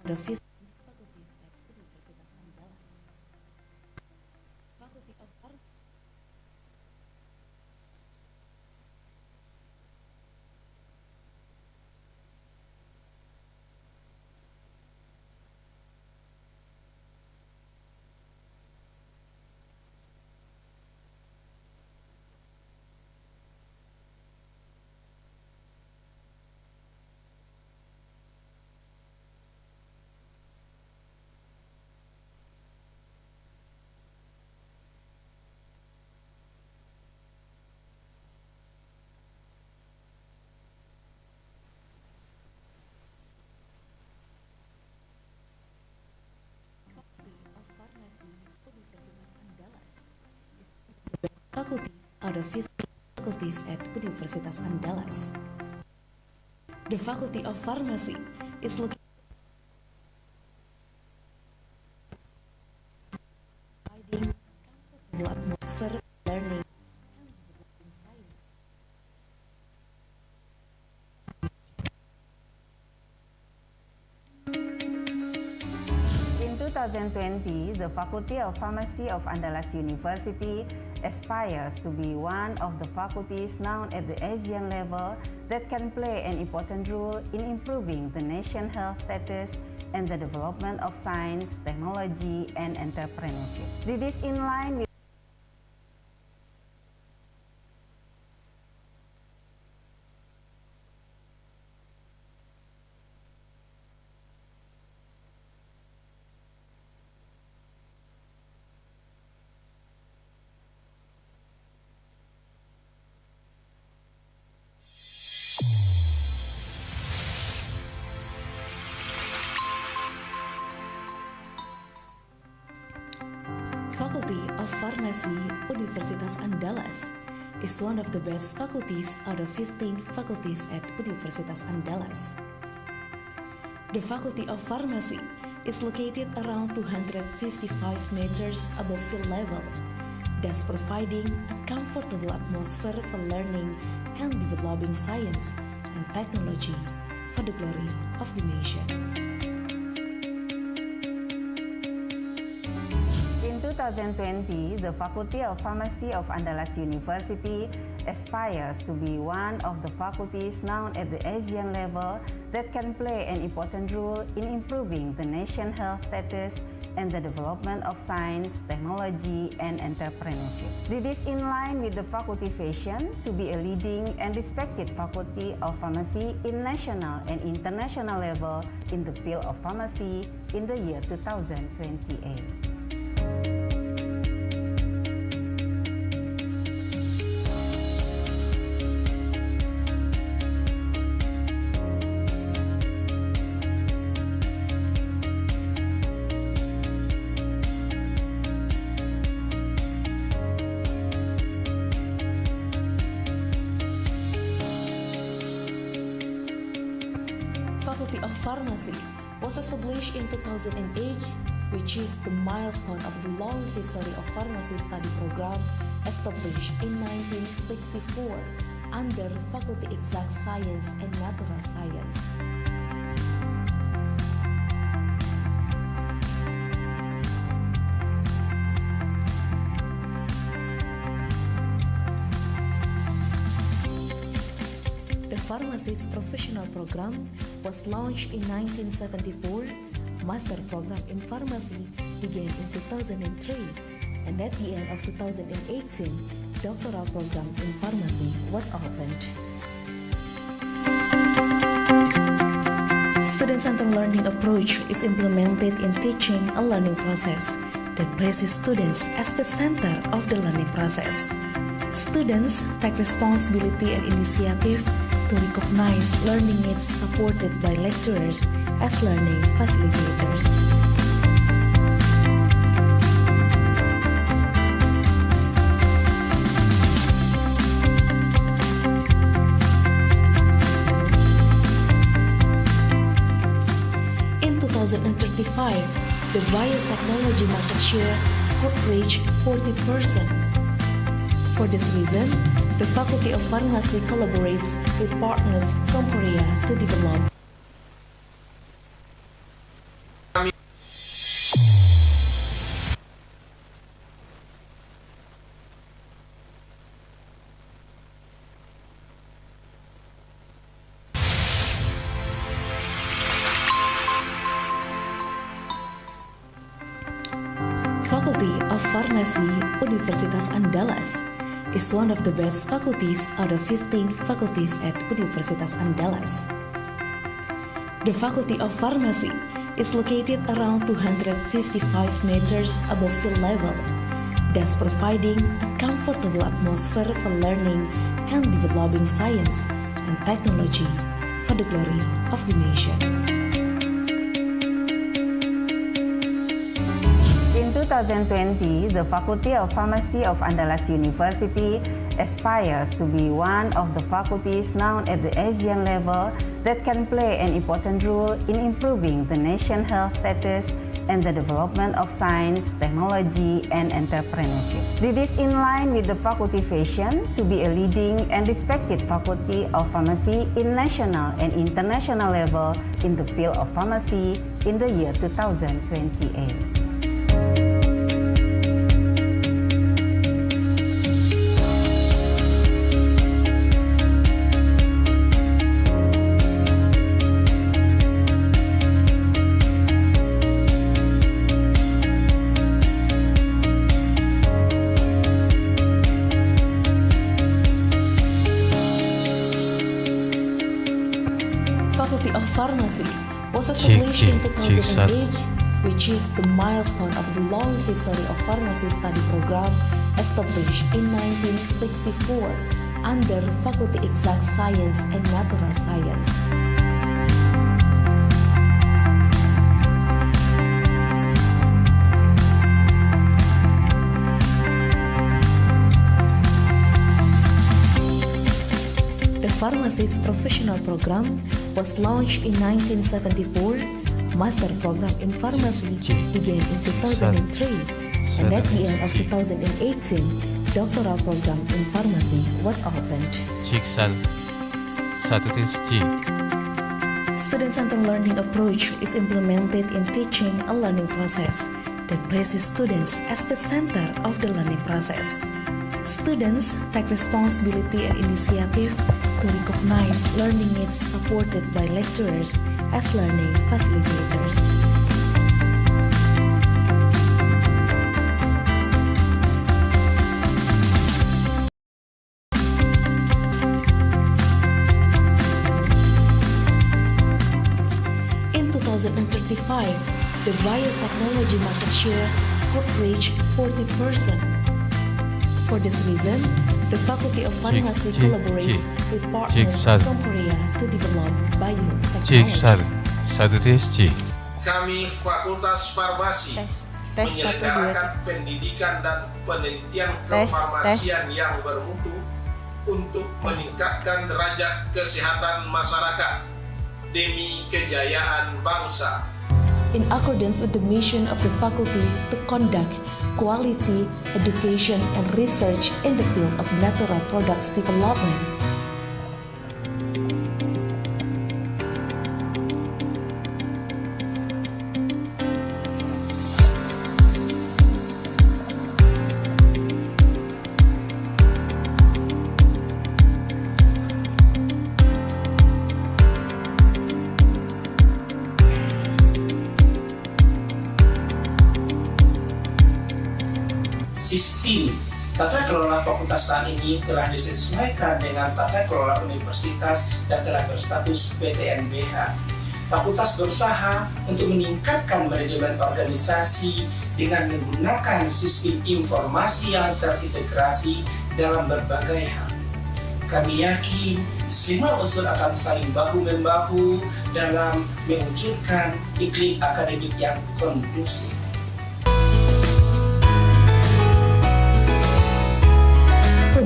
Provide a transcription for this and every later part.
the 15 faculties at Universitas Andalas. Faculty of Art. Faculties are the 15 faculties at Universitas Andalas. The Faculty of Pharmacy is located providing comfortable atmosphere for learning and developing science. In 2020, the Faculty of Pharmacy of Andalas University aspires to be one of the faculties known at the Asian level that can play an important role in improving the nation's health status and the development of science, technology, and entrepreneurship. This is in line with Faculty of Pharmacy Universitas Andalas is one of the best faculties out of 15 faculties at Universitas Andalas. The Faculty of Pharmacy is located around 255 meters above sea level, thus providing a comfortable atmosphere for learning and developing science and technology for the glory of the nation. In 2020, the Faculty of Pharmacy of Andalas University aspires to be one of the faculties known at the Asian level that can play an important role in improving the nation's health status and the development of science, technology, and entrepreneurship. This is in line with the faculty vision to be a leading and respected faculty of pharmacy in national and international level in the field of pharmacy in the year 2028. Faculty of Pharmacy was established in 2008, which is the milestone of the long history of pharmacy study program established in 1964 under Faculty Exact Science and Natural Science. The pharmacist professional program was launched in 1974. Master program in pharmacy began in 2003, and at the end of 2018, doctoral program in pharmacy was opened. Student-centered learning approach is implemented in teaching a learning process that places students as the center of the learning process. Students take responsibility and initiative to recognize learning needs supported by lecturers as learning facilitators. In 2035, the biotechnology market share could reach 40%. For this reason, the Faculty of Pharmacy collaborates with partners from Korea to develop Pharmacy, Universitas Andalas, is one of the best faculties out of 15 faculties at Universitas Andalas. The Faculty of Pharmacy is located around 255 meters above sea level, thus providing a comfortable atmosphere for learning and developing science and technology for the glory of the nation. In 2020, the Faculty of Pharmacy of Andalas University aspires to be one of the faculties known at the Asian level that can play an important role in improving the nation's health status and the development of science, technology, and entrepreneurship. This is in line with the faculty vision to be a leading and respected faculty of pharmacy in national and international level in the field of pharmacy in the year 2028. Faculty of Pharmacy was established in 2008, which is the milestone of the long history of pharmacy study program established in 1964 under Faculty Exact Science and Natural Science. The pharmacist professional program was launched in 1974. Master program in pharmacy began in 2003, and at the end of 2018, doctoral program in pharmacy was opened. Student-centered learning approach is implemented in teaching a learning process that places students as the center of the learning process. Students take responsibility and initiative to recognize learning needs supported by lecturers as learning facilitators. In 2035, the biotechnology market share could reach 40%. For this reason, the Faculty of Pharmacy collaborates with partners from Korea to develop biotechnology. Kami Fakultas Farmasi menyelenggarakan pendidikan dan penelitian kefarmasian yang bermutu untuk meningkatkan derajat kesehatan masyarakat demi kejayaan bangsa. In accordance with the mission of the faculty to conduct quality education and research in the field of natural products development. Sistem tata kelola fakultas saat ini telah disesuaikan dengan tata kelola universitas dan telah berstatus PTNBH. Fakultas berusaha untuk meningkatkan manajemen organisasi dengan menggunakan sistem informasi yang terintegrasi dalam berbagai hal. Kami yakin semua unsur akan saling bahu-membahu dalam mewujudkan iklim akademik yang kondusif.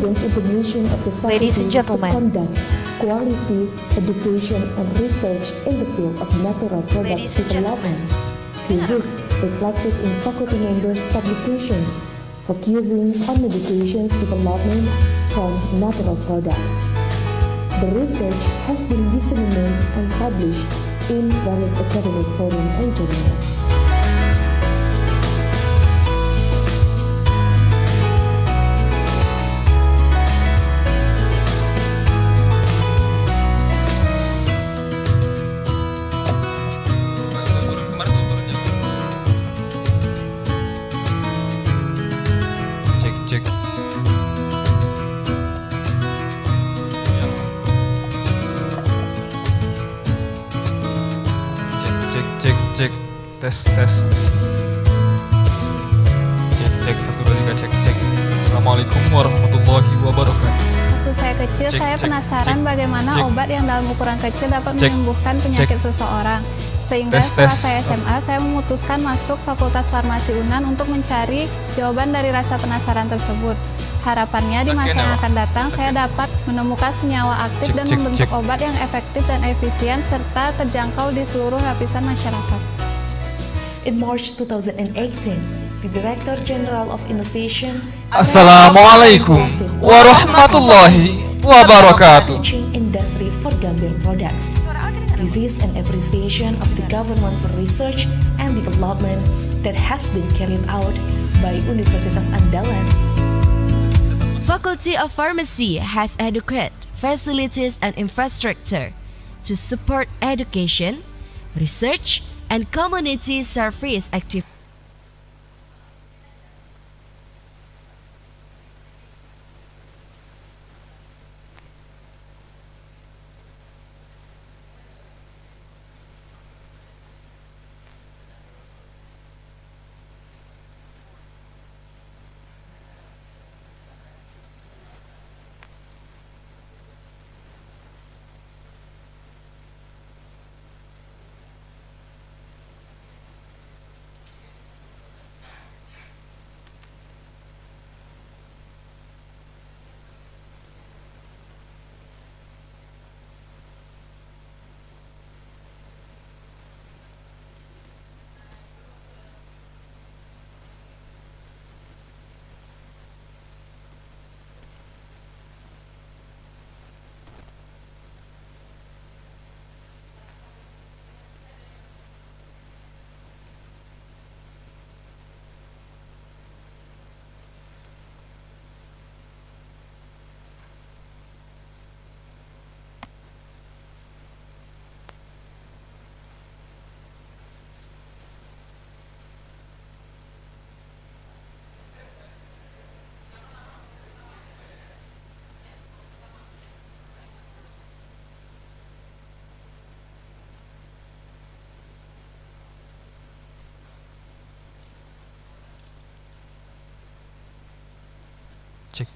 With the mission of the faculty Ladies and gentlemen, to conduct quality education and research in the field of natural products development. This is reflected in faculty members' publications focusing on medications development from natural products. The research has been disseminated and published in various academic forums and journals. cek tes tes. Cek 1 2 3 cek cek. Assalamualaikum warahmatullahi wabarakatuh. Waktu saya kecil, saya penasaran bagaimana obat yang dalam ukuran kecil dapat Cek. menyembuhkan penyakit seseorang. Sehingga Tes, setelah tes. saya SMA, saya memutuskan masuk Fakultas Farmasi UNAN untuk mencari jawaban dari rasa penasaran tersebut. Harapannya di masa yang akan datang, saya dapat menemukan senyawa aktif dan membentuk obat yang efektif dan efisien serta terjangkau di seluruh lapisan masyarakat. In March 2018, the Director General of Innovation Assalamualaikum warahmatullahi wabarakatuh. Teaching Industry for Gambir Products. This is an appreciation of the government for research and development that has been carried out by Universitas Andalas. Faculty of Pharmacy has adequate facilities and infrastructure to support education, research, and community service activities. Cek.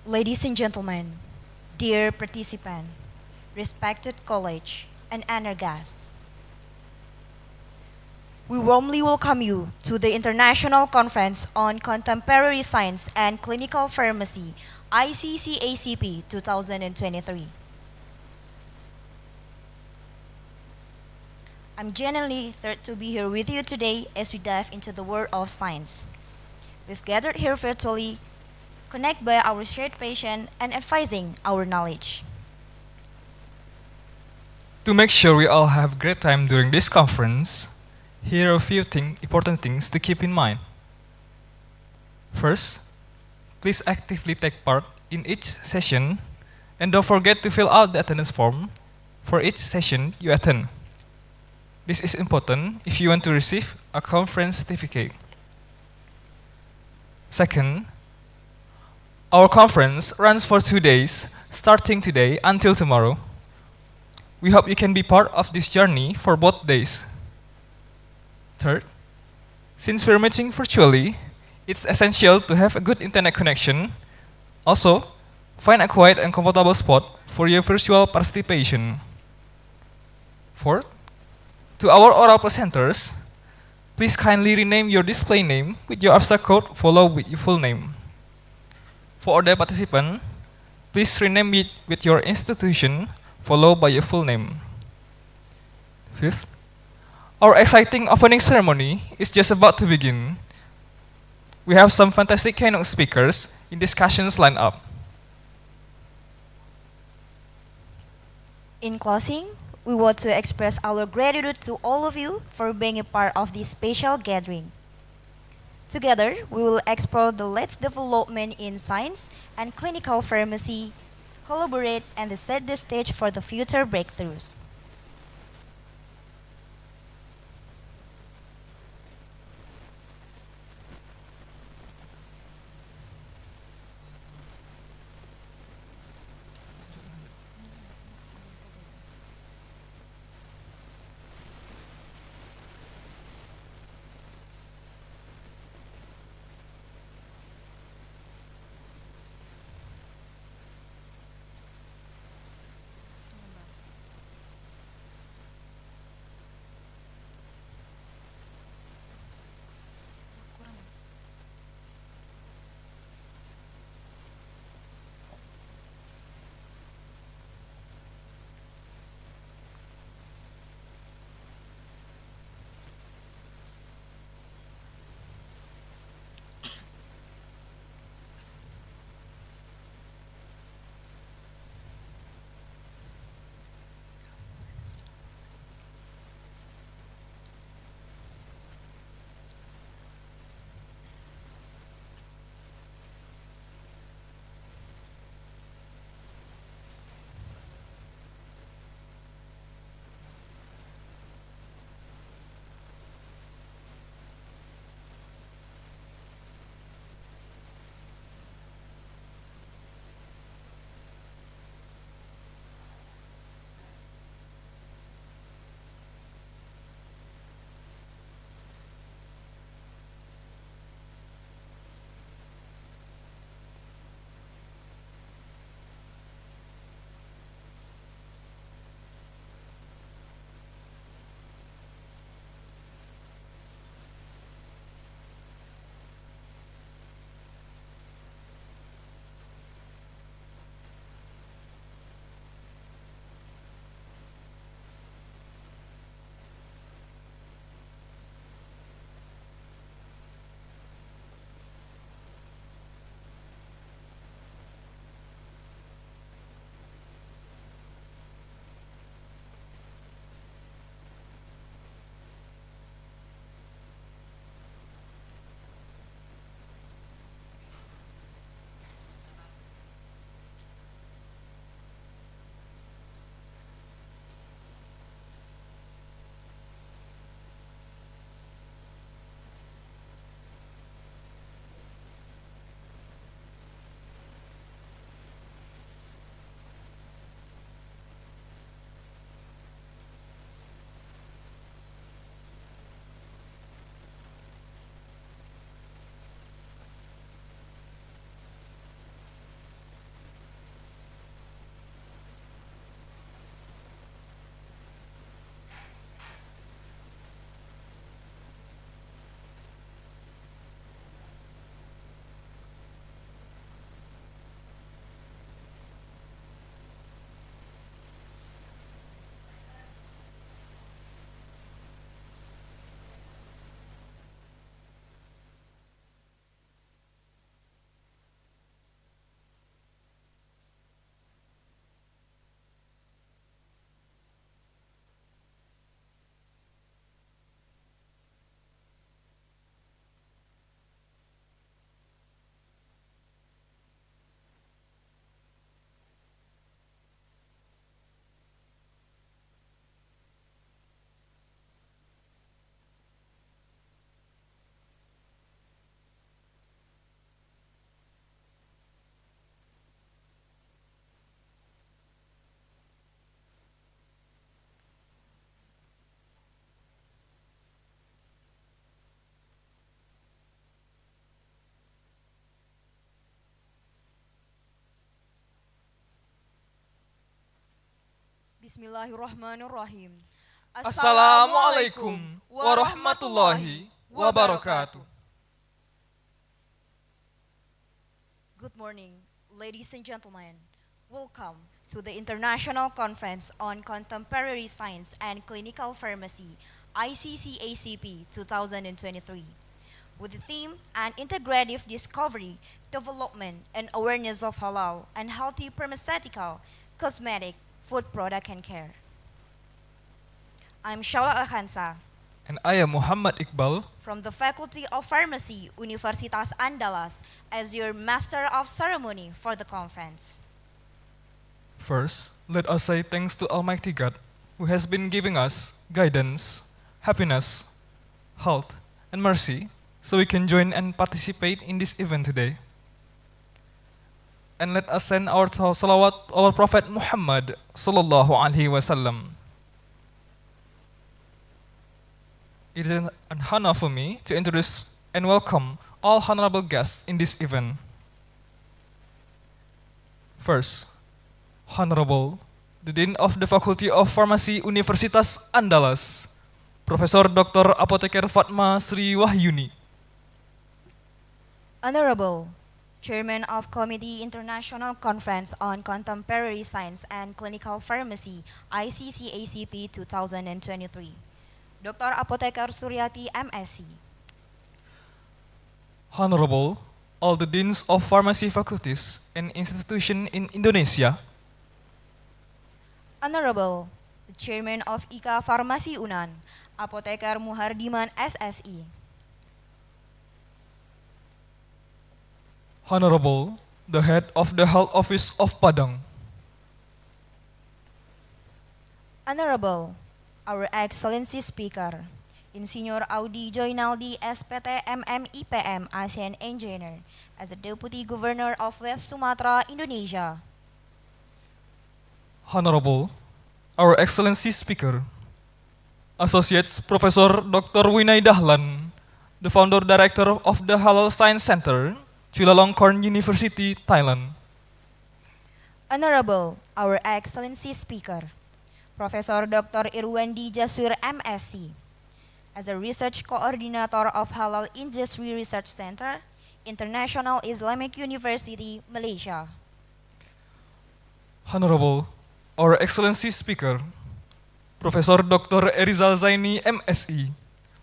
Ladies and gentlemen, dear participant, respected college and honor guests, we warmly welcome you to the International Conference on Contemporary Science and Clinical Pharmacy, ICCSCP 2023. I'm genuinely thrilled to be here with you today as we dive into the world of science. We've gathered here virtually, connect by our shared passion and advising our knowledge. To make sure we all have a great time during this conference, here are a few important things to keep in mind. First, please actively take part in each session and don't forget to fill out the attendance form for each session you attend. This is important if you want to receive a conference certificate. Second, our conference runs for 2 days, starting today until tomorrow. We hope you can be part of this journey for both days. Third, since we're meeting virtually, it's essential to have a good internet connection. Also, find a quiet and comfortable spot for your virtual participation. Fourth, to our oral presenters, please kindly rename your display name with your abstract code followed with your full name. For other participants, please rename it with your institution followed by your full name. Fifth, our exciting opening ceremony is just about to begin. We have some fantastic keynote speakers in discussions lined up. In closing, we want to express our gratitude to all of you for being a part of this special gathering. Together, we will explore the latest development in science and clinical pharmacy, collaborate, and set the stage for the future breakthroughs. Bismillahirrahmanirrahim. Assalamualaikum warahmatullahi wabarakatuh. Good morning, ladies and gentlemen. Welcome to the International Conference on Contemporary Science and Clinical Pharmacy, ICCSCP 2023, with the theme An Integrative Discovery, Development, and Awareness of Halal and Healthy Pharmaceutical, Cosmetic, Food Product, and Care. I'm Shaula Alkhansa, And I am Muhammad Iqbal from the Faculty of Pharmacy, Universitas Andalas, as your Master of Ceremony for the conference. First, let us say thanks to Almighty God, who has been giving us guidance, happiness, health, and mercy, so we can join and participate in this event today. And let us send our salawat our Prophet Muhammad sallallahu alaihi wasallam. It is an honor for me to introduce and welcome all honorable guests in this event. First, Honorable, the Dean of the Faculty of Pharmacy Universitas Andalas, Profesor Dr. Apoteker Fatma Sri Wahyuni. Honorable Chairman of Committee International Conference on Contemporary Science and Clinical Pharmacy, ICCSCP 2023, Dr. Apoteker Suryati, MSc. Honorable, all the Deans of Pharmacy Faculties and Institutions in Indonesia. Honorable, the Chairman of IKA Farmasi Unan, Apoteker Muhardiman SSI. Honorable, the Head of the Health Office of Padang. Honorable, our Excellency Speaker, Insinyur Audi Joinaldi SPT MMIPM ASEAN Engineer, as the Deputy Governor of West Sumatra, Indonesia. Honorable, our Excellency Speaker, Associate Professor Dr. Winay Dahlan, the Founder Director of the Halal Science Center, Chulalongkorn University, Thailand. Honorable, our Excellency Speaker, Professor Dr. Irwandi Jaswir MSc, as a Research Coordinator of Halal Industry Research Center, International Islamic University, Malaysia. Honorable, our Excellency Speaker, Professor Dr. Erizal Zaini MSc,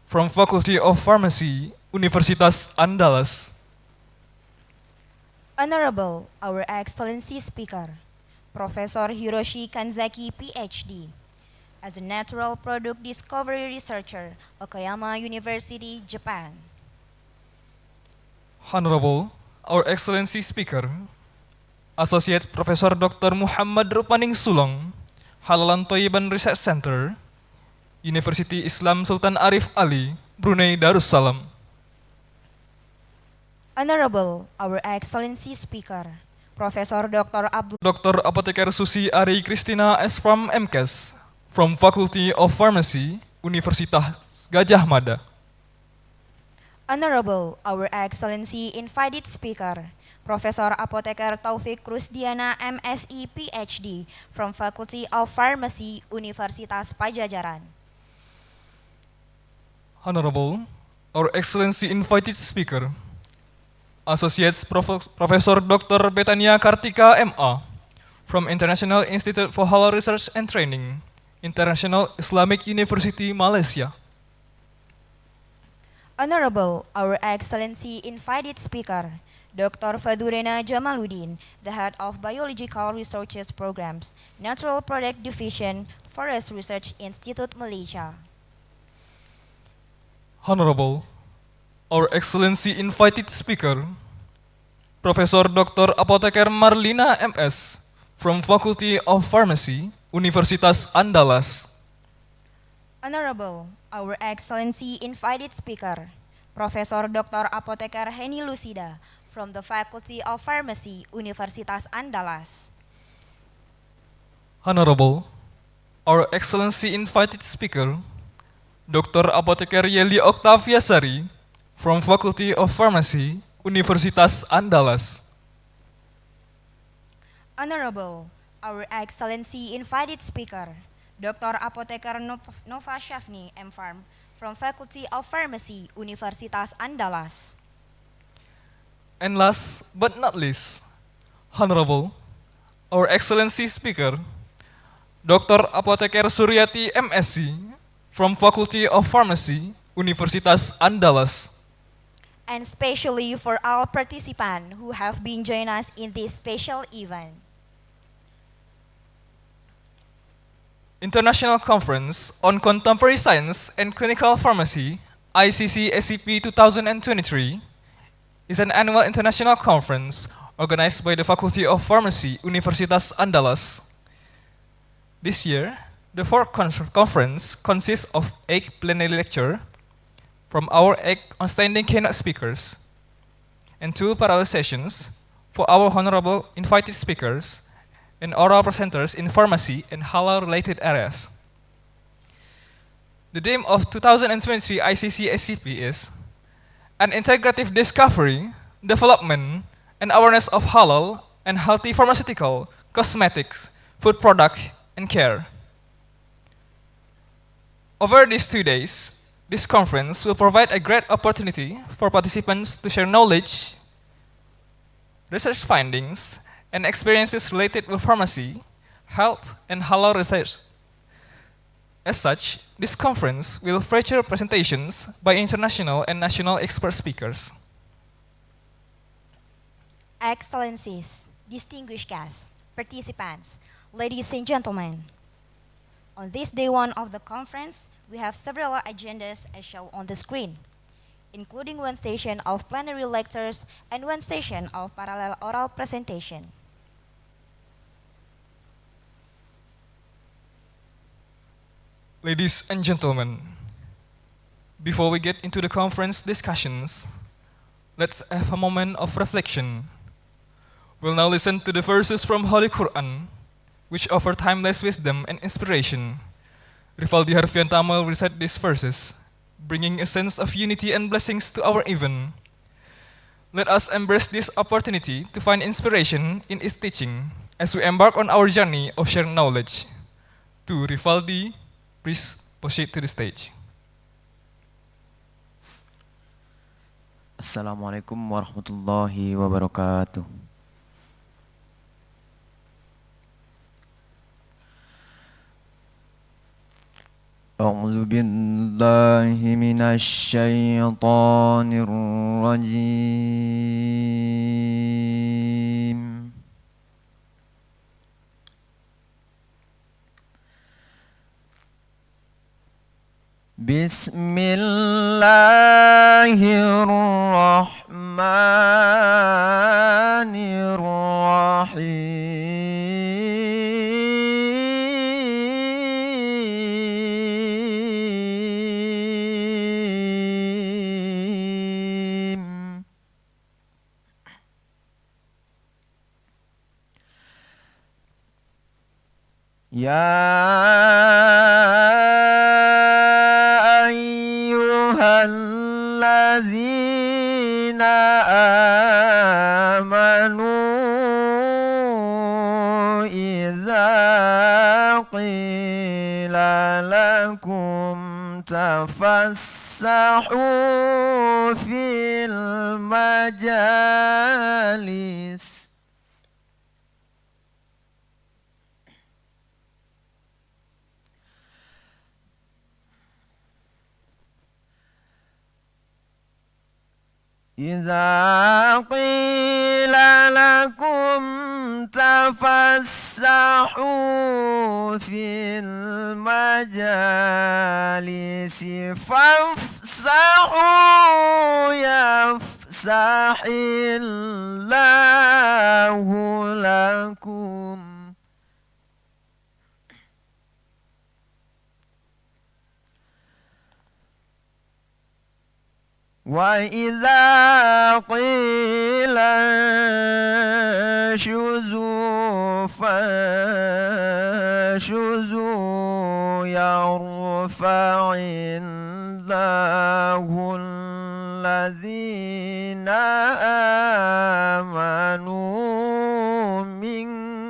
from Faculty of Pharmacy, Universitas Andalas. Honorable, our Excellency Speaker, Professor Hiroshi Kanzaki, PhD, as a Natural Product Discovery Researcher, Okayama University, Japan. Honorable, our Excellency Speaker, Associate Professor Dr. Muhammad Rupaning Sulong, Halalan Toyiban Research Center, University Islam Sultan Arif Ali, Brunei Darussalam. Honorable, our Excellency Speaker, Professor Dr. Dr. Apoteker Susi Ari Kristina S. from MKes, from Faculty of Pharmacy, Universitas Gajah Mada. Honorable, our Excellency Invited Speaker, Professor Apoteker Taufik Rusdiana MSc PhD from Faculty of Pharmacy, Universitas Pajajaran. Honorable, our Excellency Invited Speaker, Associate Professor Dr. Betania Kartika MA from International Institute for Halal Research and Training, International Islamic University, Malaysia. Honorable, our Excellency Invited Speaker, Dr. Fadurena Jamaluddin, the Head of Biological Researches Programs, Natural Product Division, Forest Research Institute, Malaysia. Honorable, our Excellency Invited Speaker, Professor Dr. Apoteker Marlina MS from Faculty of Pharmacy, Universitas Andalas. Honorable, our Excellency Invited Speaker, Professor Dr. Apoteker Heni Lucida from the Faculty of Pharmacy, Universitas Andalas. Honorable, our Excellency Invited Speaker, Dr. Apoteker Yeli Octavia Sari from Faculty of Pharmacy, Universitas Andalas. Honorable, our Excellency Invited Speaker, Dr. Apoteker Nova Shafni, M.Pharm, from Faculty of Pharmacy, Universitas Andalas. And last but not least, Honorable, our Excellency Speaker, Dr. Apoteker Suryati MSc from Faculty of Pharmacy, Universitas Andalas. And especially for all participants who have been joining us in this special event. International Conference on Contemporary Science and Clinical Pharmacy, ICCSCP 2023, is an annual international conference organized by the Faculty of Pharmacy, Universitas Andalas. This year, the fourth conference consists of 8 plenary lectures from our 8 outstanding keynote speakers and 2 parallel sessions for our honorable invited speakers and oral presenters in pharmacy and halal-related areas. The theme of 2023 ICCSCP is an integrative discovery, development, and awareness of halal and healthy pharmaceutical, cosmetics, food products, and care. Over these 2 days, this conference will provide a great opportunity for participants to share knowledge, research findings, and experiences related with pharmacy, health, and halal research. As such, this conference will feature presentations by international and national expert speakers. Excellencies, distinguished guests, participants, ladies and gentlemen. On this day 1 of the conference, we have several agendas as shown on the screen, including 1 session of plenary lectures and 1 session of parallel oral presentation. Ladies and gentlemen, before we get into the conference discussions, let's have a moment of reflection. We'll now listen to the verses from Holy Quran, which offer timeless wisdom and inspiration. Rivaldi Harfian Tamal will recite these verses, bringing a sense of unity and blessings to our event. Let us embrace this opportunity to find inspiration in its teaching as we embark on our journey of sharing knowledge. To Rivaldi, please proceed to the stage. Assalamualaikum warahmatullahi wabarakatuh. أعوذ بالله من الشيطان الرجيم. بسم الله الرحمن الرحيم. يا الذين آمنوا إذا قيل لكم تفسحوا في المجالس إذا قيل لكم تفسحوا في المجالس فافسحوا يفسح الله لكم وإذا قيل انشزوا فانشزوا يرفع الله الذين آمنوا منكم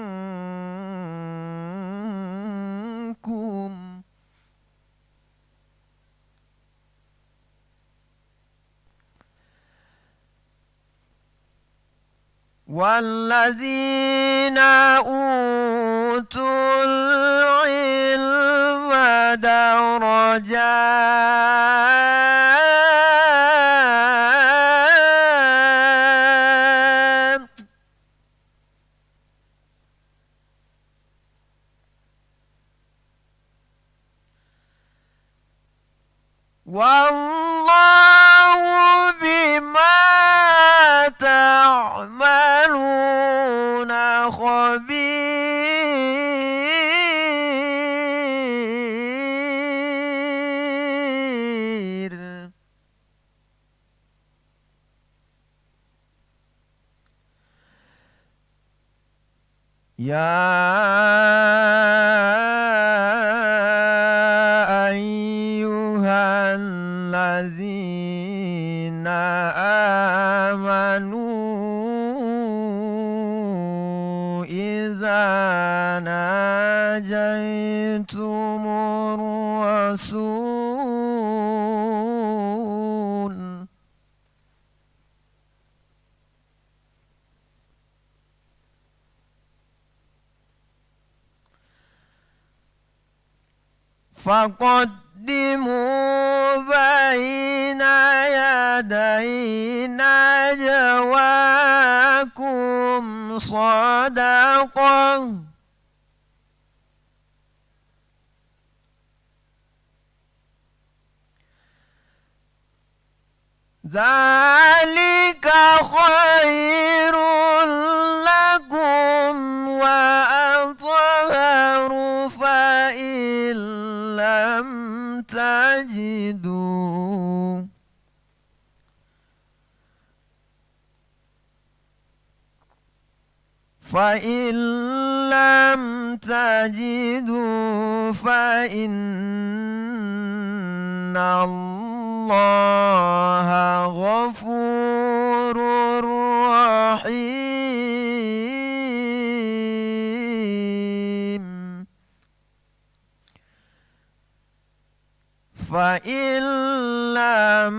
والذين أوتوا العلم درجات والله بما تعملون خبير. يا أيها الذين آمنوا إذا ناجيتم الرسول فقدموا بين يدي نجواكم صدقة ذلك خير لكم وأطهر فإن لم تجدوا فإن الله غفور رحيم. فإن لم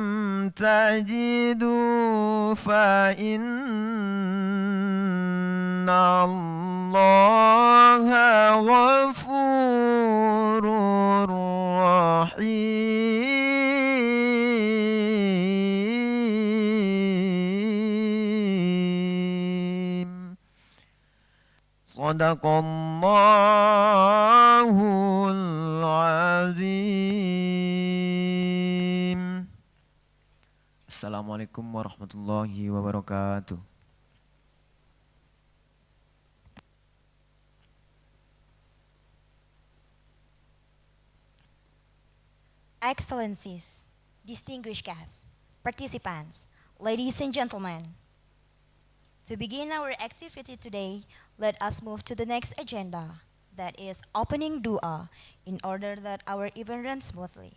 تجدوا فإن الله غفور رحيم. صدق الله العظيم. Assalamualaikum warahmatullahi wabarakatuh. Excellencies, distinguished guests, participants, ladies and gentlemen. To begin our activity today, let us move to the next agenda, that is opening dua, in order that our event runs smoothly.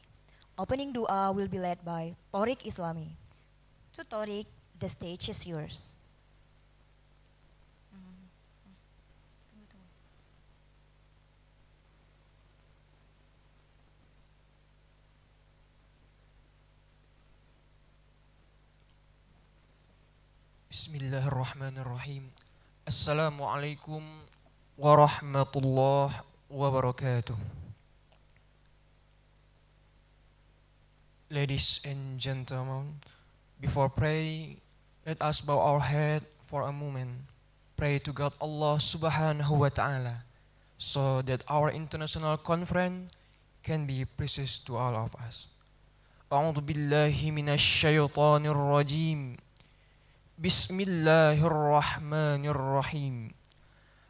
Opening dua will be led by Tariq Islami. To Tariq, the stage is yours. Bismillahirrahmanirrahim. Assalamualaikum warahmatullahi wabarakatuh. Ladies and gentlemen, before praying, let us bow our head for a moment. Pray to God Allah subhanahu wa ta'ala so that our international conference can be precious to all of us. A'udhu billahi minash shaytanir rajim. Bismillahirrahmanirrahim.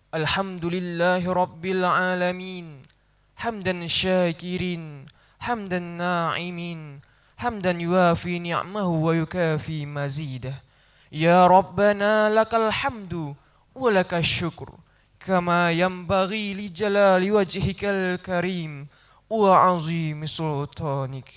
Alhamdulillahi rabbil alamin. Hamdan syakirin, hamdan na'imin, hamdan yuafi ni'mahu wa yukafi mazidah. Ya Rabbana lakal hamdu wa lakal syukur kama yanbaghi li jalali wajhikal karim wa azimi sultanik.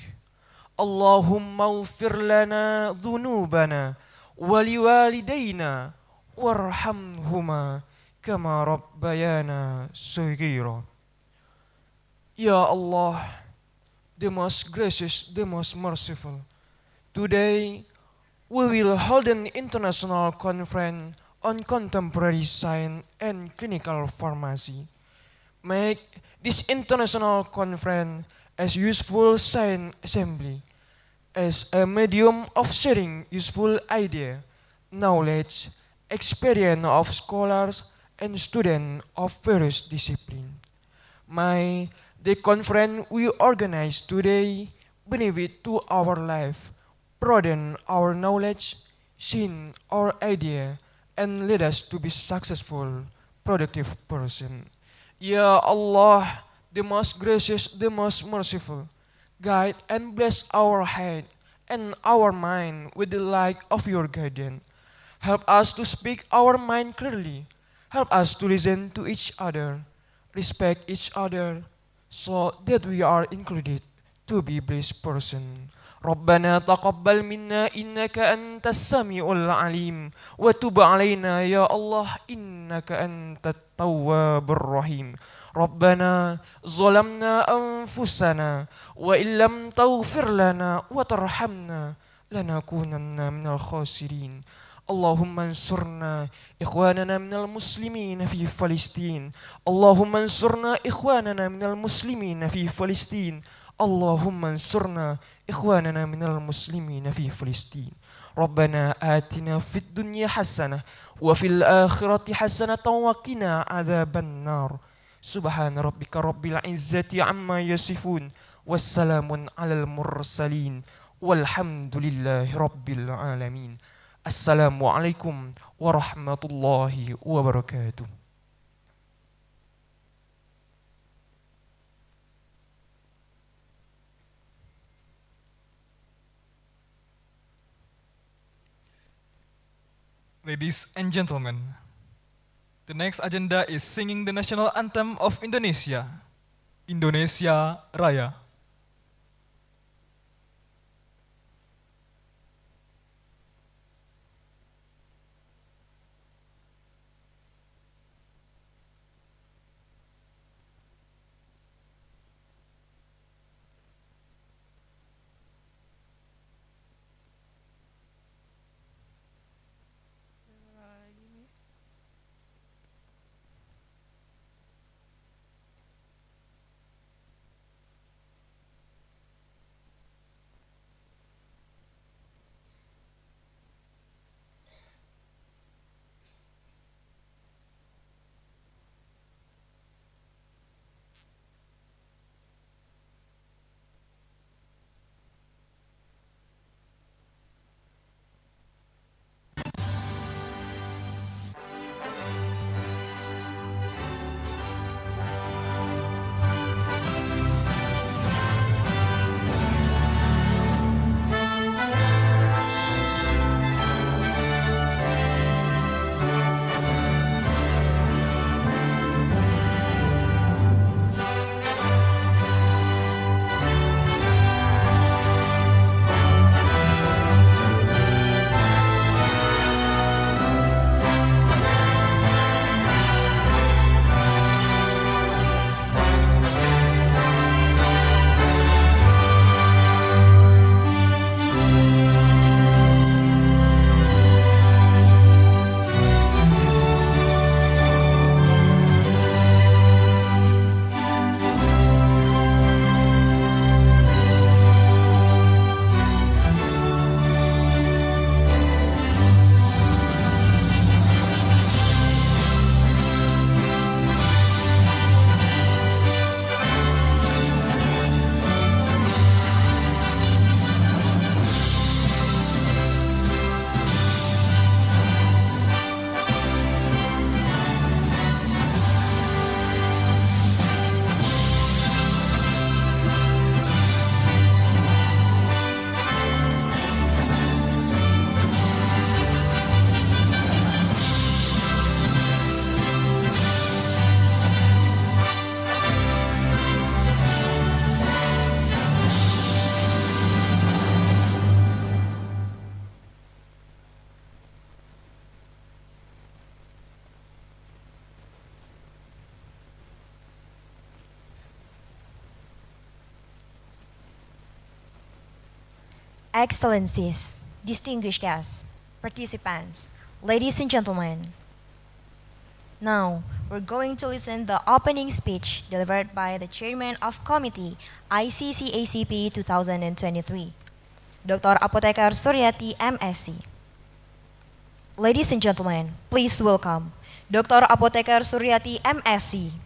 Allahumma ufir lana dhunubana waliwalidayna warhamhuma kama rabbayana saghira. Ya Allah, the most gracious, the most merciful, today we will hold an international conference on contemporary science and clinical pharmacy. Make this international conference as useful science assembly, as a medium of sharing useful idea, knowledge, experience of scholars and students of various disciplines. The conference we organize today benefit to our life, broaden our knowledge, shin our idea, and lead us to be successful, productive person. Ya Allah, the most gracious, the most merciful, guide and bless our head and our mind with the light of your guidance. Help us to speak our mind clearly. Help us to listen to each other, respect each other, so that we are included to be blessed person. ربنا تقبل منا إنك أنت السميع العليم وتب علينا يا الله إنك أنت التواب الرحيم ربنا ظلمنا أنفسنا وإن لم تغفر لنا وترحمنا لنكونن من الخاسرين اللهم انصرنا إخواننا من المسلمين في فلسطين اللهم انصرنا إخواننا من المسلمين في فلسطين اللهم انصرنا إخواننا من المسلمين في فلسطين ربنا آتنا في الدنيا حسنة وفي الآخرة حسنة وقنا عذاب النار سبحان ربك رب العزة عما يصفون والسلام على المرسلين والحمد لله رب العالمين السلام عليكم ورحمة الله وبركاته. Ladies and gentlemen, the next agenda is singing the national anthem of Indonesia, Indonesia Raya. Excellencies, distinguished guests, participants, ladies and gentlemen. Now, we're going to listen the opening speech delivered by the Chairman of Committee ICCACP 2023, Dr. Apoteker Suryati, MSc. Ladies and gentlemen, please welcome Dr. Apoteker Suryati, MSc.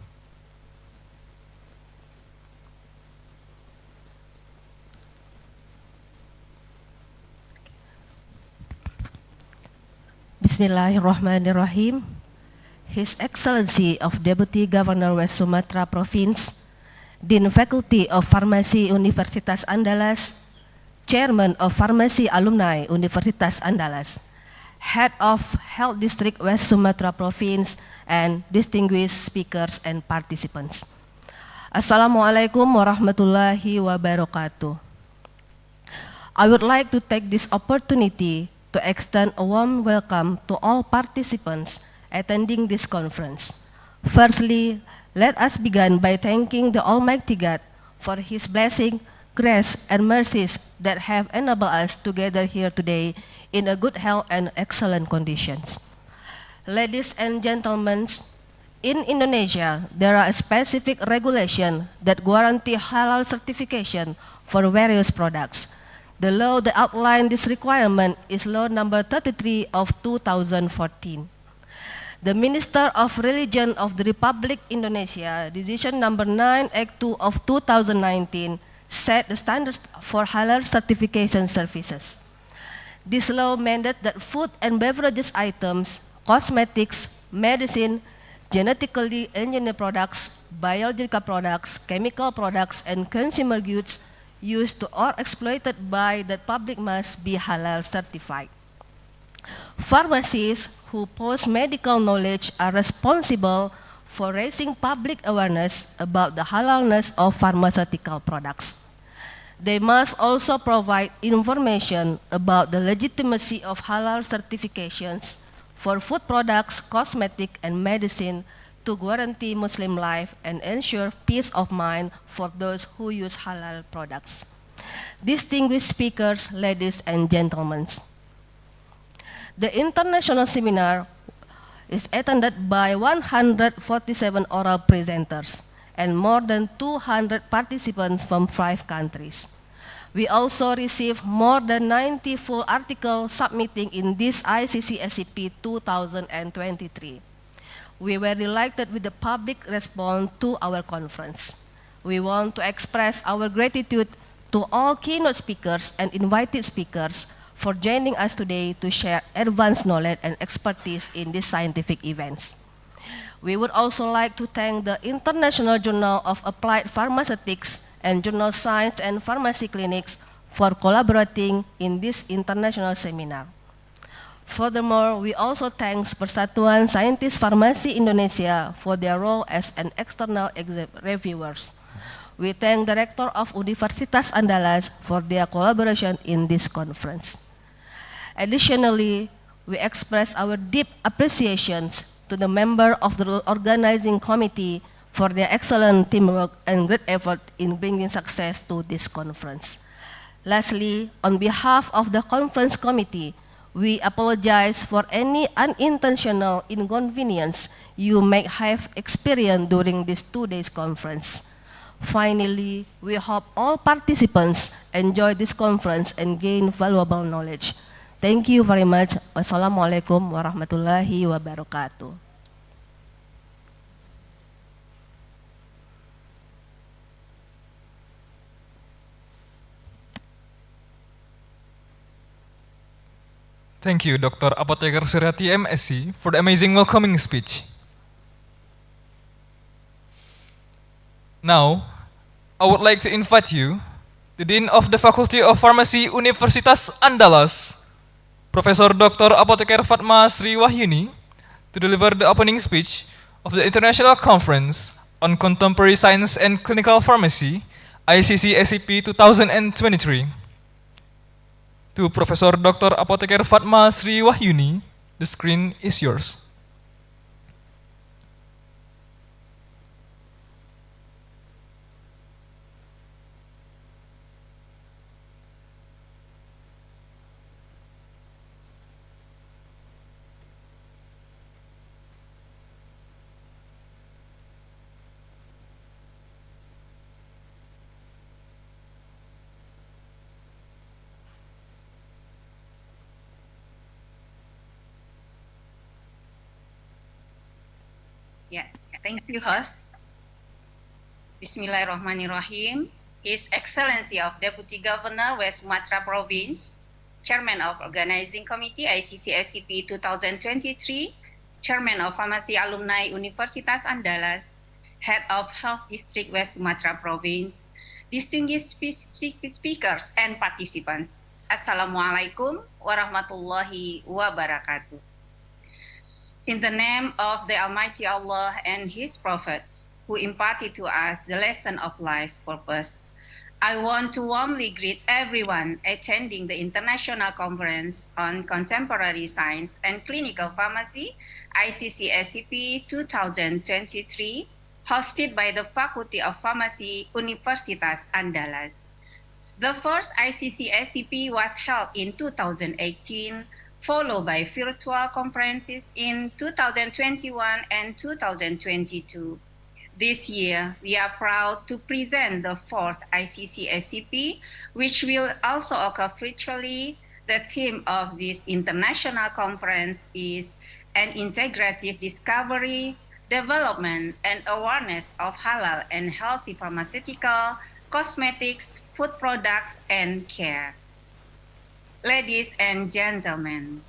Bismillahirrahmanirrahim. His Excellency of Deputy Governor West Sumatra Province, Dean Faculty of Pharmacy Universitas Andalas, Chairman of Pharmacy Alumni Universitas Andalas, Head of Health District West Sumatra Province, and distinguished speakers and participants. Assalamualaikum warahmatullahi wabarakatuh. I would like to take this opportunity to extend a warm welcome to all participants attending this conference. Firstly, let us begin by thanking the Almighty God for His blessing, grace, and mercies that have enabled us to gather here today in a good health and excellent conditions. Ladies and gentlemen, in Indonesia, there are specific regulations that guarantee halal certification for various products. The law that outlines this requirement is Law Number 33 of 2014. The Minister of Religion of the Republic Indonesia, Decision Number 9 Act 2 of 2019, set the standards for halal certification services. This law mandates that food and beverages items, cosmetics, medicine, genetically engineered products, biological products, chemical products, and consumer goods used or exploited by the public must be halal certified. Pharmacists who possess medical knowledge are responsible for raising public awareness about the halalness of pharmaceutical products. They must also provide information about the legitimacy of halal certifications for food products, cosmetic, and medicine to guarantee Muslim life and ensure peace of mind for those who use halal products. Distinguished speakers, ladies and gentlemen, the international seminar is attended by 147 oral presenters and more than 200 participants from 5 countries. We also received more than 90 full articles submitting in this ICCSCP 2023. We were delighted with the public response to our conference. We want to express our gratitude to all keynote speakers and invited speakers for joining us today to share advanced knowledge and expertise in these scientific events. We would also like to thank the International Journal of Applied Pharmaceutics and Journal Science and Pharmacy Clinics for collaborating in this international seminar. Furthermore, we also thank Persatuan Saintis Farmasi Indonesia for their role as an external reviewers. We thank Director of Universitas Andalas for their collaboration in this conference. Additionally, we express our deep appreciations to the member of the organizing committee for their excellent teamwork and great effort in bringing success to this conference. Lastly, on behalf of the conference committee, we apologize for any unintentional inconvenience you may have experienced during this 2 days conference. Finally, we hope all participants enjoy this conference and gain valuable knowledge. Thank you very much. Wassalamualaikum warahmatullahi wabarakatuh. Thank you, Dr. Apotheker Suryati, MSc, for the amazing welcoming speech. Now, I would like to invite you, the Dean of the Faculty of Pharmacy Universitas Andalas, Professor Dr. Apotheker Fatma Sri Wahyuni, to deliver the opening speech of the International Conference on Contemporary Science and Clinical Pharmacy, ICCSCP 2023. To Professor Dr. Apotheker Fatma Sri Wahyuni, the screen is yours. Yeah, thank you, host. Bismillahirrahmanirrahim. His Excellency of Deputy Governor West Sumatra Province, Chairman of Organizing Committee ICCSCP 2023, Chairman of Pharmacy Alumni Universitas Andalas, Head of Health District West Sumatra Province, distinguished speakers and participants. Assalamualaikum warahmatullahi wabarakatuh. In the name of the Almighty Allah and His Prophet, who imparted to us the lesson of life's purpose, I want to warmly greet everyone attending the International Conference on Contemporary Science and Clinical Pharmacy, ICCSCP 2023, hosted by the Faculty of Pharmacy, Universitas Andalas. The first ICCSCP was held in 2018, followed by virtual conferences in 2021 and 2022. This year, we are proud to present the fourth ICCSCP, which will also occur virtually. The theme of this international conference is an integrative discovery, development, and awareness of halal and healthy pharmaceutical, cosmetics, food products, and care. Ladies and gentlemen,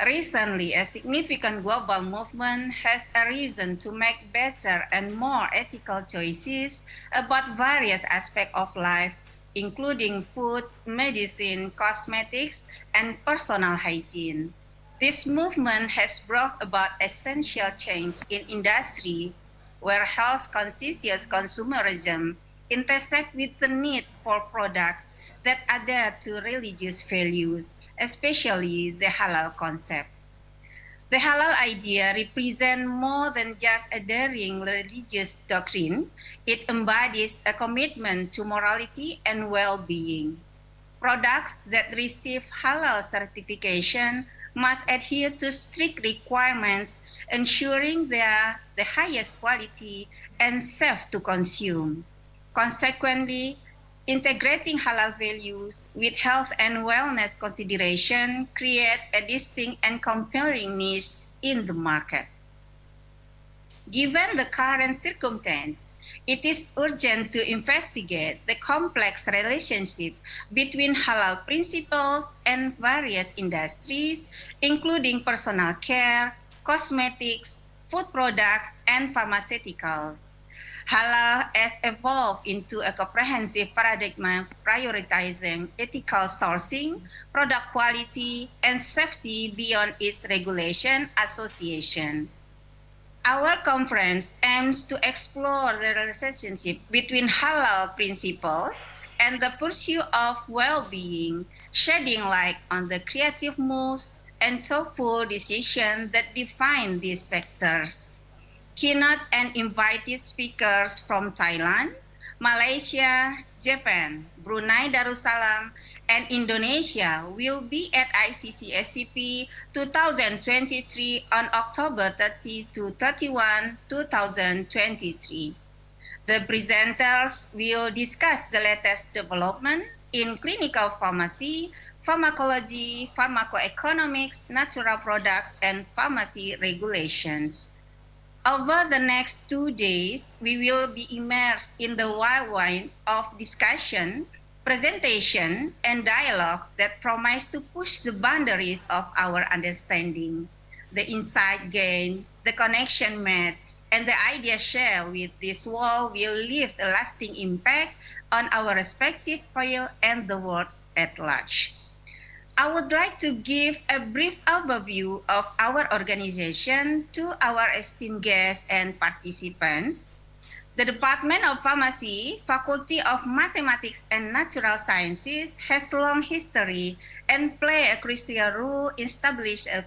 recently a significant global movement has arisen to make better and more ethical choices about various aspects of life, including food, medicine, cosmetics, and personal hygiene. This movement has brought about essential change in industries where health-conscious consumerism intersect with the need for products that adhere to religious values, especially the halal concept. The halal idea represents more than just adhering religious doctrine. It embodies a commitment to morality and well-being. Products that receive halal certification must adhere to strict requirements, ensuring they are the highest quality and safe to consume. Consequently, integrating halal values with health and wellness consideration create a distinct and compelling niche in the market. Given the current circumstance, it is urgent to investigate the complex relationship between halal principles and various industries, including personal care, cosmetics, food products, and pharmaceuticals. Halal has evolved into a comprehensive paradigm prioritizing ethical sourcing, product quality, and safety beyond its regulation association. Our conference aims to explore the relationship between halal principles and the pursuit of well-being, shedding light on the creative moves and thoughtful decisions that define these sectors. Keynote and invited speakers from Thailand, Malaysia, Japan, Brunei Darussalam, and Indonesia will be at ICCSCP 2023 on October 30 to 31, 2023. The presenters will discuss the latest development in clinical pharmacy, pharmacology, pharmacoeconomics, natural products, and pharmacy regulations. Over the next 2 days, we will be immersed in the whirlwind of discussion, presentation, and dialogue that promise to push the boundaries of our understanding. The insight gained, the connection made, and the idea shared with this world will leave a lasting impact on our respective field and the world at large. I would like to give a brief overview of our organization to our esteemed guests and participants. The Department of Pharmacy, Faculty of Mathematics and Natural Sciences has a long history and play a crucial role in establishing a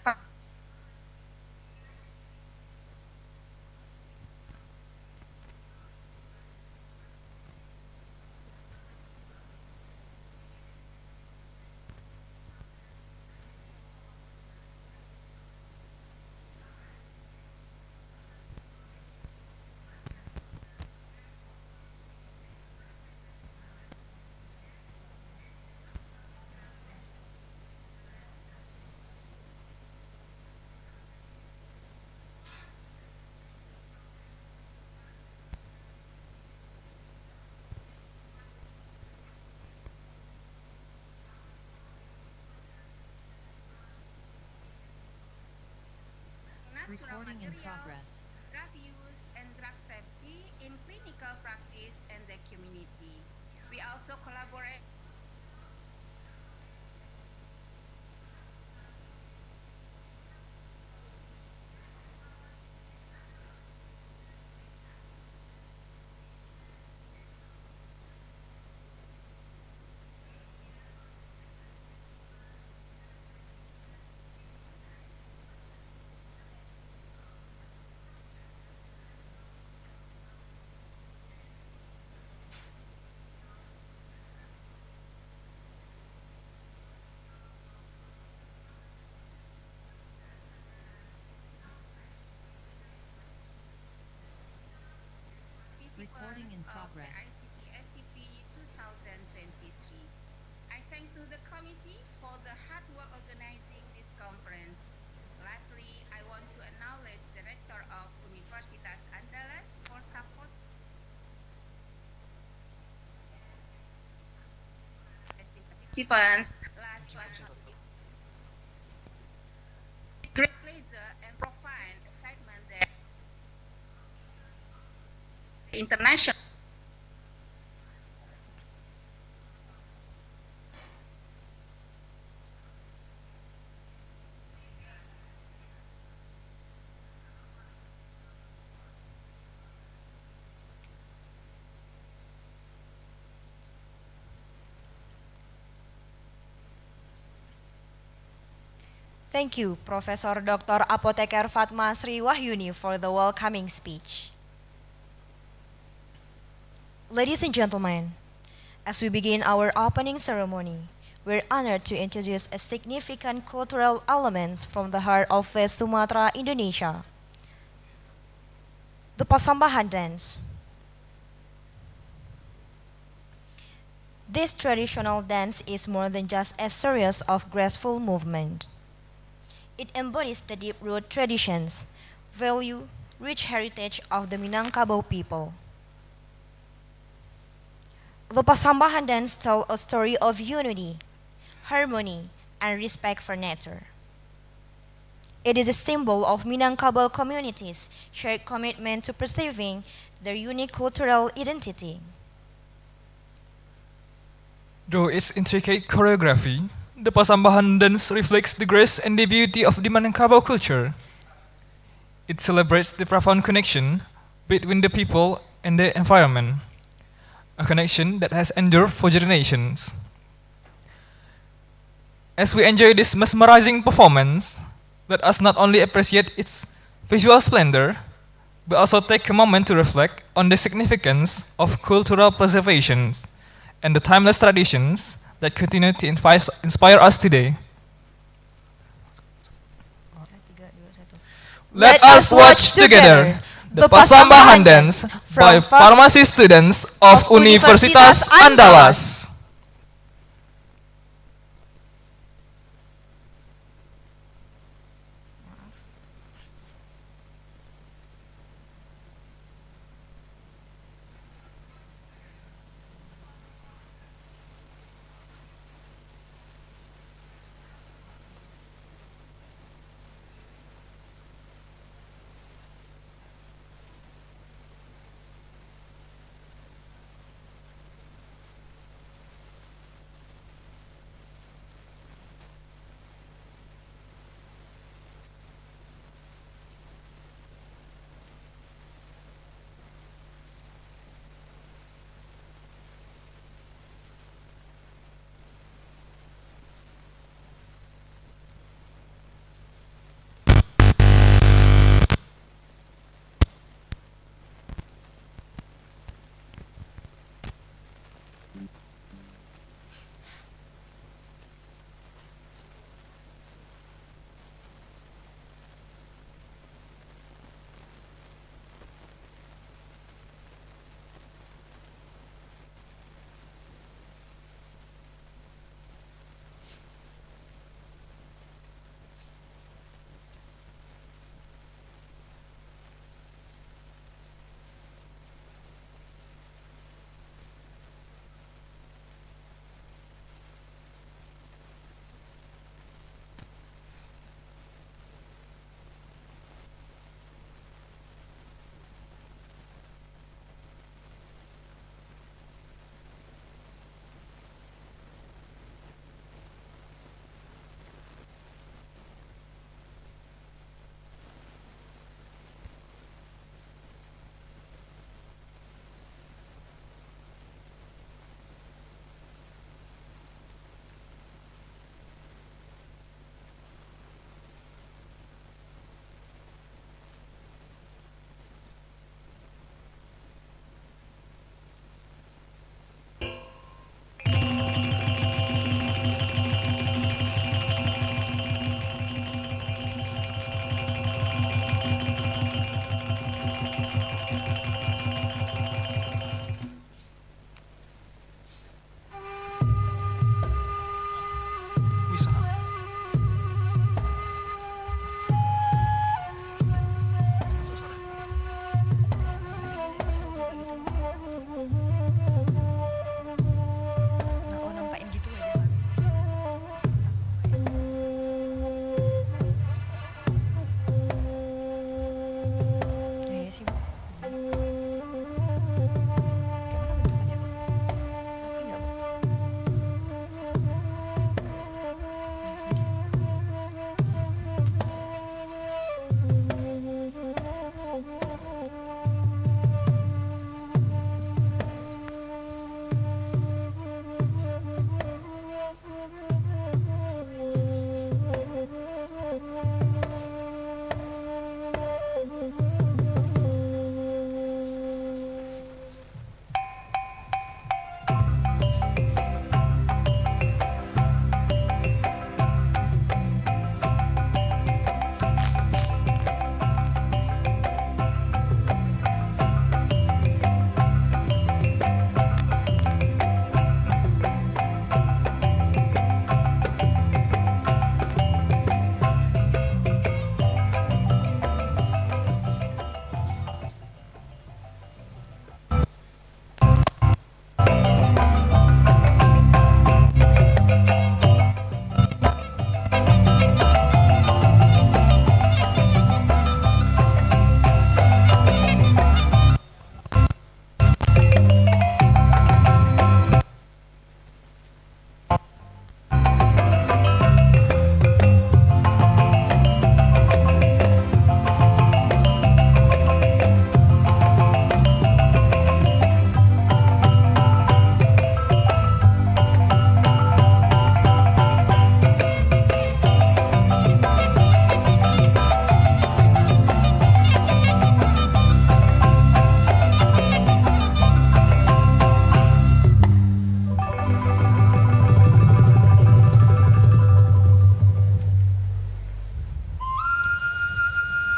natural materials, drug use and drug safety in clinical practice and the community. We also collaborate Recording in progress. ICCSCP 2023. I thank to the committee for the hard work organizing this conference. Lastly, I want to acknowledge the Rector of Universitas Andalas for support participants. Last but not least, great pleasure and profound excitement that the international Thank you, Professor Dr. Apoteker Fatma Sri Wahyuni, for the welcoming speech. Ladies and gentlemen, as we begin our opening ceremony, we're honored to introduce a significant cultural elements from the heart of West Sumatra, Indonesia, the Pasambahan dance. This traditional dance is more than just a series of graceful movement. It embodies the deep-rooted traditions, value, rich heritage of the Minangkabau people. The Pasambahan dance tells a story of unity, harmony, and respect for nature. It is a symbol of Minangkabau communities' shared commitment to preserving their unique cultural identity. Through its intricate choreography, the Pasambahan dance reflects the grace and the beauty of the Minangkabau culture. It celebrates the profound connection between the people and the environment, a connection that has endured for generations. As we enjoy this mesmerizing performance, let us not only appreciate its visual splendor, but also take a moment to reflect on the significance of cultural preservation and the timeless traditions that continue to inspire us today. Let us watch together the Pasambahan dance by pharmacy students of Universitas Andalas.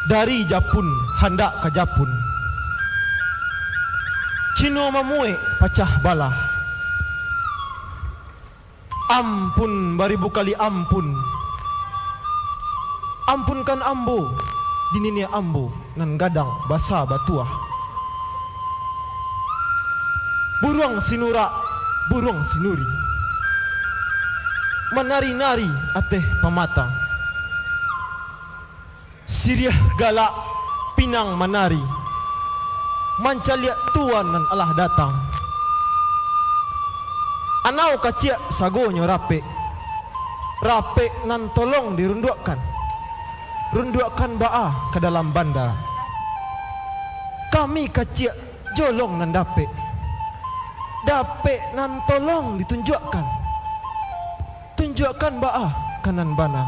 Dari Japun hendak ke Japun, Cino mamue pecah bala. Ampun baribu kali ampun. Ampunkan ambo dininya ambo nan gadang basa batuah. Buruang sinura, buruang sinuri, menari-nari ateh pamata. Siriah galak pinang menari, mancaliak tuan nan alah datang. Anau kaciak sagonyo rape, rape nan tolong dirundukkan, rundukkan ba'a ke dalam banda. Kami kaciak jolong nan dape, dape nan tolong ditunjukkan, tunjukkan ba'a kanan bana.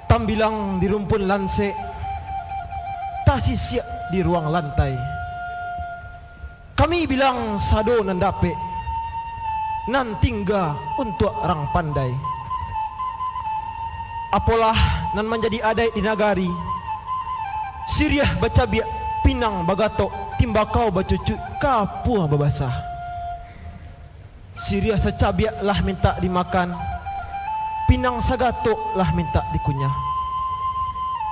Tambilang di rumpun lanse, tasi siap di ruang lantai. Kami bilang sado nan dape, nan tingga untuk orang pandai. Apalah nan menjadi adai di nagari, Siriah baca biak pinang bagatok, timbakau bacucu kapuah babasah. Siriah secabiak lah minta dimakan, pinang sagatok lah minta dikunyah.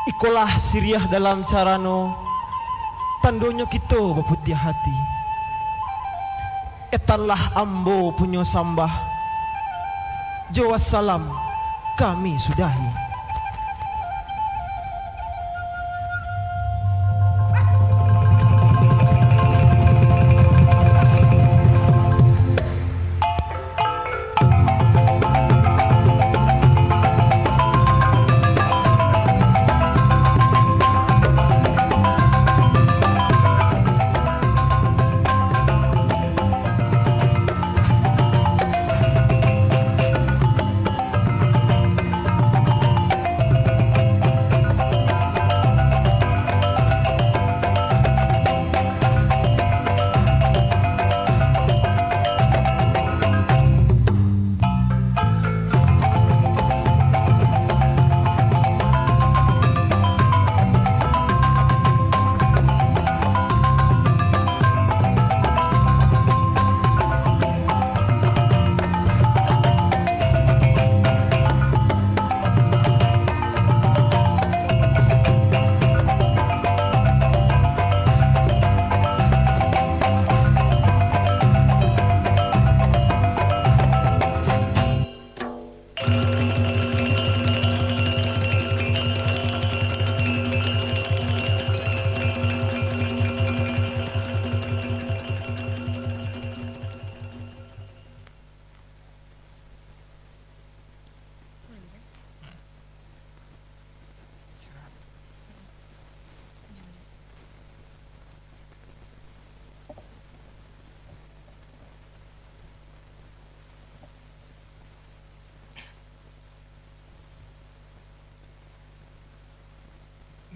Ikolah Siriah dalam carano, tandonyo kita berputih hati. Etanlah ambo punyo sambah, Jawa salam kami sudahi.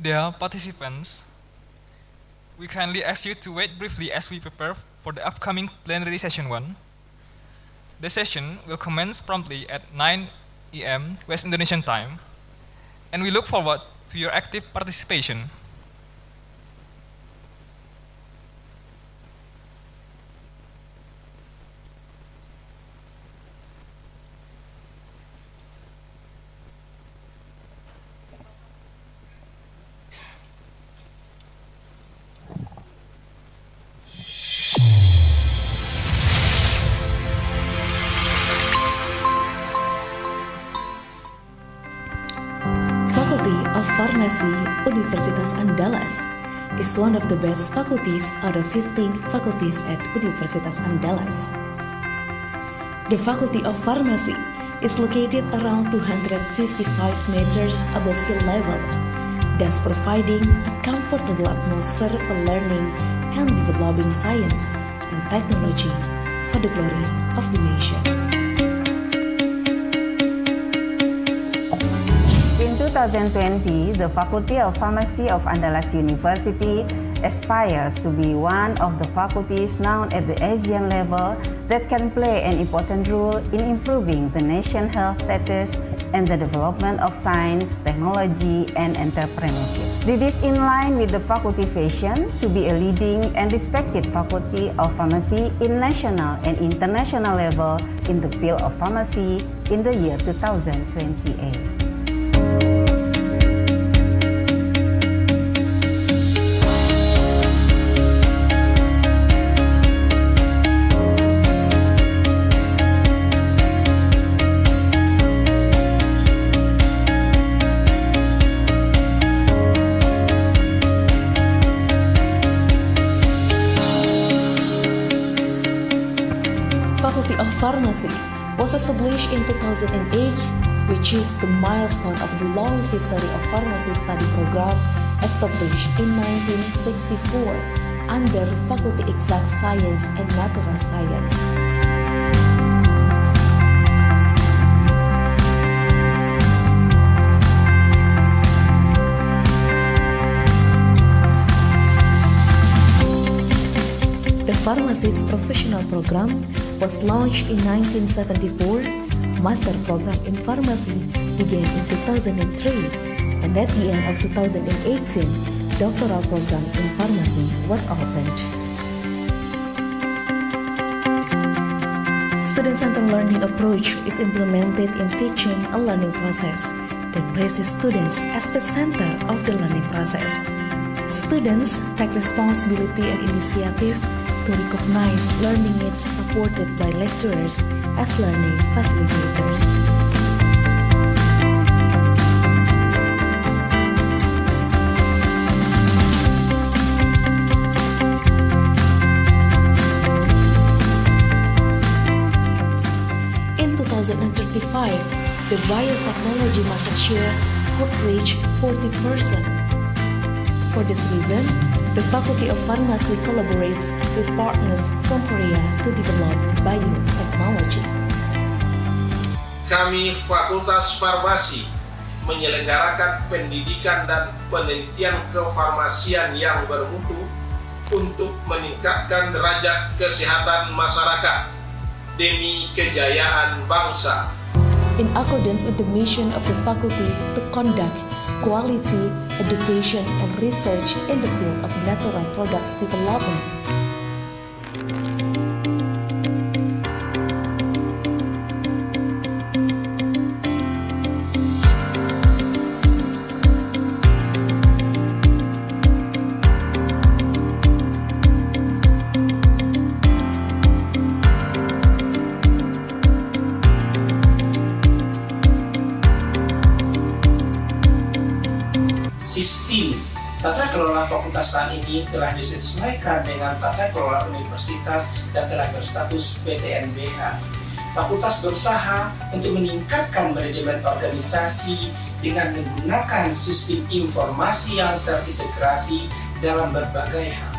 Dear participants, we kindly ask you to wait briefly as we prepare for the upcoming plenary session 1. The session will commence promptly at 9 a.m. West Indonesian time, and we look forward to your active participation. Farmasi Universitas Andalas is one of the best faculties out of 15 faculties at Universitas Andalas. The Faculty of Pharmacy is located around 255 meters above sea level, thus providing a comfortable atmosphere for learning and developing science and technology for the glory of the nation. In 2020, the Faculty of Pharmacy of Andalas University aspires to be one of the faculties known at the Asian level that can play an important role in improving the nation's health status and the development of science, technology, and entrepreneurship. This is in line with the faculty vision to be a leading and respected faculty of pharmacy in national and international level in the field of pharmacy in the year 2028. Faculty of Pharmacy was established in 2008, which is the milestone of the long history of pharmacy study program established in 1964 under Faculty Exact Science and Natural Science. The pharmacist professional program was launched in 1974. Master program in pharmacy began in 2003, and at the end of 2018, doctoral program in pharmacy was opened. Student-centered learning approach is implemented in teaching and learning process that places students as the center of the learning process. Students take responsibility and initiative to recognize learning needs supported by lecturers as learning facilitators. In 2035, the biotechnology market share could reach 40%. For this reason, the Faculty of Pharmacy collaborates with partners from Korea to develop biotechnology. Kami Fakultas Farmasi menyelenggarakan pendidikan dan penelitian kefarmasian yang bermutu untuk meningkatkan derajat kesehatan masyarakat demi kejayaan bangsa. In accordance with the mission of the faculty to conduct quality education and research in the field of natural products development. Sistem tata kelola fakultas saat ini telah disesuaikan dengan tata kelola universitas dan telah berstatus PTNBH. Fakultas berusaha untuk meningkatkan manajemen organisasi dengan menggunakan sistem informasi yang terintegrasi dalam berbagai hal.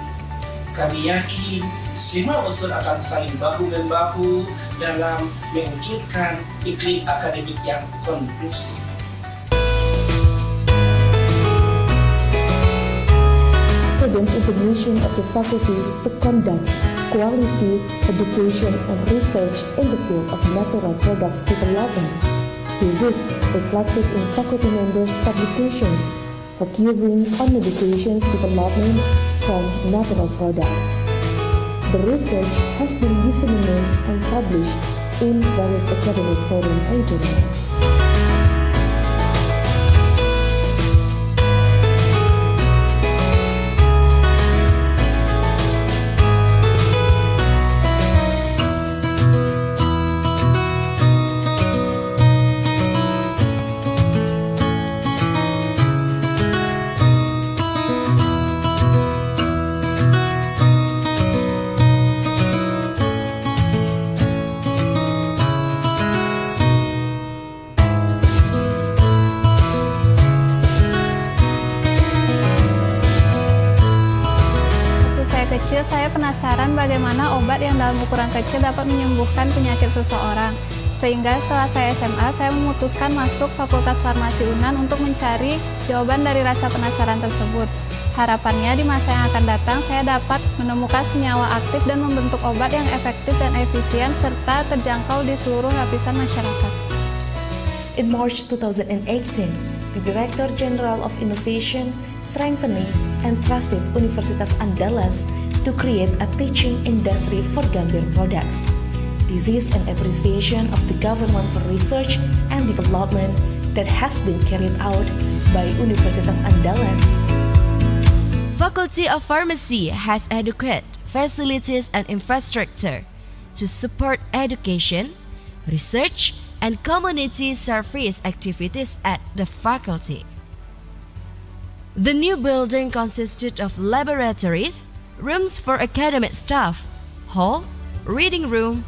Kami yakin semua unsur akan saling bahu-membahu dalam mewujudkan iklim akademik yang kondusif. Accordance with the mission of the faculty to conduct quality education and research in the field of natural products development. This is reflected in faculty members' publications focusing on medications development from natural products. The research has been disseminated and published in various academic forums and journals. Kecil, saya penasaran bagaimana obat yang dalam ukuran kecil dapat menyembuhkan penyakit seseorang. Sehingga setelah saya SMA, saya memutuskan masuk Fakultas Farmasi UNAN untuk mencari jawaban dari rasa penasaran tersebut. Harapannya di masa yang akan datang, saya dapat menemukan senyawa aktif dan membentuk obat yang efektif dan efisien serta terjangkau di seluruh lapisan masyarakat. In March 2018, the Director General of Innovation, Strengthening and Trusted Universitas Andalas to create a teaching industry for Gambir products. This is an appreciation of the government for research and development that has been carried out by Universitas Andalas. Faculty of Pharmacy has adequate facilities and infrastructure to support education, research, and community service activities at the faculty. The new building consisted of laboratories, rooms for academic staff, hall, reading room,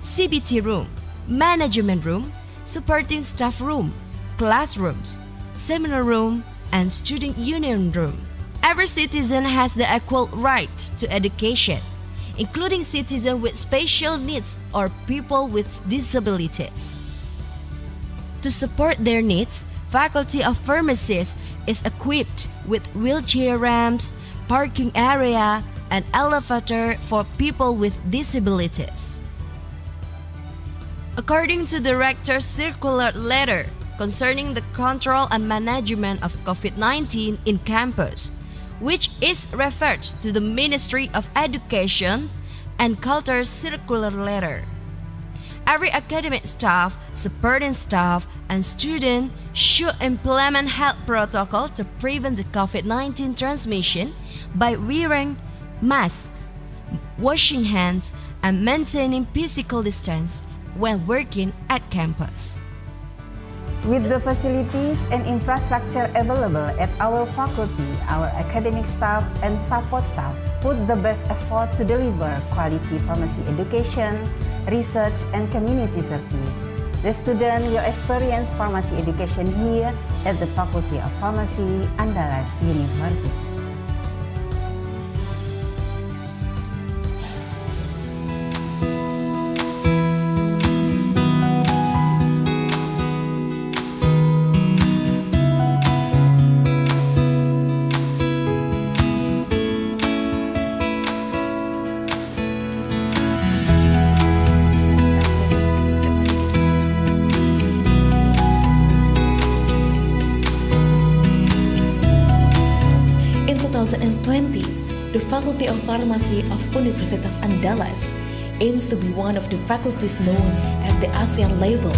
CBT room, management room, supporting staff room, classrooms, seminar room, and student union room. Every citizen has the equal right to education, including citizens with special needs or people with disabilities. To support their needs, Faculty of Pharmacies is equipped with wheelchair ramps, parking area, and elevator for people with disabilities. According to the Rector's circular letter concerning the control and management of COVID-19 in campus, which is referred to the Ministry of Education and Culture's circular letter, every academic staff, supporting staff, and student should implement health protocol to prevent the COVID-19 transmission by wearing masks, washing hands, and maintaining physical distance when working at campus. With the facilities and infrastructure available at our faculty, our academic staff and support staff put the best effort to deliver quality pharmacy education, research, and community service. The student will experience pharmacy education here at the Faculty of Pharmacy, Andalas University. In 2020, the Faculty of Pharmacy of Universitas Andalas aims to be one of the faculties known at the ASEAN level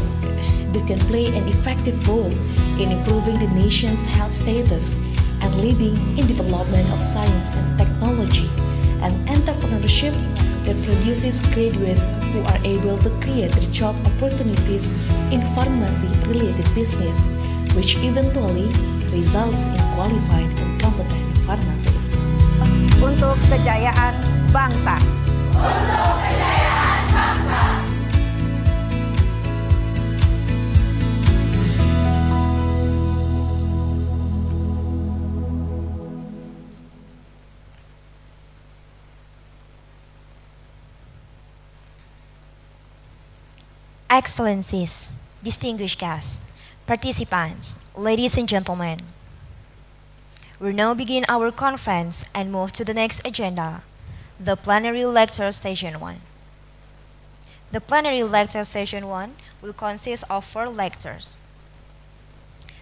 that can play an effective role in improving the nation's health status and leading in development of science and technology and entrepreneurship that produces graduates who are able to create the job opportunities in pharmacy-related business, which eventually results in qualified and competent pharmacists. Untuk kejayaan bangsa. Untuk kejayaan bangsa. Excellencies, distinguished guests, participants, ladies and gentlemen, we now begin our conference and move to the next agenda, the Plenary Lecture Session 1. The Plenary Lecture Session 1 will consist of 4 lectures.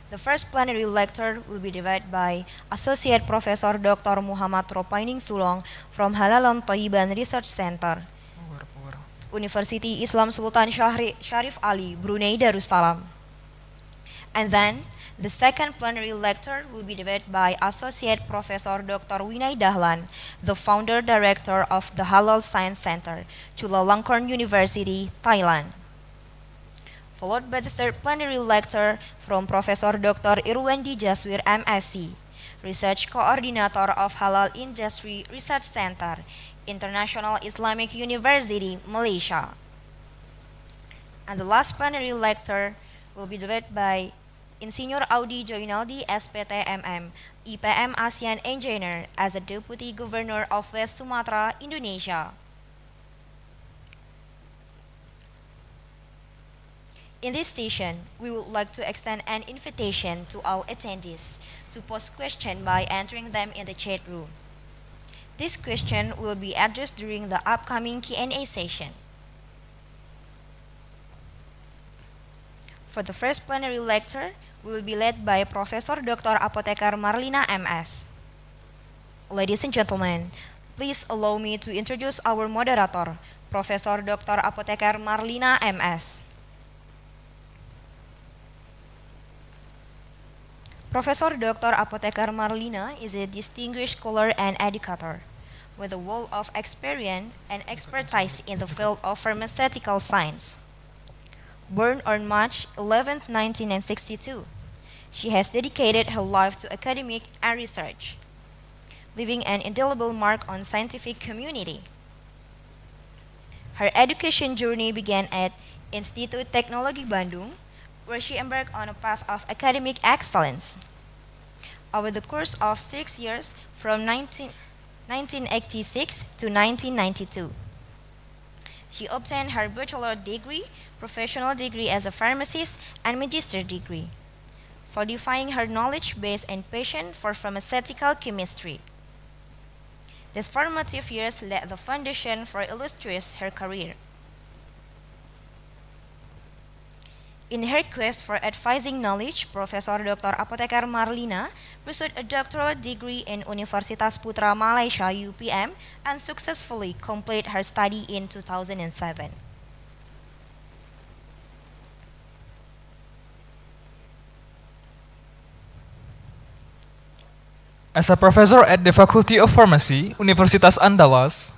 The first plenary lecture will be delivered by Associate Professor Dr. Muhammad Ropaining Sulong from Halalan Toyiban Research Center, University Islam Sultan Sharif Ali, Brunei Darussalam. And then, the second plenary lecture will be delivered by Associate Professor Dr. Winay Dahlan, the founder director of the Halal Science Center, Chulalongkorn University, Thailand. Followed by the third plenary lecture from Professor Dr. Irwandi Jaswir, MSc, Research Coordinator of Halal Industry Research Center, International Islamic University, Malaysia. And the last plenary lecture will be delivered by Insinyur Audi Joinaldi, SPTMM, IPM ASEAN Engineer, as the Deputy Governor of West Sumatra, Indonesia. In this session, we would like to extend an invitation to all attendees to post questions by entering them in the chat room. This question will be addressed during the upcoming Q&A session. For the first plenary lecture, we will be led by Professor Dr. Apoteker Marlina MS. Ladies and gentlemen, please allow me to introduce our moderator, Professor Dr. Apoteker Marlina MS. Professor Dr. Apoteker Marlina is a distinguished scholar and educator with a wealth of experience and expertise in the field of pharmaceutical science. Born on March 11, 1962, she has dedicated her life to academic and research, leaving an indelible mark on scientific community. Her education journey began at Institut Teknologi Bandung, where she embarked on a path of academic excellence. Over the course of 6 years, from 1986 to 1992, she obtained her bachelor degree, professional degree as a pharmacist, and magister degree, solidifying her knowledge base and passion for pharmaceutical chemistry. These formative years laid the foundation for illustrious her career. In her quest for advising knowledge, Professor Dr. Apoteker Marlina pursued a doctoral degree in Universitas Putra Malaysia (UPM) and successfully completed her study in 2007. As a professor at the Faculty of Pharmacy, Universitas Andalas,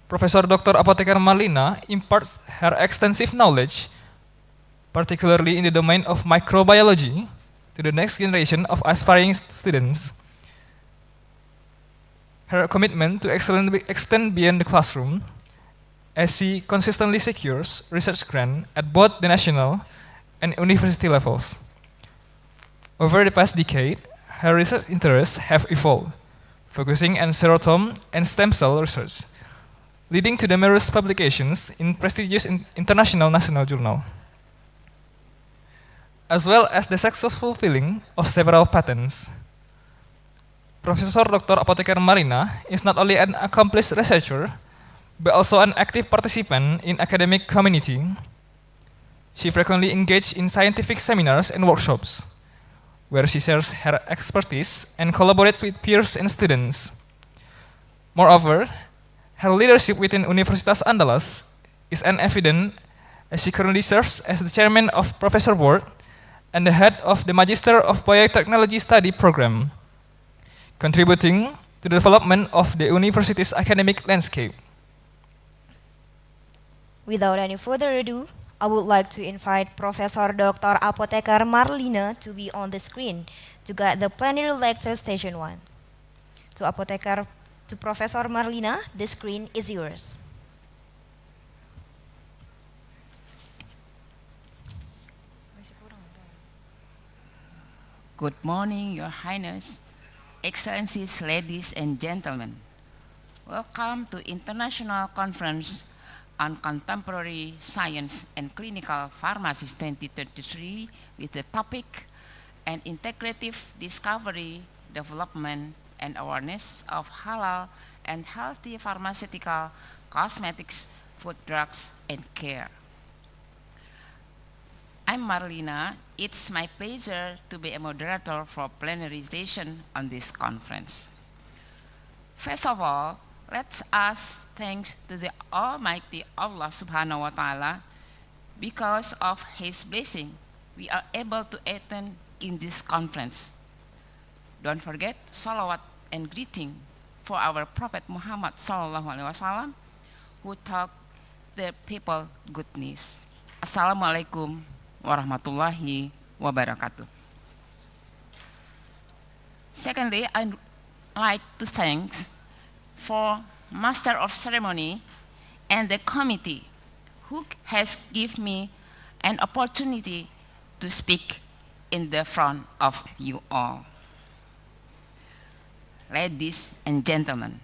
Professor Dr. Apoteker Marlina imparts her extensive knowledge, particularly in the domain of microbiology, to the next generation of aspiring students. Her commitment to excellence extends beyond the classroom, as she consistently secures research grants at both the national and university levels. Over the past decade, her research interests have evolved, focusing on serotonin and stem cell research, leading to numerous publications in prestigious international national journals, as well as the successful filing of several patents. Professor Dr. Apoteker Marlina is not only an accomplished researcher, but also an active participant in academic community. She frequently engages in scientific seminars and workshops, where she shares her expertise and collaborates with peers and students. Moreover, her leadership within Universitas Andalas is evident, as she currently serves as the chairman of Professor Board and the head of the Magister of Biotechnology Study Program, contributing to the development of the university's academic landscape. Without any further ado, I would like to invite Professor Dr. Apoteker Marlina to be on the screen to guide the plenary lecture station 1. To Professor Marlina, the screen is yours. Good morning, Your Highness, Excellencies, ladies and gentlemen. Welcome to International Conference on Contemporary Science and Clinical Pharmacy 2033 with the topic "An Integrative Discovery, Development and Awareness of Halal and Healthy Pharmaceutical Cosmetics, Food Drugs and Care." I'm Marlina. It's my pleasure to be a moderator for plenary session on this conference. First of all, let's ask thanks to the Almighty Allah Subhanahu wa Ta'ala. Because of His blessing, we are able to attend in this conference. Don't forget salawat and greeting for our Prophet Muhammad Sallallahu Alaihi Wasallam, who taught the people goodness. Assalamualaikum warahmatullahi wabarakatuh. Secondly, I'd like to thank for Master of Ceremony and the committee who has given me an opportunity to speak in the front of you all. Ladies and gentlemen,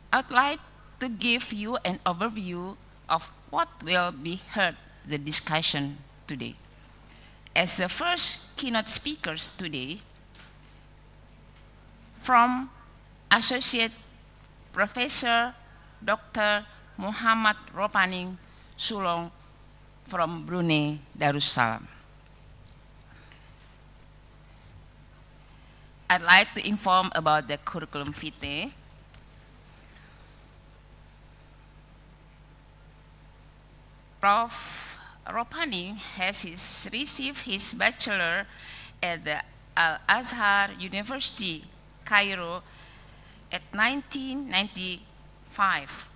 I'd like to give you an overview of what will be heard the discussion today. As the first keynote speakers today, from Associate Professor Dr. Muhammad Ropaning Sulong from Brunei Darussalam. I'd like to inform about the curriculum vitae. Prof. Ropani has received his bachelor at the Al-Azhar University, Cairo, at 1995.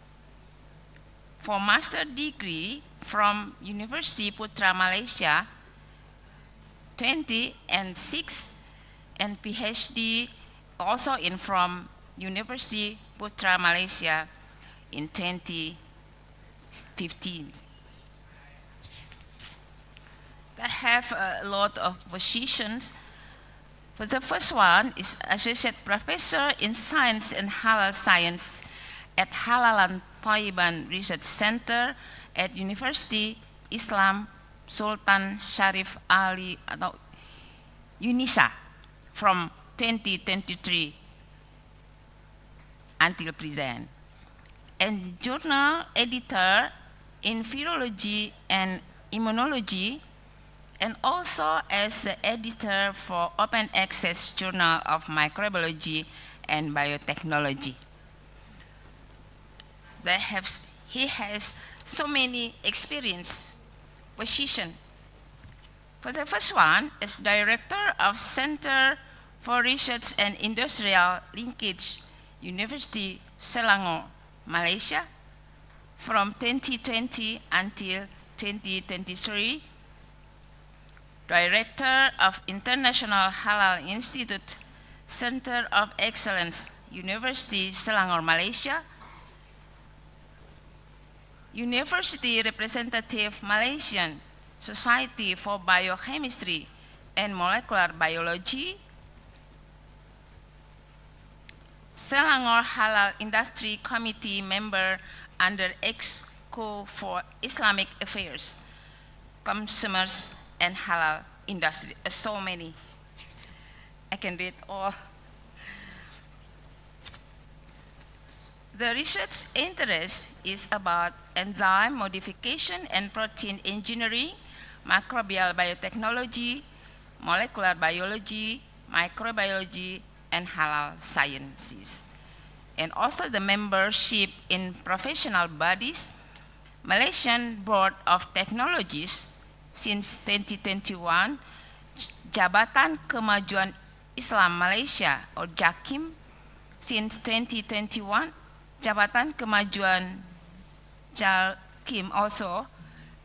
For master degree from University Putra Malaysia, 2006, and PhD also from University Putra Malaysia in 2015. They have a lot of positions. But the first one is Associate Professor in Science and Halal Science at Halalan Thayyiban Research Center at University Islam Sultan Sharif Ali atau UNISA from 2023 until present. And journal editor in virology and immunology, and also as the editor for Open Access Journal of Microbiology and Biotechnology. He has so many experience position. For the first one is Director of Center for Research and Industrial Linkage, University Selangor, Malaysia, from 2020 until 2023. Director of International Halal Institute, Center of Excellence, University Selangor, Malaysia. University Representative Malaysian Society for Biochemistry and Molecular Biology. Selangor Halal Industry Committee member under Exco for Islamic Affairs, Consumers and Halal Industry. So many. I can read all. The research interest is about enzyme modification and protein engineering, microbial biotechnology, molecular biology, microbiology, and halal sciences. And also the membership in professional bodies, Malaysian Board of Technologies since 2021, Jabatan Kemajuan Islam Malaysia or JAKIM since 2021, Jabatan Kemajuan JAKIM also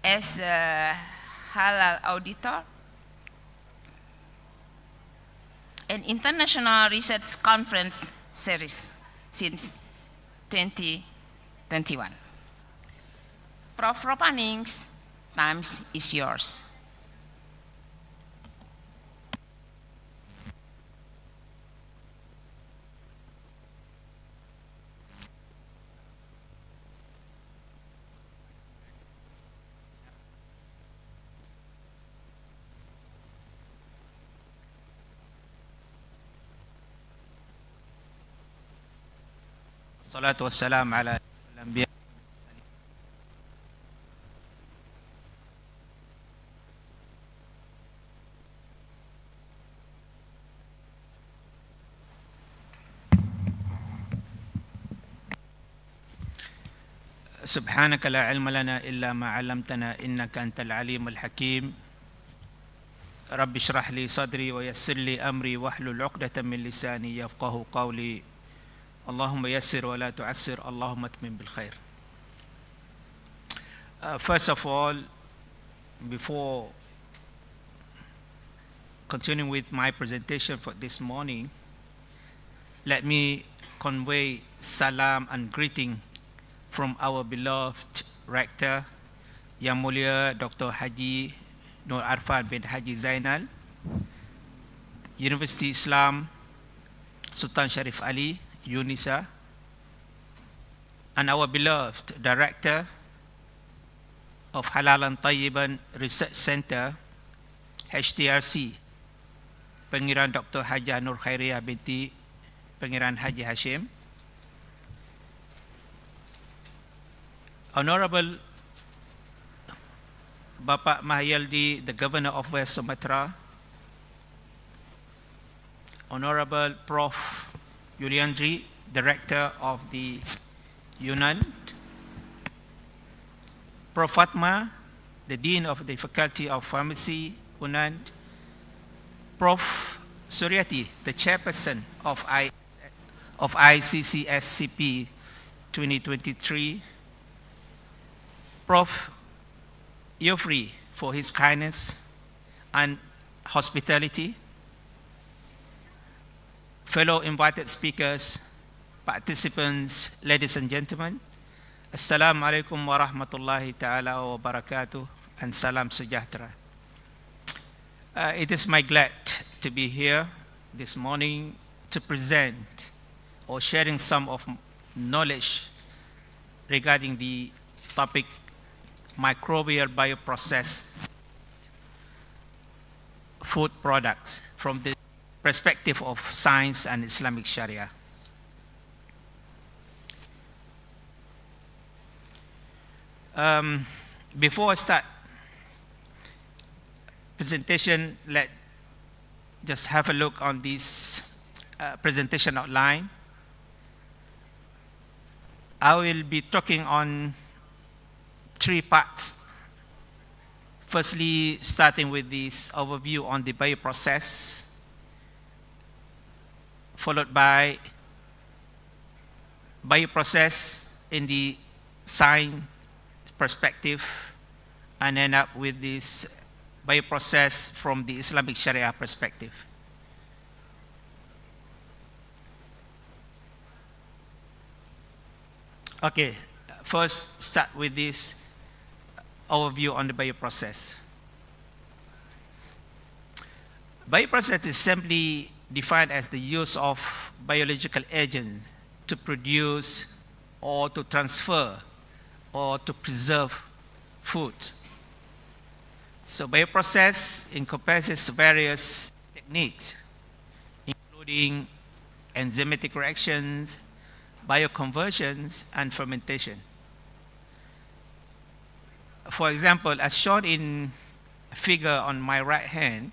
as a halal auditor, an international research conference series since 2021. Prof. Ropanings, time is yours. Salatu wassalam ala al-anbiya. سبحانك لا علم لنا إلا ما علمتنا إنك أنت العليم الحكيم رب اشرح لي صدري ويسر لي أمري واحلل عقدة من لساني يفقه قولي اللهم يسر ولا تعسر اللهم اتمم بالخير. First of all, before continuing with my presentation for this morning, let me convey salam and greeting from our beloved Rector, Yang Mulia Dr. Haji Nur Arfan bin Haji Zainal, University Islam Sultan Sharif Ali, UNISA, and our beloved Director of Halalan Thayyiban Research Center, HTRC, Pengiran Dr. Hajah Nur Khairiyah binti Pengiran Haji Hashim, Honorable Bapak Mahyaldi, the Governor of West Sumatra, Honorable Prof. Yuliandri, Director of the UNAN, Prof. Fatma, the Dean of the Faculty of Pharmacy, UNAN, Prof. Suryati, the Chairperson of ICCSCP 2023, Prof. Yofri for his kindness and hospitality, fellow invited speakers, participants, ladies and gentlemen, Assalamu alaikum wa rahmatullahi ta'ala wa barakatuh, and salam sejahtera. It is my glad to be here this morning to present or sharing some of knowledge regarding the topic microbial bioprocess food products from the perspective of science and Islamic Sharia. Before I start presentation, let's just have a look on this presentation outline. I will be talking on 3 parts. Firstly, starting with this overview on the bioprocess, followed by bioprocess in the science perspective, and end up with this bioprocess from the Islamic Sharia perspective. Okay, first start with this overview on the bioprocess. Bioprocess is simply defined as the use of biological agents to produce or to transfer or to preserve food. So bioprocess encompasses various techniques, including enzymatic reactions, bioconversions, and fermentation. For example, as shown in a figure on my right hand,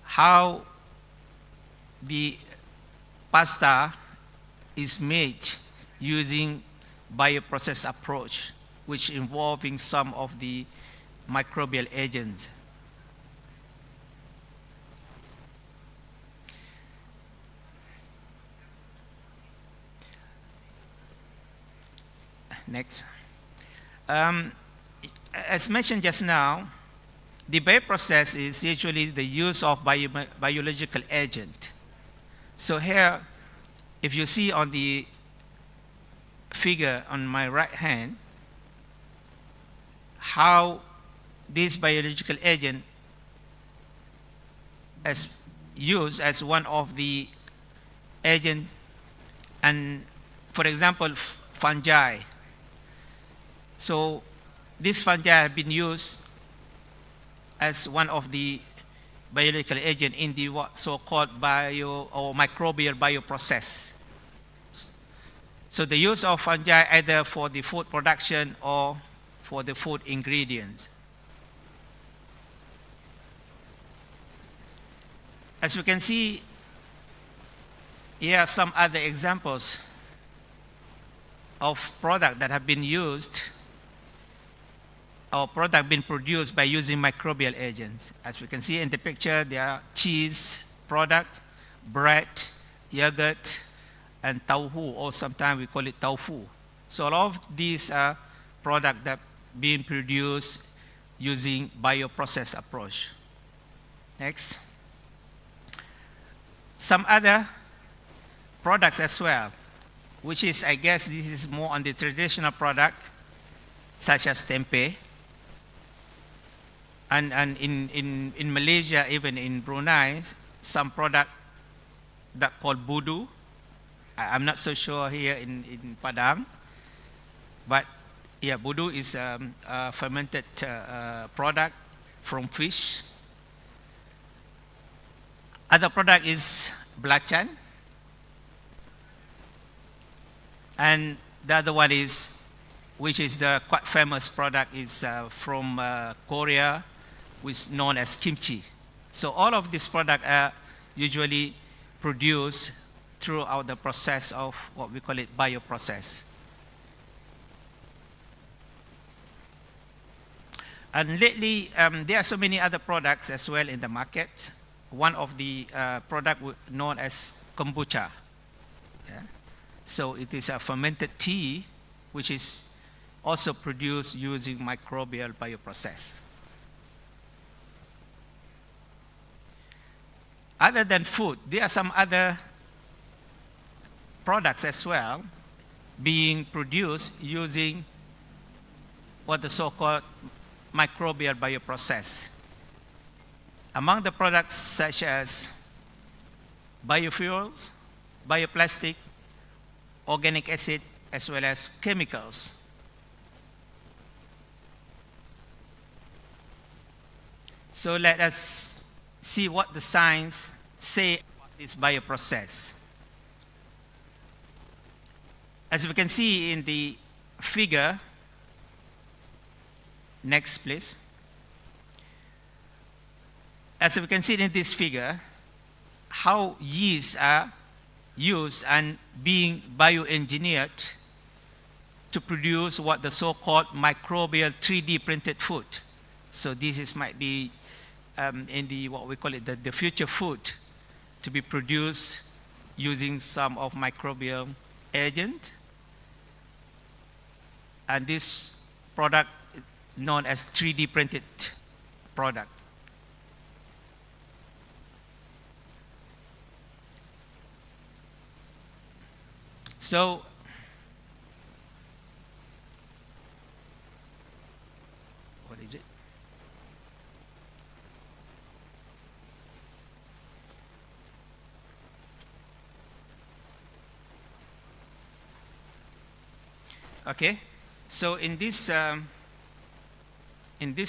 how the pasta is made using bioprocess approach, which involving some of the microbial agents. Next. As mentioned just now, the bioprocess is usually the use of biological agent. So here, if you see on the figure on my right hand, how this biological agent is used as one of the agent, and for example, fungi. So this fungi have been used as one of the biological agent in the so-called bio or microbial bioprocess. So the use of fungi either for the food production or for the food ingredients. As you can see, here are some other examples of products that have been used or product been produced by using microbial agents. As we can see in the picture, there are cheese product, bread, yogurt, and tauhu, or sometimes we call it tofu. So all of these are products that being produced using bioprocess approach. Next. Some other products as well, which is, I guess this is more on the traditional product, such as tempeh. And in Malaysia, even in Brunei, some product that called budu. I'm not so sure here in Padang, but yeah, budu is a fermented product from fish. Other product is belacan, and the other one is which is the quite famous product, is from Korea, which is known as kimchi. So all of these products are usually produced throughout the process of what we call it bioprocess. And lately, there are so many other products as well in the market. One of the product known as kombucha. Yeah? So it is a fermented tea, which is also produced using microbial bioprocess. Other than food, there are some other products as well being produced using what the so-called microbial bioprocess. Among the products such as biofuels, bioplastic, organic acid, as well as chemicals. So let us see what the science say about this bioprocess. As we can see in the figure, next please. As we can see in this figure, how yeasts are used and being bioengineered to produce what the so-called microbial 3D printed food. So this is might be in the what we call it the future food to be produced using some of microbial agent. And this product known as 3D printed product. So what is it? Okay, so in this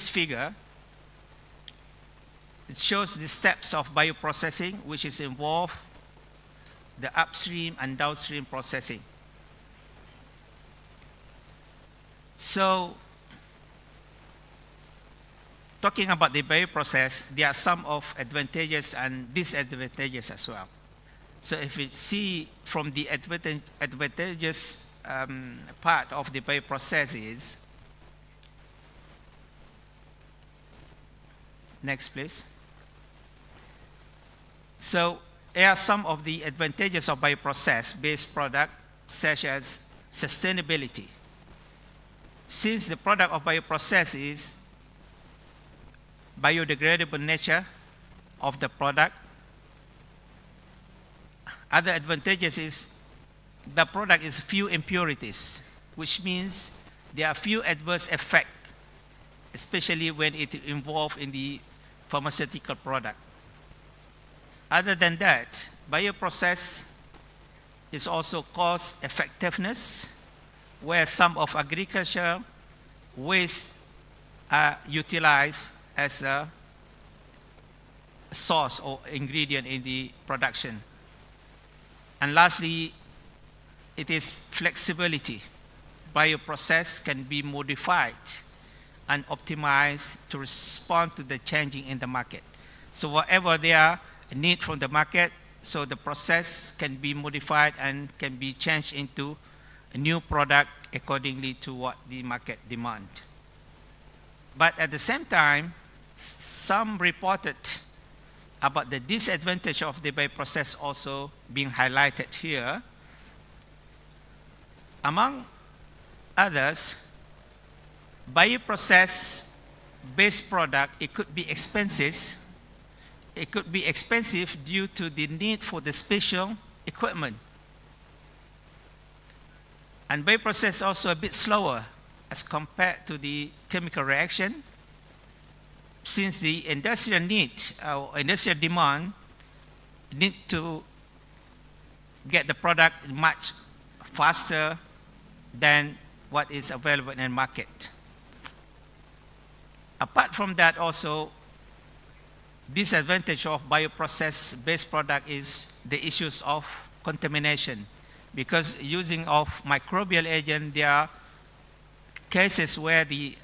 figure, it shows the steps of bioprocessing, which is involved the upstream and downstream processing. So, talking about the bioprocess, there are some of advantages and disadvantages as well. So if we see from the advantageous part of the bioprocess is, next please. So here are some of the advantages of bioprocess-based product, such as sustainability. Since the product of bioprocess is biodegradable nature of the product, other advantages is the product is few impurities, which means there are few adverse effects, especially when it involved in the pharmaceutical product. Other than that, bioprocess is also cost effectiveness, where some of agriculture waste are utilized as a source or ingredient in the production. And lastly, it is flexibility. Bioprocess can be modified and optimized to respond to the changing in the market. So whatever there are need from the market, so the process can be modified and can be changed into a new product accordingly to what the market demand. But at the same time, some reported about the disadvantage of the bioprocess also being highlighted here. Among others, bioprocess-based product, it could be expensive. It could be expensive due to the need for the special equipment. And bioprocess also a bit slower as compared to the chemical reaction, since the industrial need or industrial demand need to get the product much faster than what is available in the market. Apart from that also, disadvantage of bioprocess-based product is the issues of contamination, because using of microbial agent, there are cases where the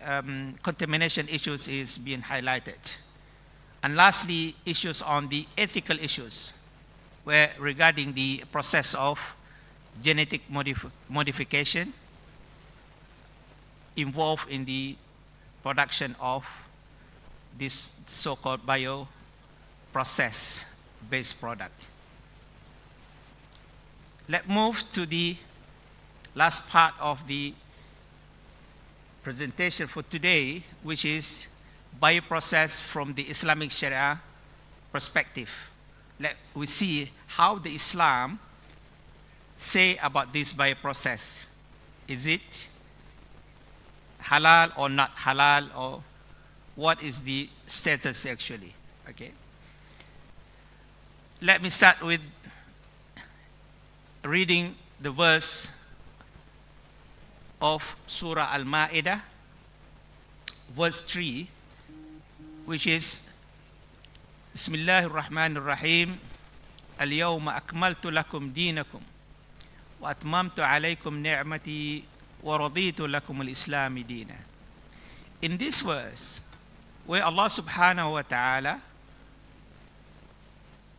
contamination issues is being highlighted. And lastly, issues on the ethical issues, where regarding the process of genetic modification involved in the production of this so-called bioprocess-based product. Let's move to the last part of the presentation for today, which is bioprocess from the Islamic Sharia perspective. We see how the Islam say about this bioprocess. Is it halal or not halal, or what is the status actually? Okay. Let me start with reading the verse of Surah Al-Ma'idah, verse 3, which is Bismillahir Rahmanir Rahim, Al-yawma akmaltu lakum dinakum wa atmamtu alaykum ni'mati wa raditu lakum al-Islam dina. In this verse, where Allah subhanahu wa ta'ala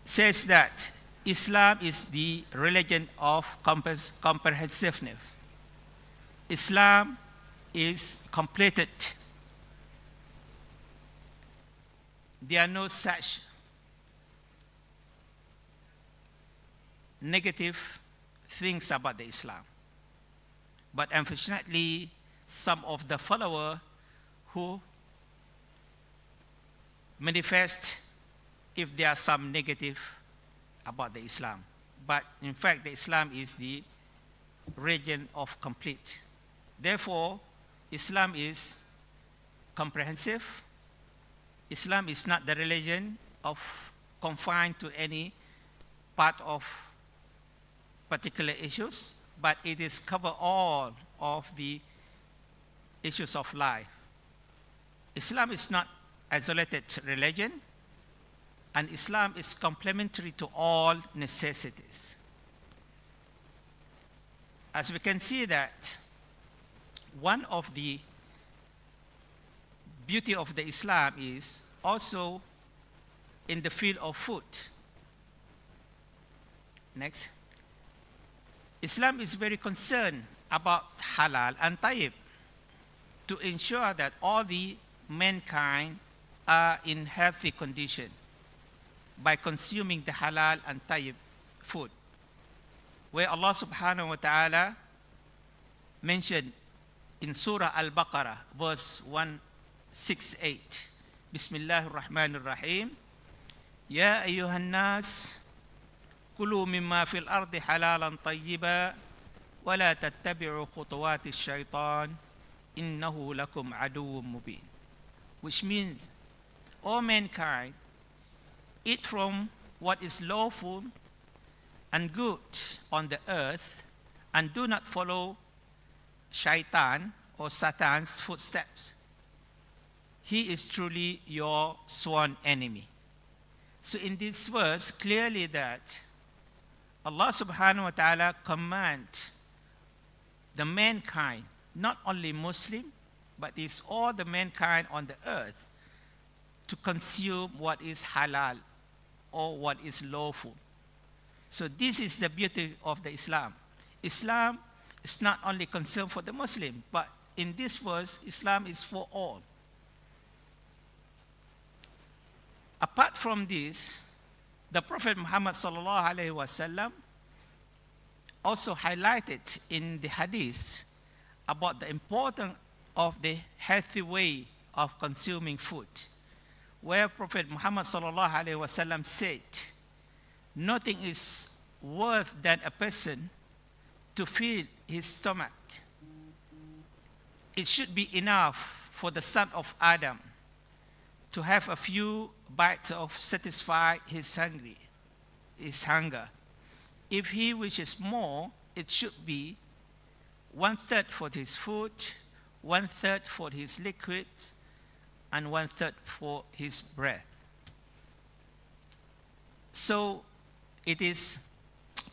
says that Islam is the religion of comprehensiveness. Islam is completed. There are no such negative things about the Islam. But unfortunately, some of the followers who manifest if there are some negative about the Islam. But in fact, the Islam is the religion of complete. Therefore, Islam is comprehensive. Islam is not the religion of confined to any part of particular issues, but it is cover all of the issues of life. Islam is not isolated religion, and Islam is complementary to all necessities. As we can see that one of the beauty of the Islam is also in the field of food. Next. Islam is very concerned about halal and tayyib to ensure that all the mankind are in healthy condition by consuming the halal and tayyib food. Where Allah subhanahu wa ta'ala mentioned in Surah Al-Baqarah, verse 168, Bismillahir Rahmanir Rahim, Ya ayyuhan nas, kulu mimma fil ardi halalan tayyiba, wa la tattabi'u khutuwati shaitan, innahu lakum aduwwum mubin. Which means, all mankind, eat from what is lawful and good on the earth, and do not follow shaitan or Satan's footsteps. He is truly your sworn enemy. So in this verse, clearly that Allah subhanahu wa ta'ala command the mankind, not only Muslim, but it's all the mankind on the earth, to consume what is halal or what is lawful. So this is the beauty of the Islam. Islam is not only concerned for the Muslim, but in this verse, Islam is for all. Apart from this, the Prophet Muhammad sallallahu alaihi wasallam also highlighted in the hadith about the importance of the healthy way of consuming food, where Prophet Muhammad sallallahu alaihi wasallam said, nothing is worse than a person to fill his stomach. It should be enough for the son of Adam to have a few bites of satisfy his hunger. If he wishes more, it should be 1/3 for his food, 1/3 for his liquid, and 1/3 for his breath. So it is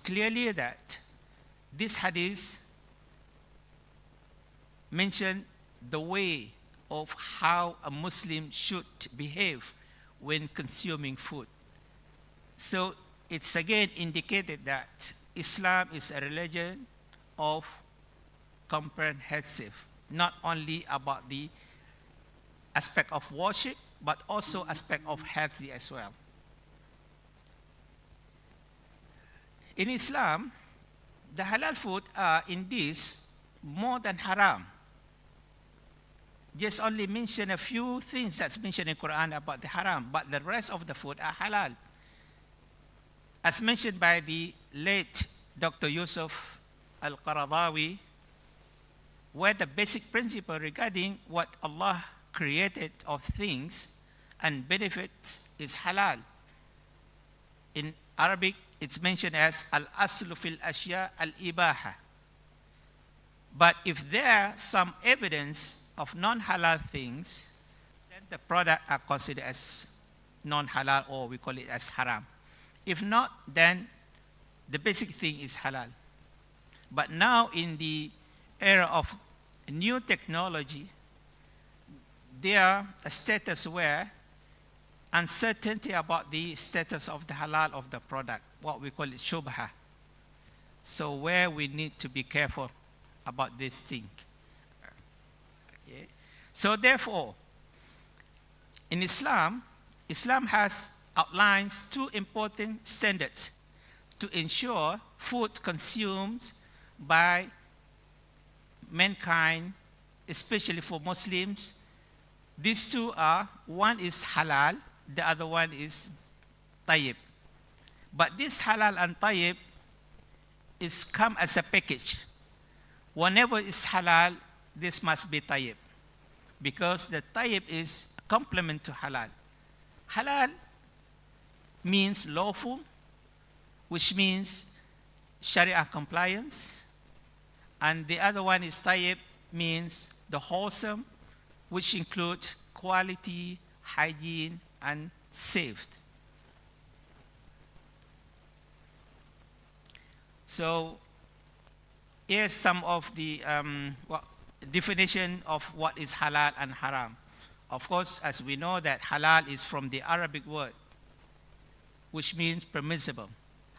clearly that this hadith mentioned the way of how a Muslim should behave when consuming food. So it's again indicated that Islam is a religion of comprehensive, not only about the aspect of worship, but also aspect of healthy as well. In Islam, the halal food are in this more than haram. Just only mention a few things that's mentioned in Quran about the haram, but the rest of the food are halal. As mentioned by the late Dr. Yusuf Al-Qaradawi, where the basic principle regarding what Allah created of things and benefits is halal. In Arabic, it's mentioned as al-aslu fil ashya al-ibaha. But if there some evidence of non-halal things, then the product are considered as non-halal, or we call it as haram. If not, then the basic thing is halal. But now in the era of new technology, there are a status where uncertainty about the status of the halal of the product, what we call it shubha. So where we need to be careful about this thing. Okay. So therefore, in Islam, Islam has outlines two important standards to ensure food consumed by mankind, especially for Muslims. These two are, one is halal, the other one is tayyib. But this halal and tayyib is come as a package. Whenever it's halal, this must be tayyib, because the tayyib is a complement to halal. Halal means lawful, which means Sharia compliance, and the other one is tayyib, means the wholesome, which includes quality, hygiene, and saved. So here's some of the definition of what is halal and haram. Of course, as we know that halal is from the Arabic word, which means permissible.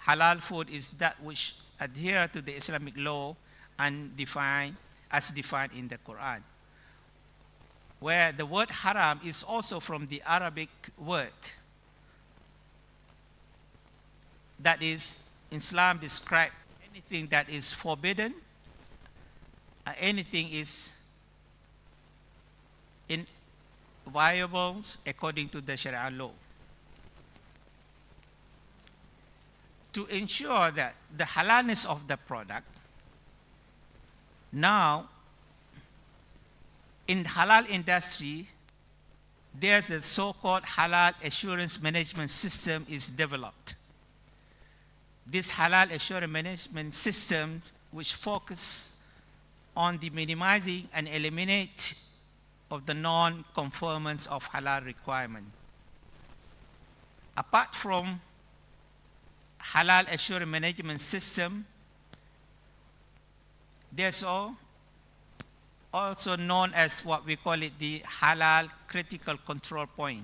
Halal food is that which adhere to the Islamic law and defined in the Quran. Where the word haram is also from the Arabic word. That is, Islam describes anything that is forbidden, anything is inviolable according to the Sharia law. To ensure that the halalness of the product, now in halal industry, there's the so-called halal assurance management system is developed. This halal assurance management system, which focus on the minimizing and eliminate of the non-conformance of halal requirement. Apart from halal assurance management system, there's also known as what we call it the halal critical control point.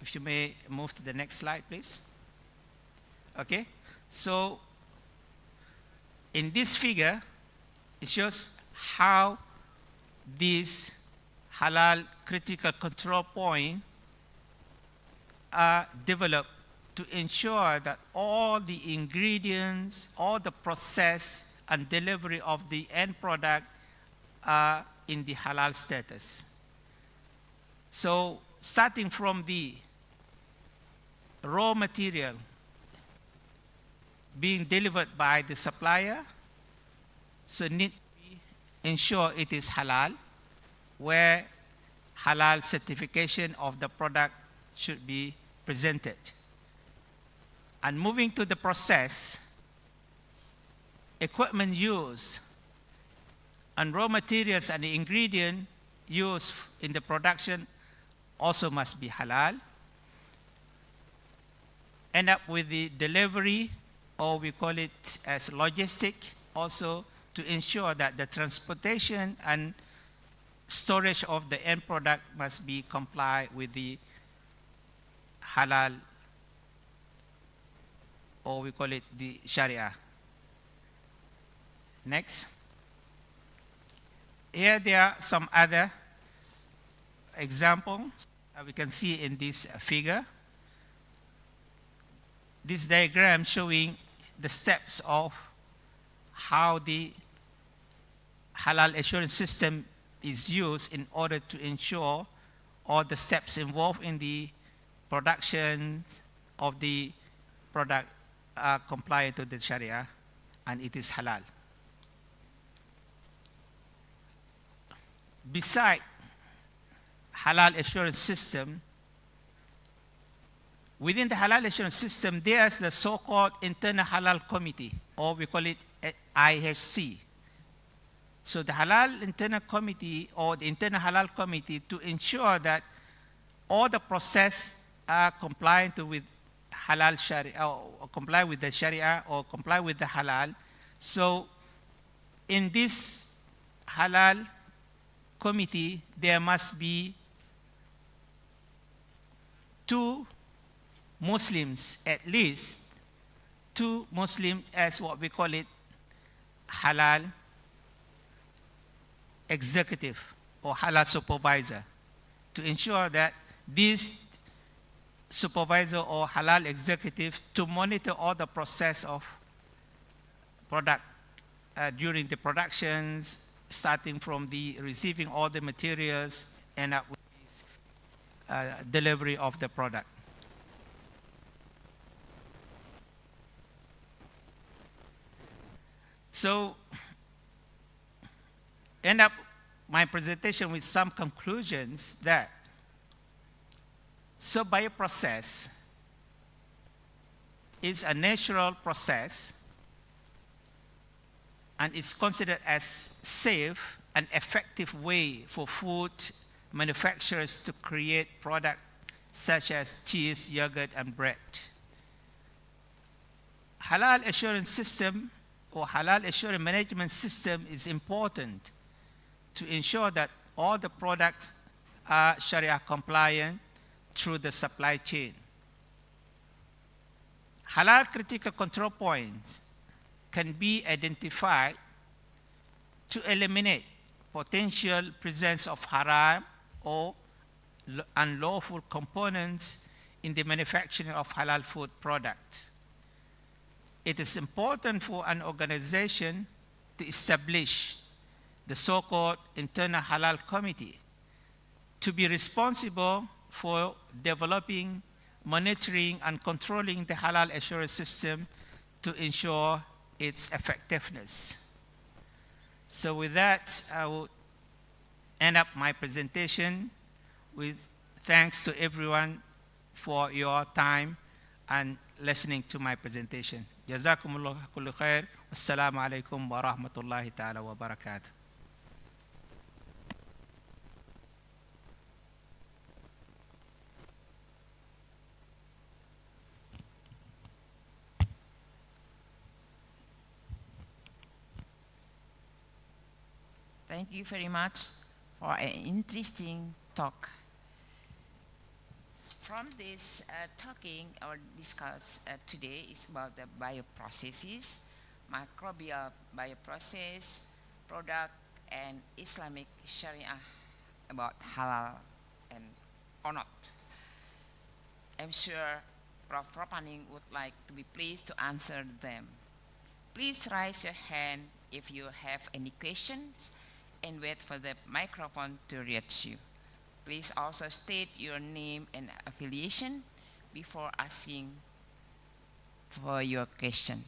If you may move to the next slide, please. Okay, so in this figure, it shows how these halal critical control point are developed to ensure that all the ingredients, all the process and delivery of the end product are in the halal status. So starting from the raw material being delivered by the supplier, so need to ensure it is halal, where halal certification of the product should be presented. And moving to the process, equipment used and raw materials and the ingredient used in the production also must be halal. End up with the delivery, or we call it as logistic, also to ensure that the transportation and storage of the end product must be comply with the halal, or we call it the Sharia. Next. Here there are some other examples we can see in this figure. This diagram showing the steps of how the halal assurance system is used in order to ensure all the steps involved in the production of the product are compliant to the Sharia and it is halal. Beside halal assurance system, within the halal assurance system, there's the so-called internal halal committee, or we call it IHC. So the halal internal committee, or the internal halal committee, to ensure that all the process are compliant with halal Sharia, or comply with the Sharia, or comply with the halal. So in this halal committee, there must be 2 Muslims, at least 2 Muslims, as what we call it halal executive or halal supervisor, to ensure that this supervisor or halal executive to monitor all the process of product during the productions, starting from the receiving all the materials and up with delivery of the product. So, end up my presentation with some conclusions that so bioprocess is a natural process and it's considered as safe and effective way for food manufacturers to create products such as cheese, yogurt, and bread. Halal assurance system or halal assurance management system is important to ensure that all the products are Sharia compliant through the supply chain. Halal critical control points can be identified to eliminate potential presence of haram or unlawful components in the manufacturing of halal food products. It is important for an organization to establish the so-called internal halal committee to be responsible for developing, monitoring, and controlling the halal assurance system to ensure its effectiveness. So with that, I will end up my presentation with thanks to everyone for your time and listening to my presentation. Jazakumullah kullu khair. Wassalamu alaikum wa rahmatullahi ta'ala wa barakatuh. Thank you very much for an interesting talk. From this talking or discuss today is about the bioprocesses, microbial bioprocess, product, and Islamic Sharia about halal and or not. I'm sure Prof. Propaning would like to be pleased to answer them. Please raise your hand if you have any questions and wait for the microphone to reach you. Please also state your name and affiliation before asking for your questions.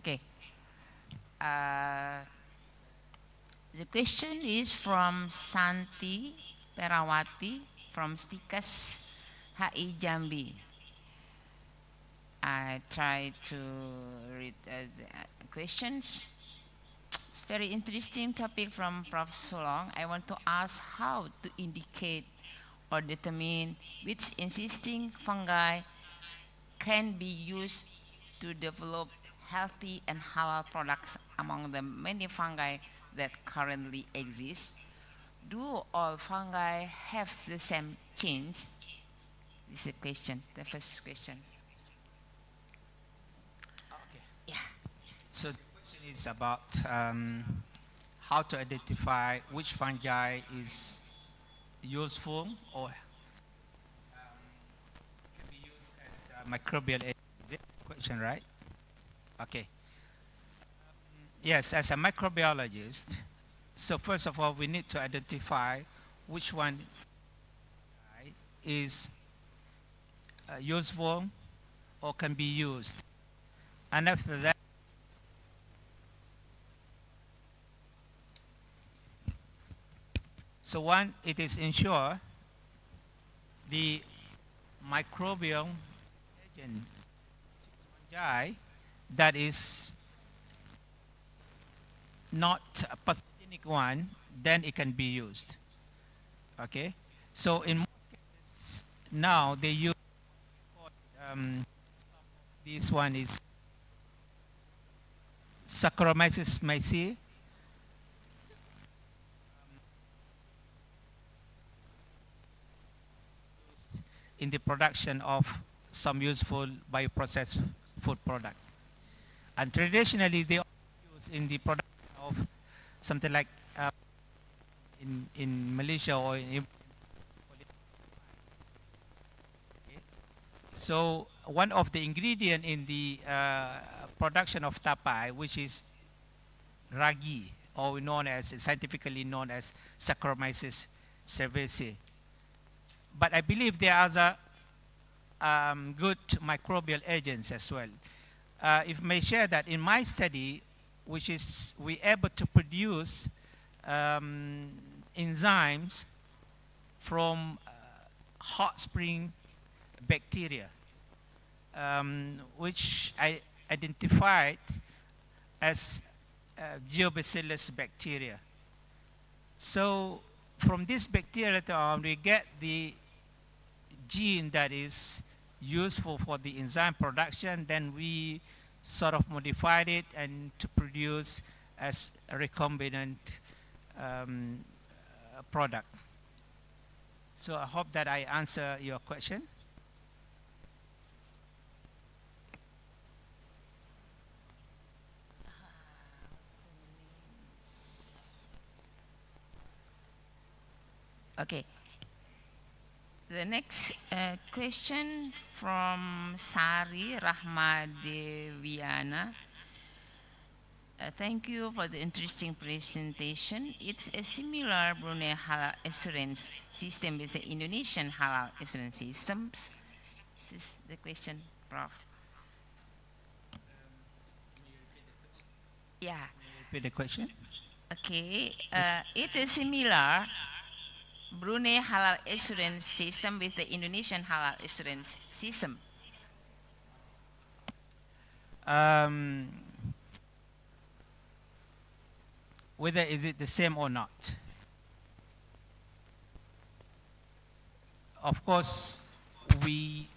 Okay. The question is from Santi Perawati from Stikas HI Jambi. I try to read the questions. It's very interesting topic from Prof. Solong. I want to ask how to indicate or determine which existing fungi can be used to develop healthy and halal products among the many fungi that currently exist. Do all fungi have the same genes? This is the question, the first question. Okay. Yeah. So the question is about how to identify which fungi is useful or can be used as a microbial agent. Is it the question, right? Okay. Yes, as a microbiologist, so first of all, we need to identify which one is useful or can be used. And after that, so one, it is ensure the microbial agent fungi that is not a pathogenic one, then it can be used. Okay, so in most cases now they use this one is Saccharomyces mycete. In the production of some useful bioprocessed food product, and traditionally they also use in the production of something like in Malaysia or in so one of the ingredient in the production of tapai, which is ragi, or scientifically known as Saccharomyces cerevisiae. But I believe there are other good microbial agents as well. If I may share that in my study, which is we able to produce enzymes from hot spring bacteria, which I identified as Geobacillus bacteria. So from this bacteria, we get the gene that is useful for the enzyme production, then we sort of modified it and to produce as a recombinant product. So I hope that I answer your question. Okay. The next question from Sari Rahmadeviana. Thank you for the interesting presentation. It's a similar Brunei Halal Assurance System with the Indonesian Halal Assurance Systems. This is the question, Prof. Yeah. Repeat the question. Okay. It is similar Brunei Halal Assurance System with the Indonesian Halal Assurance System. Whether is it the same or not. Of course, we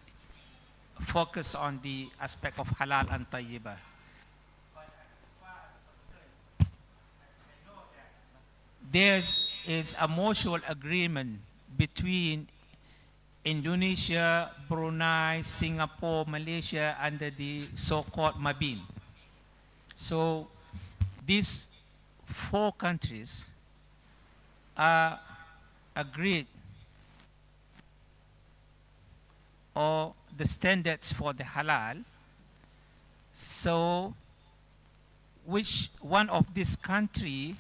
focus on the aspect of halal and tayyibah. There is a mutual agreement between Indonesia, Brunei, Singapore, Malaysia under the so-called MABIN. So these 4 countries are agreed or the standards for the halal. So which one of these country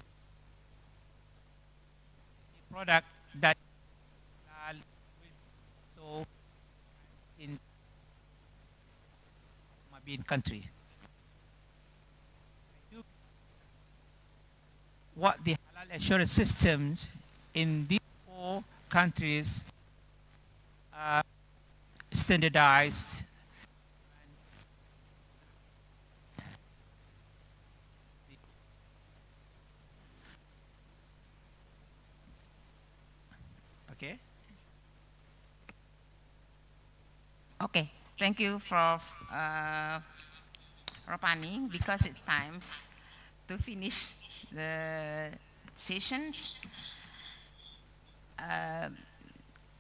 product that so in Mabin country. what the halal assurance systems in these 4 countries are standardized. Okay. Okay, thank you for Ropani, because it's times to finish the sessions.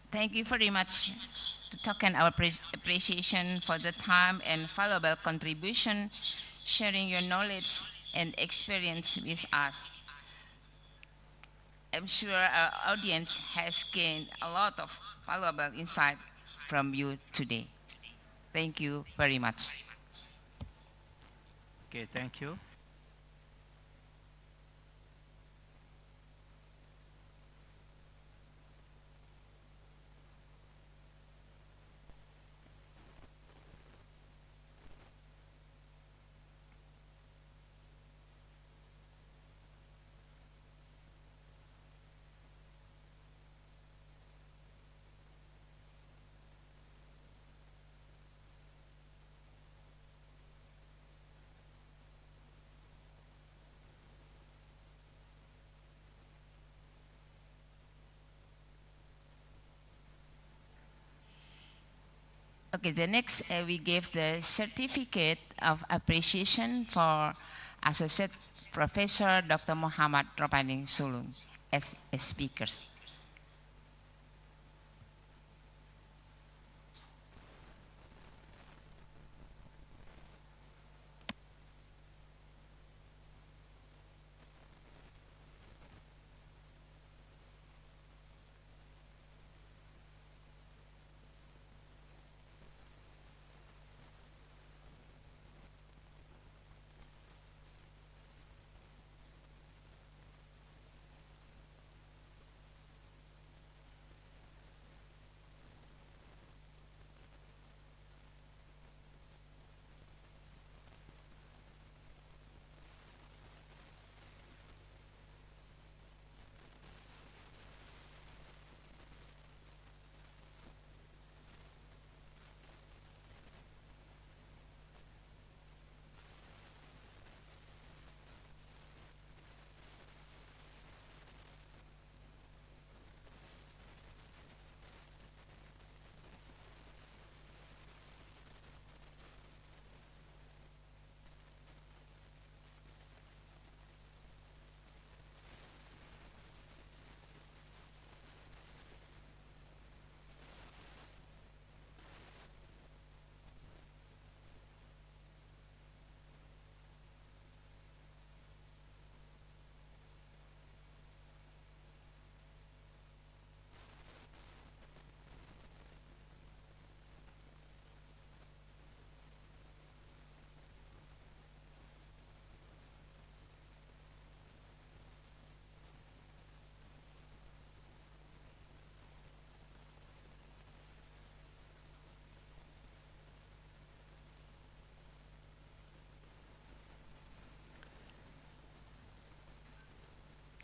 Thank you very much to token our appreciation for the time and valuable contribution, sharing your knowledge and experience with us. I'm sure our audience has gained a lot of valuable insight from you today. Thank you very much. Okay, thank you. Okay, the next we give the certificate of appreciation for Associate Professor Dr. Muhammad Ropani Sulung as speakers.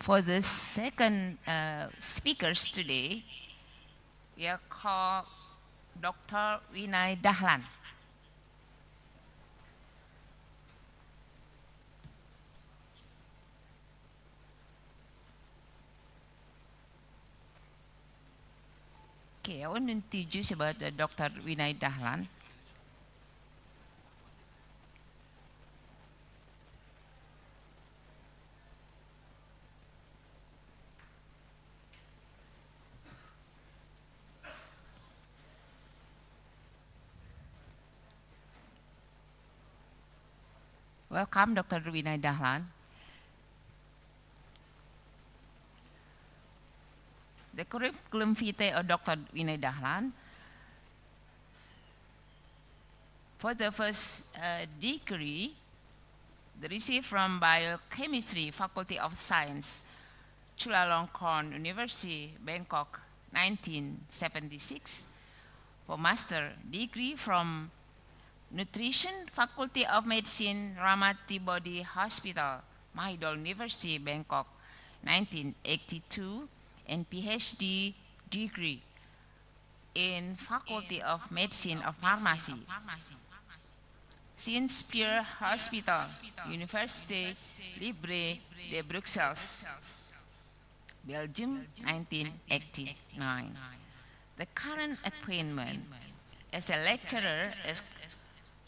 For the second speakers today, we are called Dr. Vinay Dahlan. Okay, I want to introduce about Dr. Vinay Dahlan. Welcome, Dr. Vinay Dahlan. The curriculum vitae of Dr. Vinay Dahlan. For the first degree, they received from Biochemistry, Faculty of Science, Chulalongkorn University, Bangkok, 1976. For master degree from Nutrition, Faculty of Medicine, Ramat Tibodi Hospital, Mahidol University, Bangkok, 1982, and PhD degree in Faculty of Medicine of Pharmacy. Saint-Pierre Hospital, Université Libre de Bruxelles, Belgium, 1989. The current appointment as a lecturer at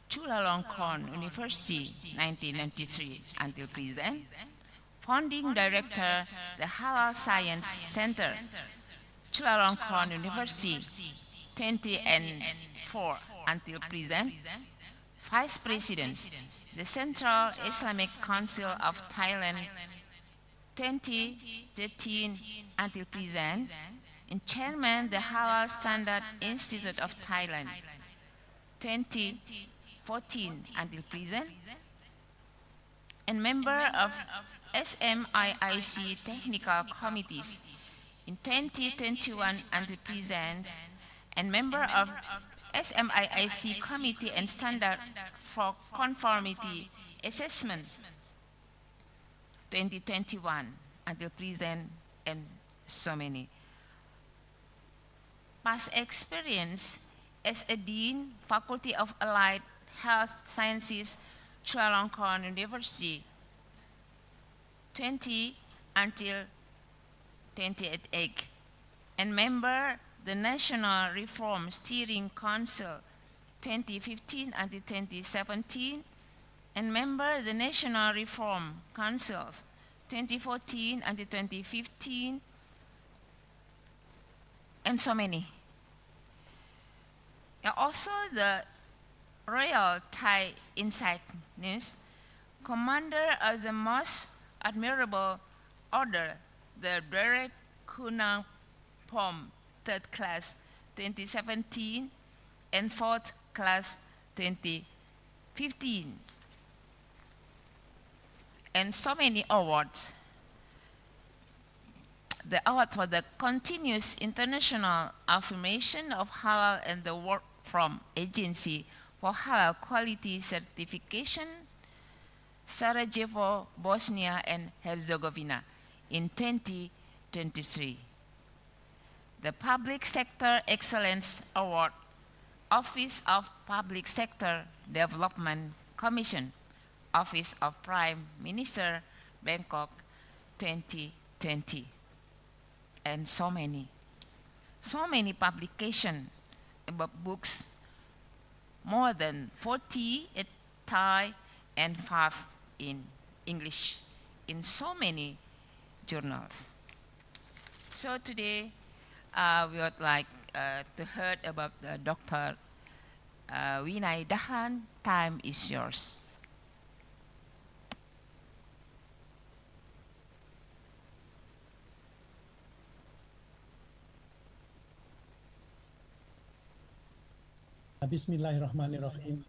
Chulalongkorn University, 1993 until present. Founding Director, the Halal Science Center, Chulalongkorn University, 2004 until present. Vice President, the Central Islamic Council of Thailand, 2013 until present, and Chairman, the Halal Standard Institute of Thailand, 2014 until present, and member of SMIIC Technical Committees in 2021 until present, and member of SMIIC Committee and Standard for Conformity Assessment 2021 until present, and so many. Past experience as a Dean, Faculty of Allied Health Sciences, Chulalongkorn University, 20 until 2008, and member the National Reform Steering Council 2015 until 2017, and member the National Reform Council 2014 until 2015, and so many. And also the Royal Thai Insignis, Commander of the Most Admirable Order, the Derek Kunang Pom, 3rd class 2017, and 4th class 2015. And so many awards. The award for the continuous international affirmation of halal and the Work From Agency for Halal Quality Certification, Sarajevo, Bosnia and Herzegovina in 2023. The Public Sector Excellence Award, Office of Public Sector Development Commission, Office of Prime Minister, Bangkok, 2020. And so many publications about books, more than 40 in Thai and 5 in English, in so many journals. So today, we would like to hear about Dr. Vinay Dahan. Time is yours. Bismillahirrahmanirrahim.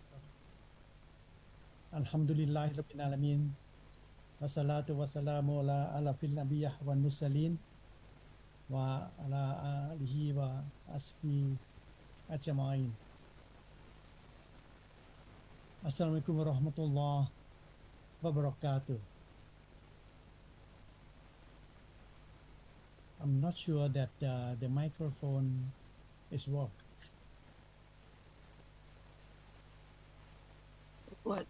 Alhamdulillahirabbil alamin. Wassalatu wassalamu ala fil nabiyyah wan mursalin wa ala alihi wa ashabihi ajma'in. Assalamualaikum warahmatullahi wabarakatuh. I'm not sure that the microphone is working. What?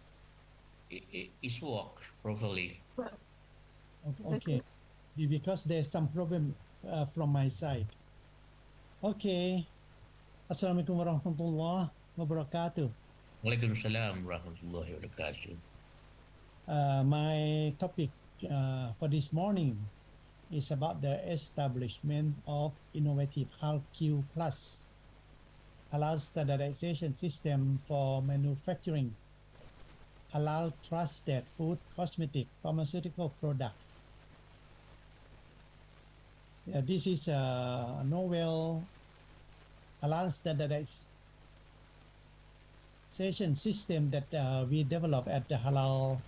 It's work properly. Okay, because there's some problem from my side. Okay. Assalamualaikum warahmatullahi wabarakatuh. Waalaikumsalam warahmatullahi wabarakatuh. My topic for this morning is about the establishment of innovative HALQ Plus, halal standardization system for manufacturing halal trusted food, cosmetic, pharmaceutical product. This is a novel halal standardization system that we developed at the Halal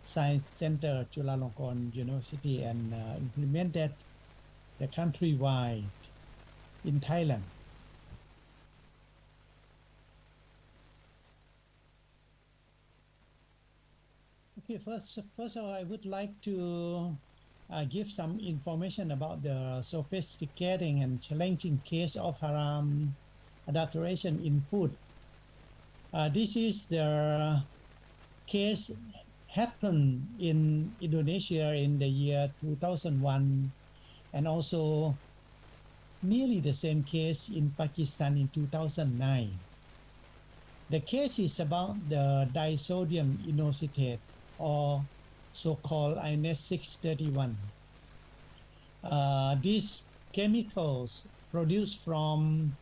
Science Center, Chulalongkorn University, and implemented the countrywide in Thailand. Okay, first of all, I would like to give some information about the sophisticating and challenging case of haram adulteration in food. This is the case happened in Indonesia in the year 2001, and also nearly the same case in Pakistan in 2009. The case is about the disodium inositate, or so-called INS-631. These chemicals produced from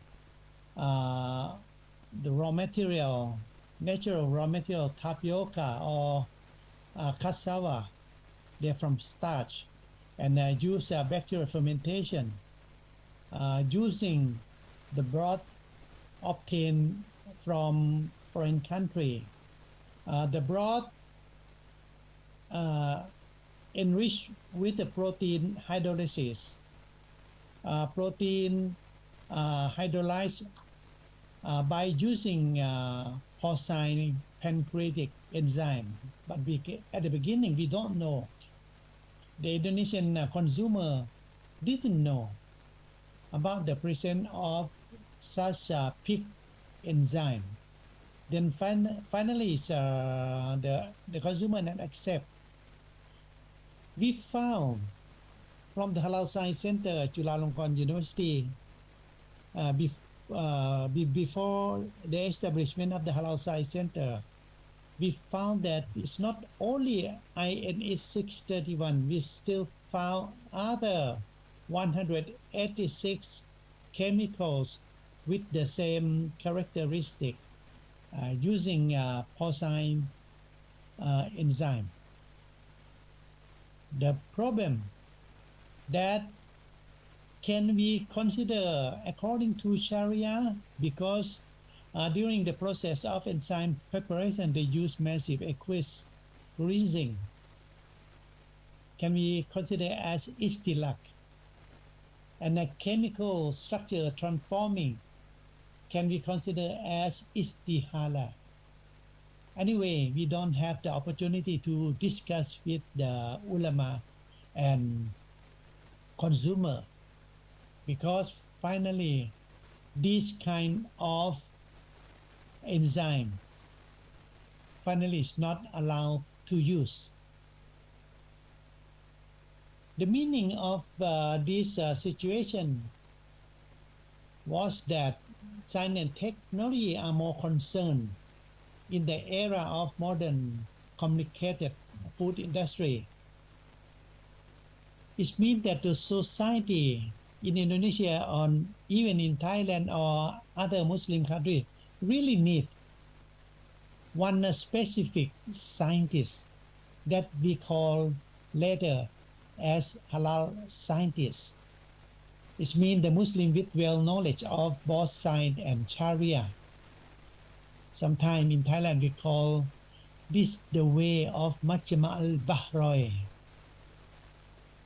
the raw material, natural raw material, tapioca or cassava. They're from starch, and use bacterial fermentation using the broth obtained from foreign country. The broth enriched with the protein hydrolysis. Protein hydrolyzed by using porcine pancreatic enzyme. But at the beginning, we don't know. The Indonesian consumer didn't know about the presence of such a pig enzyme. Then finally, the consumer not accept. We found from the Halal Science Center at Chulalongkorn University, before the establishment of the Halal Science Center, we found that it's not only INS 631, we still found other 186 chemicals with the same characteristic using porcine enzyme. The problem that can we consider according to Sharia, because during the process of enzyme preparation they use massive aqueous rinsing. Can we consider as istilak? And a chemical structure transforming can be considered as istihala. Anyway, we don't have the opportunity to discuss with the ulama and consumer, because finally this kind of enzyme finally is not allowed to use. The meaning of this situation was that science and technology are more concerned in the era of modern complicated food industry. It means that the society in Indonesia or even in Thailand or other Muslim countries really need one specific scientist that we call later as halal scientists. It means the Muslim with well knowledge of both science and Sharia. Sometimes in Thailand we call this the way of Majma' al-Bahroy,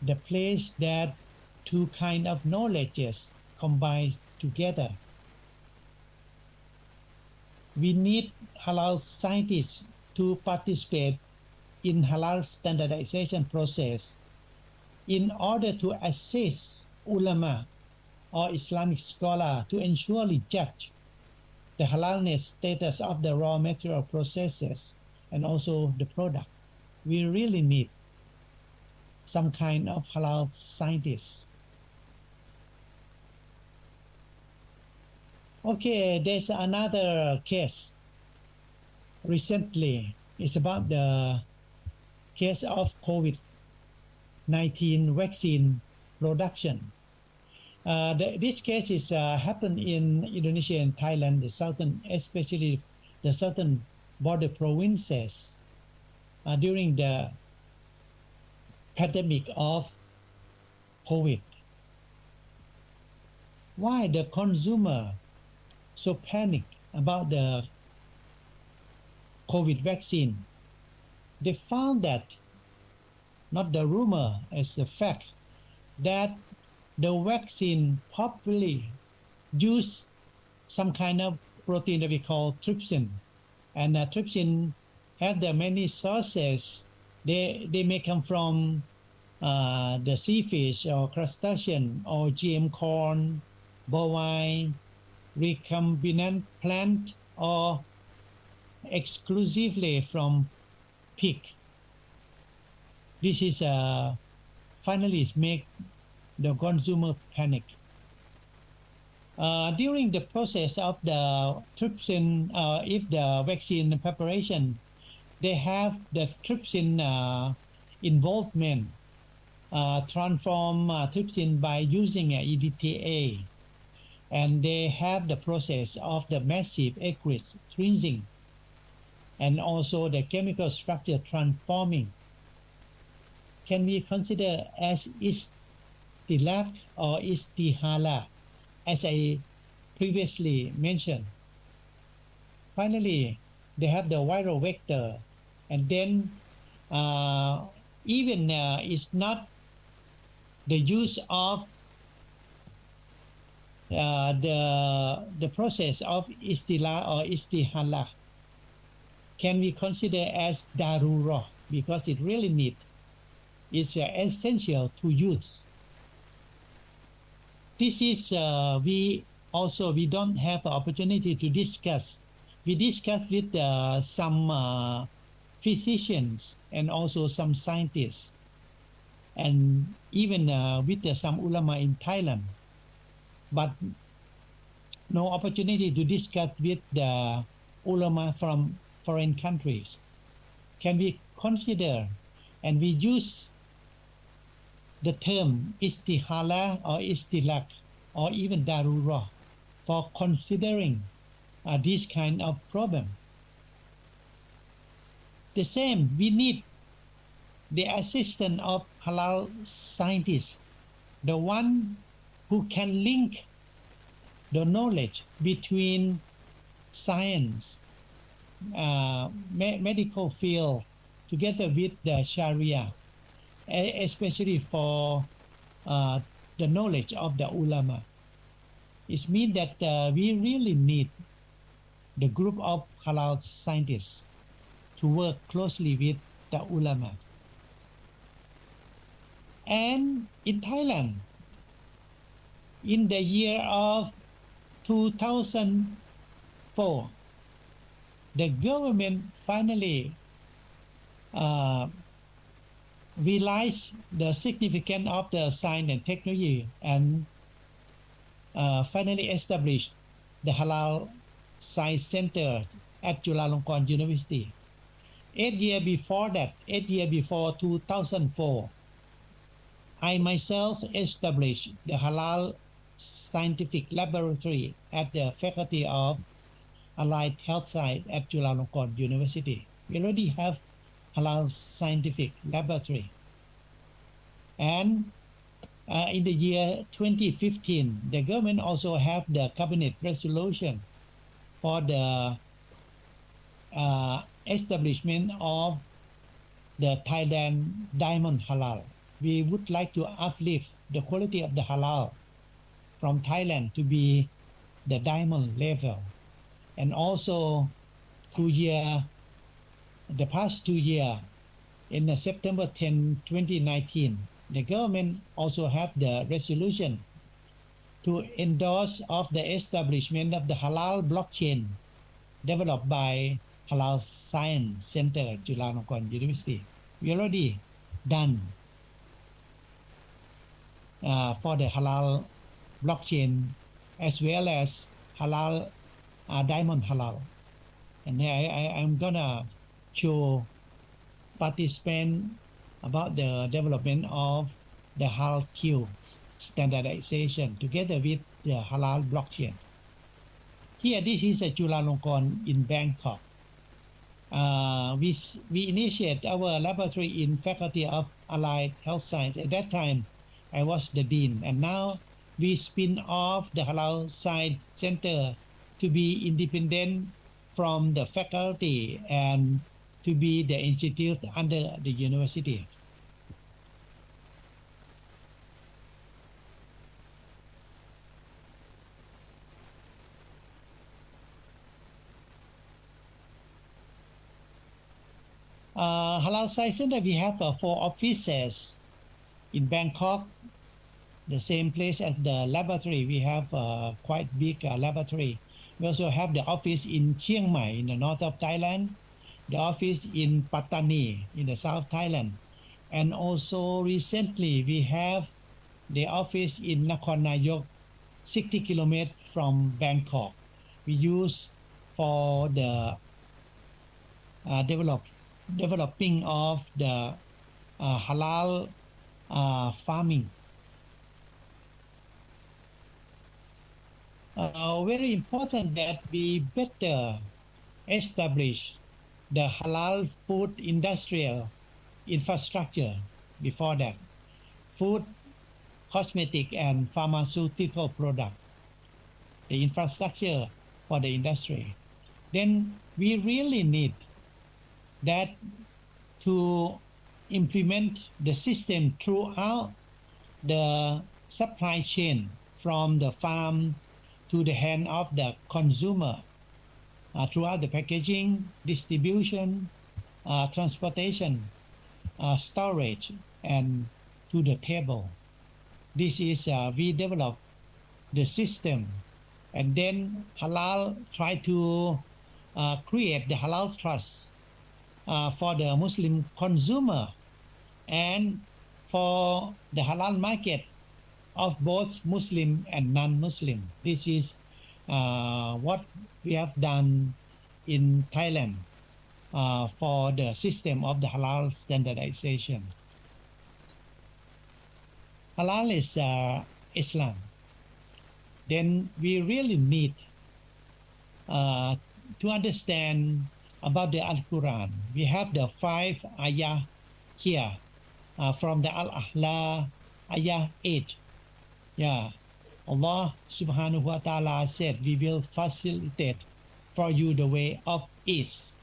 the place that two kind of knowledges combine together. We need halal scientists to participate in halal standardization process in order to assist ulama or Islamic scholar to ensure judge the halalness status of the raw material processes and also the product. We really need some kind of halal scientists. Okay, there's another case recently. It's about the case of COVID-19 vaccine production. This case is happened in Indonesia and Thailand, the southern, especially the southern border provinces during the pandemic of COVID. Why the consumer so panic about the COVID vaccine? They found that, not the rumor, as the fact, that the vaccine probably use some kind of protein that we call trypsin. And trypsin have the many sources. They may come from the sea fish or crustacean or GM corn, bovine, recombinant plant, or exclusively from pig. This is finally make the consumer panic. During the process of the trypsin, if the vaccine preparation, they have the trypsin involvement, transform trypsin by using EDTA, and they have the process of the massive aqueous cleansing, and also the chemical structure transforming. Can we consider as istilac or istihala, as I previously mentioned? Finally, they have the viral vector, and then even it's not the use of the process of istila or istihala can be considered as darurah, because it really it's essential to use. This is we don't have the opportunity to discuss. We discussed with some physicians and also some scientists, and even with some ulama in Thailand, but no opportunity to discuss with the ulama from foreign countries. Can we consider, and we use the term istihala or istilak or even darurah for considering this kind of problem? The same, we need the assistance of halal scientists, the one who can link the knowledge between science, medical field, together with the Sharia, especially for the knowledge of the ulama. It means that we really need the group of halal scientists to work closely with the ulama. And in Thailand, in the year of 2004, the government finally realized the significance of the science and technology, and finally established the Halal Science Center at Chulalongkorn University. 8 years before that, 8 years before 2004, I myself established the Halal Scientific Laboratory at the Faculty of Allied Health Science at Chulalongkorn University. We already have Halal Scientific Laboratory. And in the year 2015, the government also have the cabinet resolution for the establishment of the Thailand Diamond Halal. We would like to uplift the quality of the halal from Thailand to be the diamond level. And also the past 2 years, in September 10, 2019, the government also have the resolution to endorse of the establishment of the halal blockchain developed by Halal Science Center at Chulalongkorn University. We already done for the halal blockchain as well as halal diamond halal. And I'm gonna show participants about the development of the halal Q standardization together with the halal blockchain. Here, this is a Chulalongkorn in Bangkok. We initiate our laboratory in Faculty of Allied Health Science. At that time, I was the dean, and now we spin off the Halal Science Center to be independent from the faculty and to be the institute under the university. Halal Science Center, we have 4 offices In Bangkok, the same place as the laboratory, we have a quite big laboratory. We also have the office in Chiang Mai in the north of Thailand, the office in Pattani in the south Thailand, and also recently we have the office in Nakhon Nayok, 60 kilometers from Bangkok. We use for the developing of the halal farming. Very important that we better establish the halal food industrial infrastructure before that. Food, cosmetic, and pharmaceutical product, the infrastructure for the industry. Then we really need that to implement the system throughout the supply chain from the farm to the hand of the consumer, throughout the packaging, distribution, transportation, storage, and to the table. This is, we develop the system, and then halal try to create the halal trust for the Muslim consumer and for the halal market of both Muslim and non-Muslim. This is what we have done in Thailand for the system of the halal standardization. Halal is Islam. Then we really need to understand about the Al-Quran. We have the 5 ayah here from the Al-Ahla ayah 8. Yeah, Allah subhanahu wa ta'ala said, we will facilitate for you the way of ease.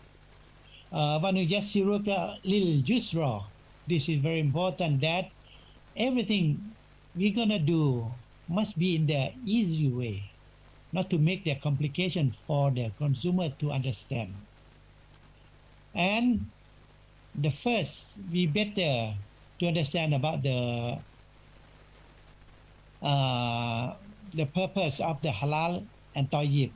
وَنُيَسِّرُكَ لِلْيُسْرَى. This is very important, that everything we're gonna do must be in the easy way, not to make the complication for the consumer to understand. And the first, we better to understand about the purpose of the halal and tayyib.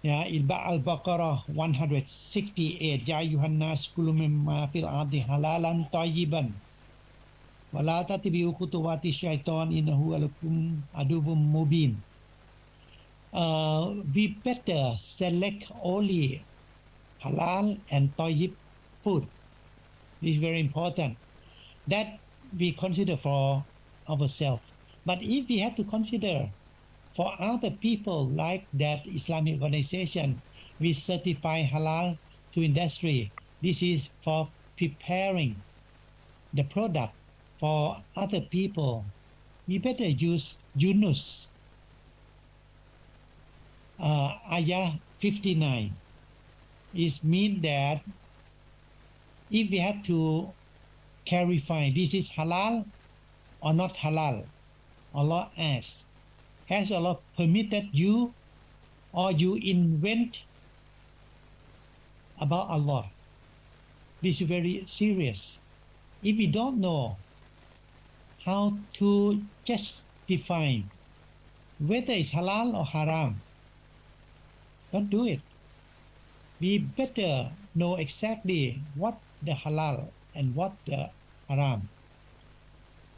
Yeah, in Al-Baqarah 168, Ya ayuhan nas kulu mimma fil ardi halalan tayyiban wa la tattabi'u khutuwati syaitan innahu lakum aduwwum mubin. We better select only halal and tayyib food. This is very important, that we consider for ourselves. But if we have to consider for other people, like that Islamic organization, we certify halal to industry. This is for preparing the product for other people. We better use Yunus, ayah 59. It means that if we have to clarify this is halal or not halal, Allah asks, has Allah permitted you, or you invent about Allah? This is very serious. If we don't know how to justify whether it's halal or haram, don't do it. We better know exactly what the halal and what the haram.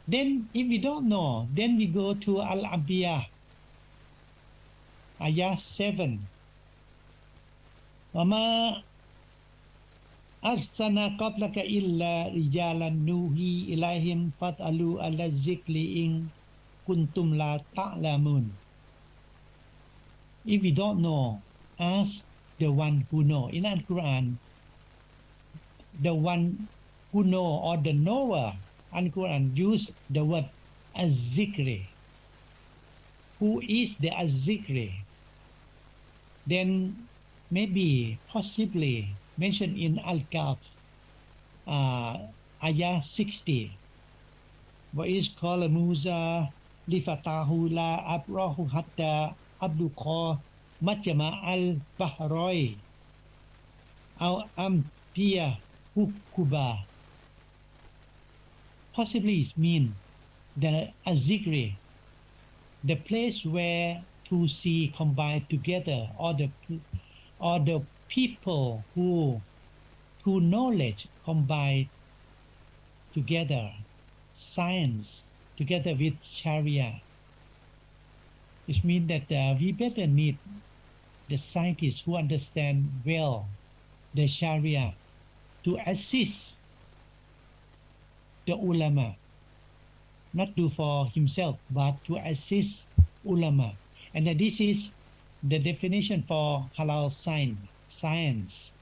Then if we don't know, then we go to Al-Anbiya, ayah 7. وَمَا أَرْسَلْنَا قَبْلَكَ إِلَّا رِجَالًا نُوحِي إِلَيْهِمْ فَاسْأَلُوا أَهْلَ الذِّكْرِ إِن كُنتُمْ لَا تَعْلَمُونَ. If we don't know, ask the one who know. In Al-Quran, the one who know or the knower, Al-Quran use the word az-zikri. Who is the az-zikri? Then maybe possibly mentioned in Al-Kahf, ayah 60. وَإِذْ قَالَ مُوسَى لِفَتَاهُ لَا أَبْرَحُ حَتَّى أَبْلُغَ مَجْمَعَ الْبَحْرَيْنِ أَوْ أَمْضِيَ حُقُبًا. possibly mean the azikri, the place where two sea combine together, or the people who knowledge combine together, science together with Sharia. It means that we better need the scientists who understand well the Sharia to assist the ulama, not do for himself, but to assist ulama. And this is the definition for halal science,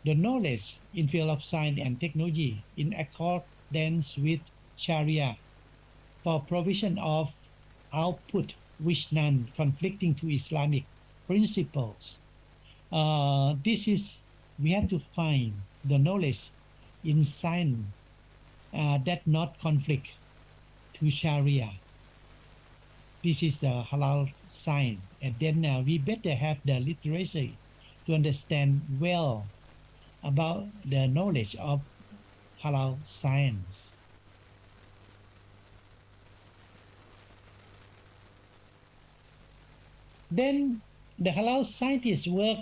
the knowledge in field of science and technology in accordance with Sharia for provision of output which non-conflicting to Islamic principles. This is, we have to find the knowledge in science that not conflict to Sharia. This is the halal science. And then we better have the literacy to understand well about the knowledge of halal science. Then the halal scientists work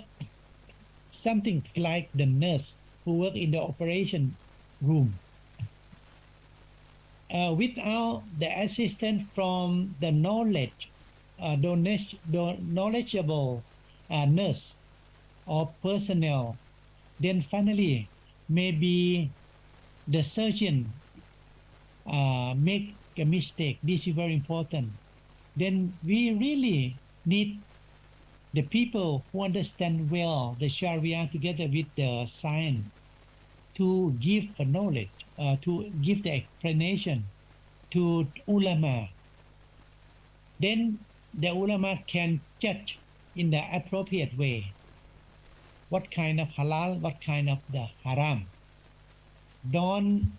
something like the nurse who work in the operation room. Without the assistance from the knowledgeable nurse or personnel, then finally maybe the surgeon make a mistake. This is very important. Then we really need the people who understand well the Sharia together with the science to give the knowledge, to give the explanation to ulama. Then the ulama can judge in the appropriate way what kind of halal, what kind of the haram. Then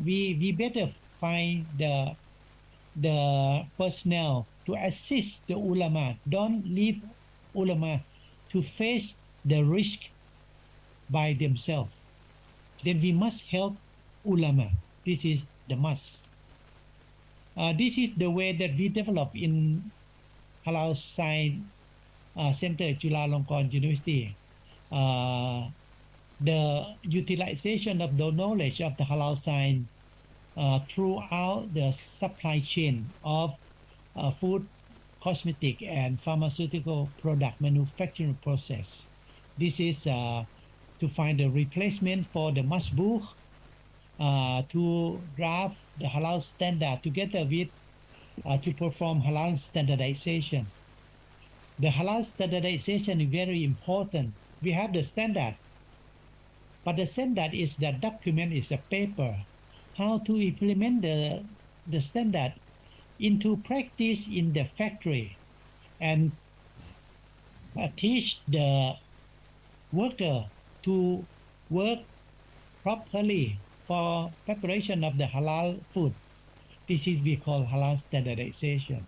we better find the personnel to assist the ulama. Don't leave ulama to face the risk by themselves. Then we must help ulama. This is the must. This is the way that we develop in Halal Science Center at Chulalongkorn University. The utilization of the knowledge of the halal science throughout the supply chain of food, cosmetic, and pharmaceutical product manufacturing process. This is to find a replacement for the masbuh, to draft the halal standard together with to perform halal standardization. The halal standardization is very important. We have the standard, but the standard is the document, is a paper. How to implement the standard into practice in the factory and teach the worker to work properly for preparation of the halal food. This is we call halal standardization,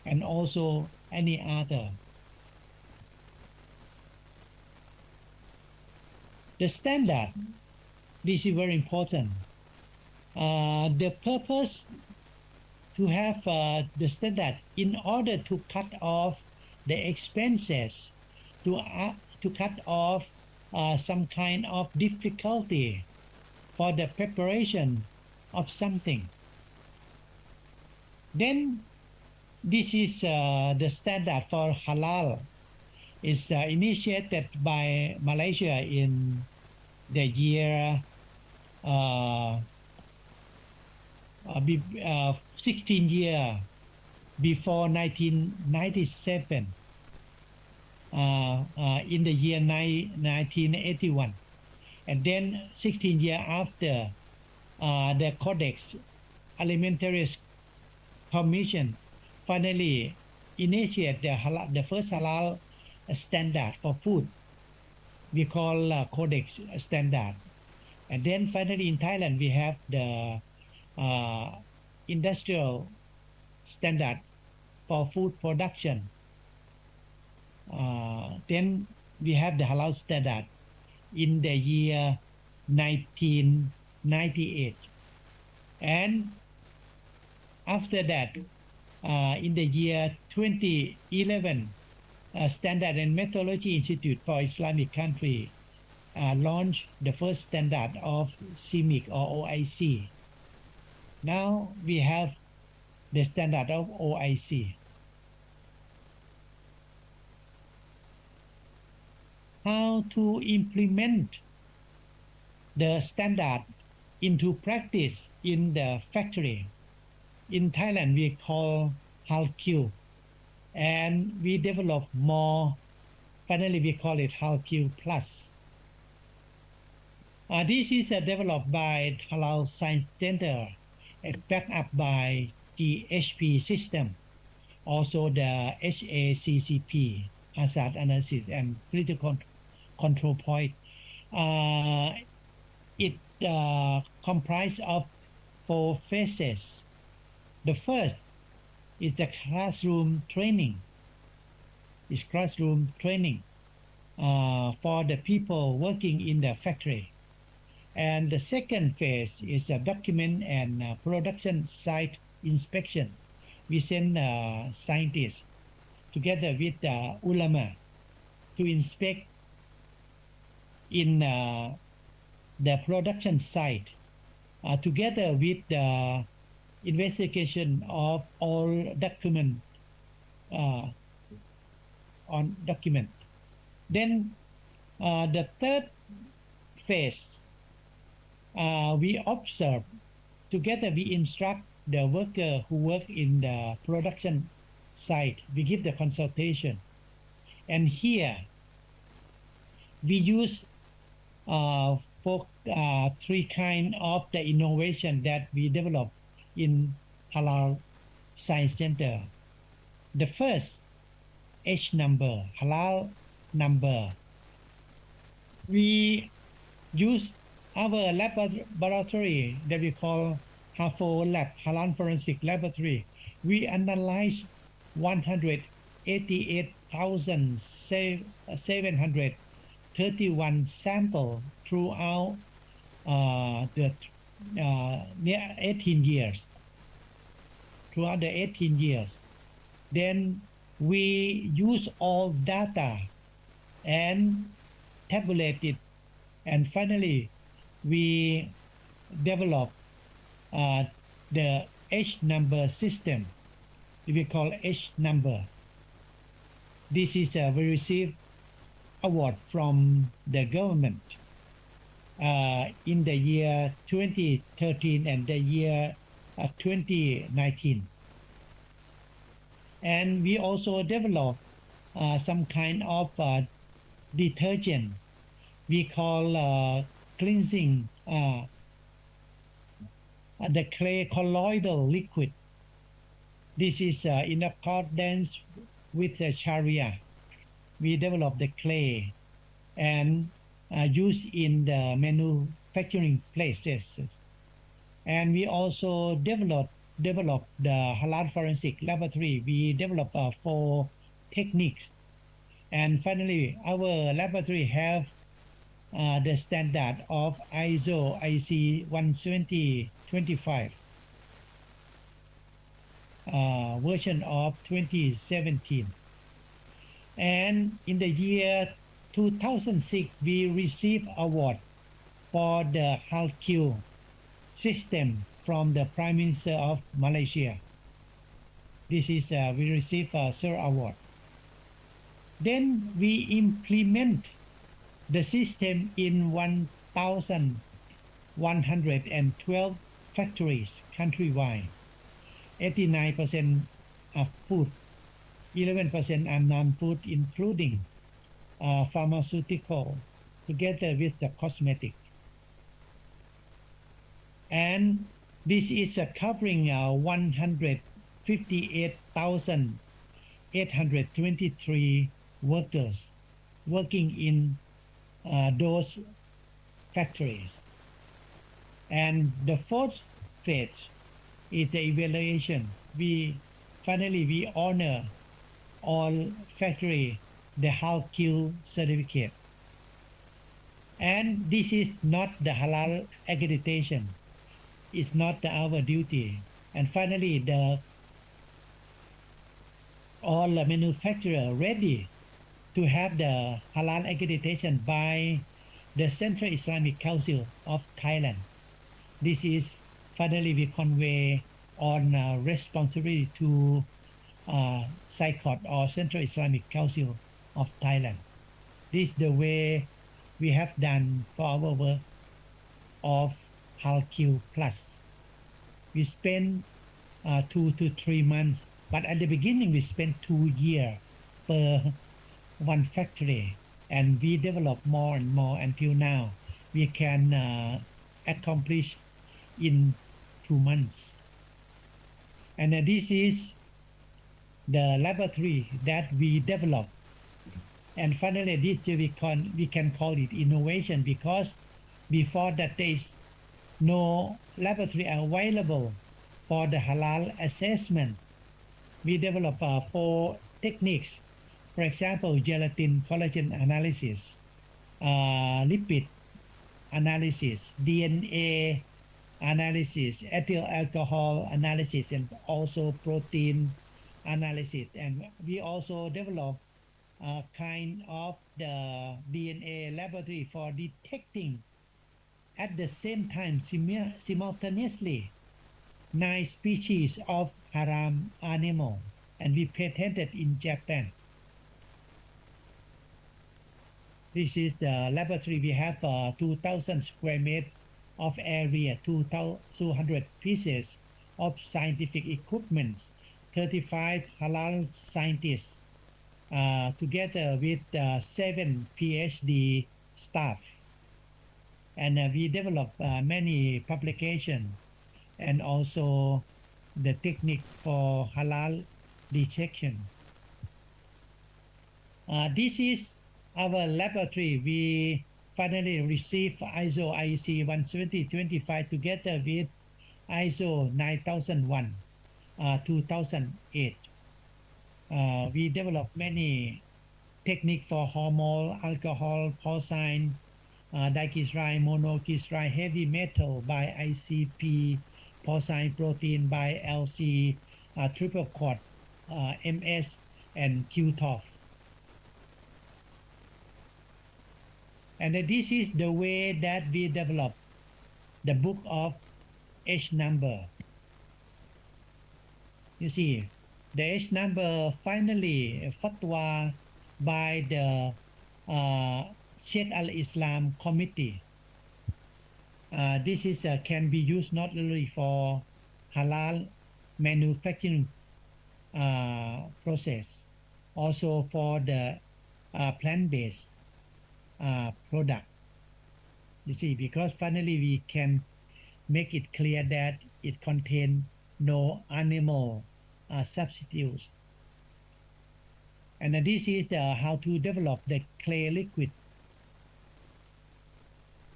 and also any other. The standard, this is very important. The purpose to have the standard in order to cut off the expenses, to cut off some kind of difficulty for the preparation of something. Then this is the standard for halal. Is initiated by Malaysia in the year 16 years before 1997, in the year 1981, and then 16 years after, the Codex Alimentarius Commission finally initiated the first halal standard for food. We call Codex standard. And then finally in Thailand we have the industrial standard for food production. Then we have the halal standard in the year 1998. And after that, in the year 2011, Standard and Methodology Institute for Islamic Country launched the first standard of CIMIC or OIC. Now we have the standard of OIC. How to implement the standard into practice in the factory. In Thailand, we call HALQ, and we develop more. Finally, we call it HALQ Plus. This is developed by Halal Science Center and backed up by the HP system, also the ICCSCP, Hazard Analysis and Critical Control Point. It comprises of 4 phases. The first is the classroom training. It's classroom training for the people working in the factory. And the second phase is a document and production site inspection. We send scientists together with ulama to inspect in the production site together with the investigation of all document on document. Then the third phase, we observe together, we instruct the worker who work in the production site. We give the consultation, and here we use for 3 kind of the innovation that we develop in Halal Science Center. The first, H number, halal number. We use our laboratory that we call HAFO lab, Halal Forensic Laboratory. We analyze 188,731 samples throughout the near 18 years. Throughout the 18 years. Then we use all data and tabulate it. And finally, we develop the H number system. We call H number. This is we received award from the government in the year 2013 and the year 2019. And we also develop some kind of detergent we call cleansing the clay colloidal liquid. This is in accordance with the Sharia. We develop the clay and use in the manufacturing places. And we also develop the Halal Forensic Laboratory. We develop 4 techniques. And finally, our laboratory have the standard of ISO IC 17025 version of 2017. And in the year 2006, we received award for the HALQ system from the Prime Minister of Malaysia. This is we received a Sir Award. Then we implement the system in 1,112 factories countrywide. 89% are food, 11% are non-food, including pharmaceutical, together with the cosmetic. And this is covering 158,823 workers working in those factories. And the fourth phase is the evaluation. We honor all factory the HALQ certificate. And this is not the halal accreditation. It's not our duty. And finally, all the manufacturer ready to have the halal accreditation by the Central Islamic Council of Thailand. This is finally we convey on responsibility to CICOT or Central Islamic Council of Thailand. This is the way we have done for our work of HALQ Plus. We spent 2 to 3 months, but at the beginning we spent 2 years per one factory, and we develop more and more until now we can accomplish in 2 months. And this is the laboratory that we develop. And finally, this we can call it innovation, because before that there is no laboratory available for the halal assessment. We develop 4 techniques. For example, gelatin collagen analysis, lipid analysis, DNA analysis, ethyl alcohol analysis, and also protein analysis. And we also develop a kind of the DNA laboratory for detecting at the same time simultaneously 9 species of haram animal, and we patented in Japan. This is the laboratory. We have 2,000 square meters of area, 200 pieces of scientific equipment, 35 halal scientists, together with 7 PhD staff. And we develop many publications and also the technique for halal detection. This is our laboratory. We finally received ISO IEC 17025 together with ISO 9001 2008. We developed many techniques for hormone, alcohol, porcine, diglyceride, monoglyceride, heavy metal by ICP, porcine protein by LC, triple quad, MS, and QTOF. And this is the way that we develop the book of H number. You see, the H number finally fatwa by the Sheikh al-Islam Committee. This is can be used not only for halal manufacturing process, also for the plant-based product. You see, because finally we can make it clear that it contains no animal substitutes. And this is how to develop the clay liquid.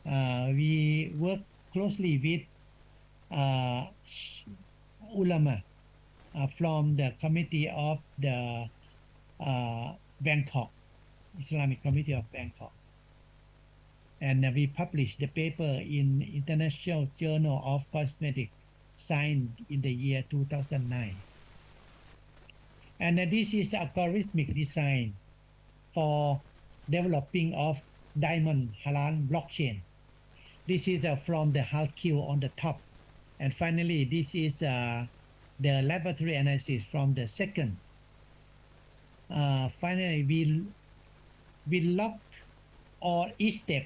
We work closely with ulama from the committee of the Bangkok, Islamic Committee of Bangkok. And we published the paper in International Journal of Cosmetic Science in the year 2009. And this is algorithmic design for developing of diamond halal blockchain. This is from the HALQ on the top. And finally, this is the laboratory analysis from the second. Finally, we lock or each step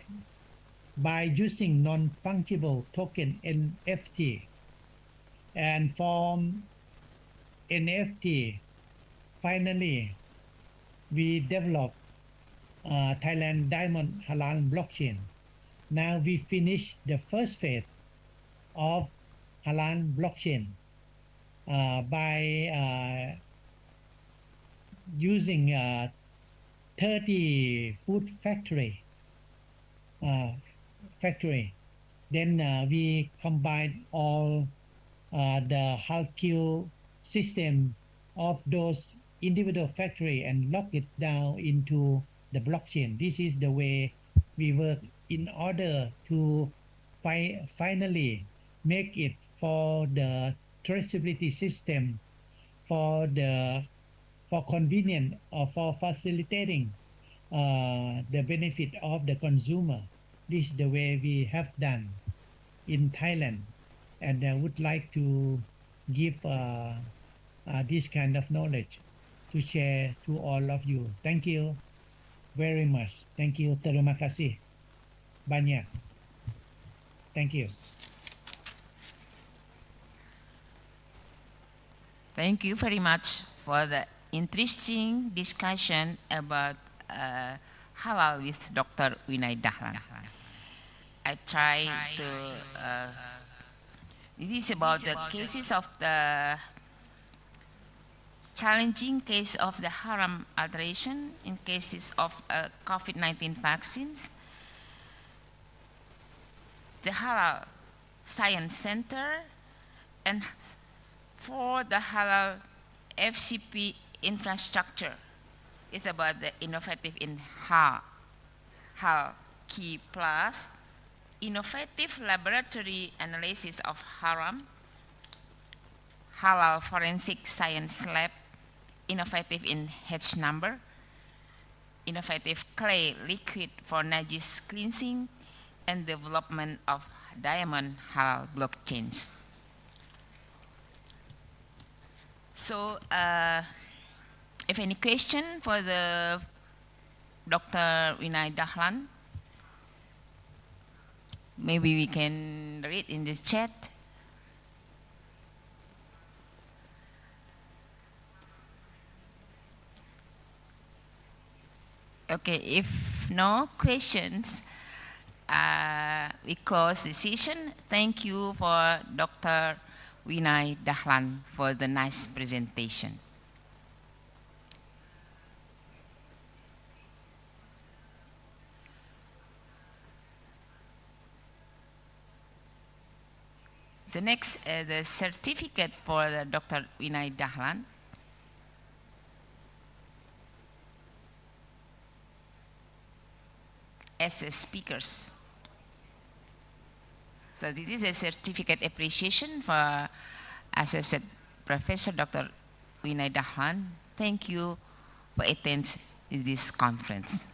by using non-fungible token NFT. And from NFT, finally, we develop Thailand Diamond Halal blockchain. Now we finish the first phase of halal blockchain by using 30 food factory. Then we combine all the HALQ system of those individual factory and lock it down into the blockchain. This is the way we work in order to finally make it for the traceability system for convenient or for facilitating the benefit of the consumer. This is the way we have done in Thailand, and I would like to give this kind of knowledge to share to all of you. Thank you very much. Thank you. Terima kasih banyak. Thank you. Thank you very much for the interesting discussion about halal with Dr. Vinay Dahlan. I try to, this is about the cases of the challenging case of the haram alteration in cases of COVID-19 vaccines. The Halal Science Center and for the Halal FCP infrastructure. It's about the innovative in HAL Key Plus, innovative laboratory analysis of haram, Halal Forensic Science Lab, innovative in H number, innovative clay liquid for najis cleansing, and development of diamond halal blockchains. So, if any question for the Dr. Vinay Dahlan, maybe we can read in this chat. Okay, if no questions, we close the session. Thank you for Dr. Vinay Dahlan for the nice presentation. The next, the certificate for Dr. Vinay Dahlan. As the speakers. So this is a certificate appreciation for Associate Professor Dr. Vinay Dahlan. Thank you for attending this conference.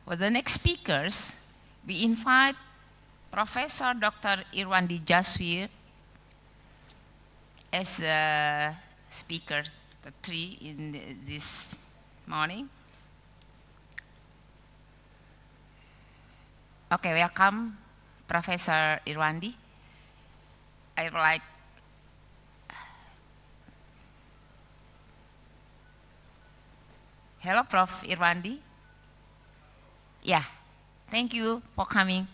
For the next speakers, we invite Professor Dr. Irwandi Jaswir as a speaker 3 in this morning. Okay, welcome, Professor Irwandi. I would like hello, Prof. Irwandi. Yeah, thank you for coming.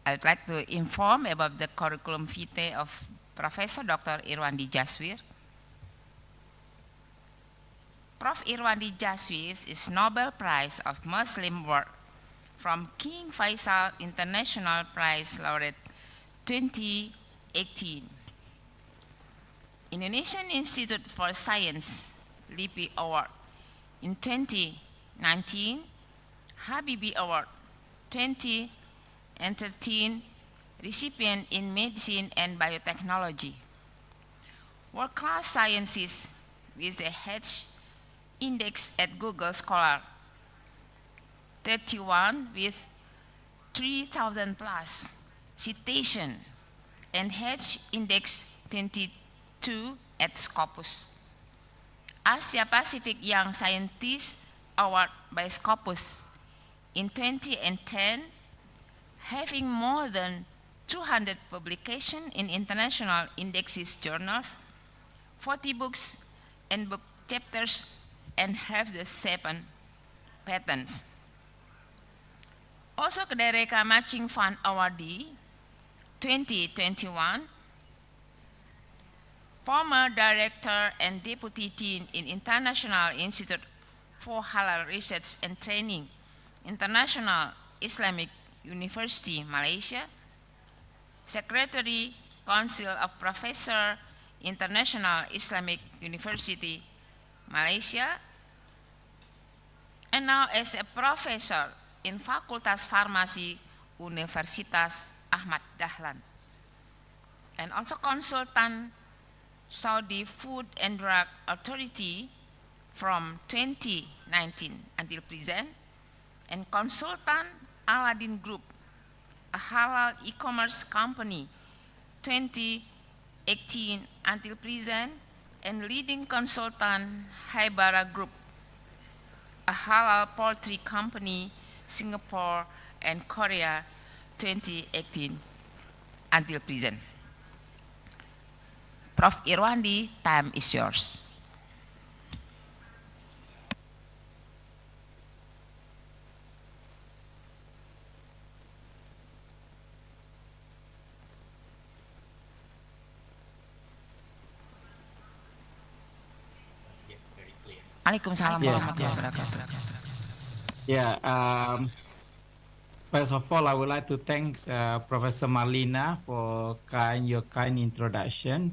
I would like to inform about the curriculum vitae of Professor Dr. Irwandi Jaswir. Prof. Irwandi Jaswir is Nobel Prize of Muslim Work from King Faisal International Prize Laureate 2018. Indonesian Institute for Science LIPI Award in 2019, Habibie Award 2013, recipient in Medicine and Biotechnology. World-class sciences with the H index at Google Scholar, 31 with 3,000 plus citation and Hedge Index 22 at Scopus. Asia Pacific Young Scientist Award by Scopus in 2010, having more than 200 publications in international indexes journals, 40 books and book chapters, and have the 7 patents. Also Kedereka Matching Fund Awardee 2021, former Director and Deputy Dean in International Institute for Halal Research and Training, International Islamic University, Malaysia, Secretary, Council of Professor, International Islamic University, Malaysia, and now as a professor in Fakultas Farmasi, Universitas Ahmad Dahlan, and also consultant Saudi Food and Drug Authority from 2019 until present, and consultant Aladdin Group, a halal e-commerce company, 2018 until present, and leading consultant Haibara Group, a halal poultry company, Singapore and Korea, 2018 until present. Prof. Irwandi, time is yours. Waalaikumsalam warahmatullahi wabarakatuh. Yeah, first of all, I would like to thank Professor Marlina for your kind introduction.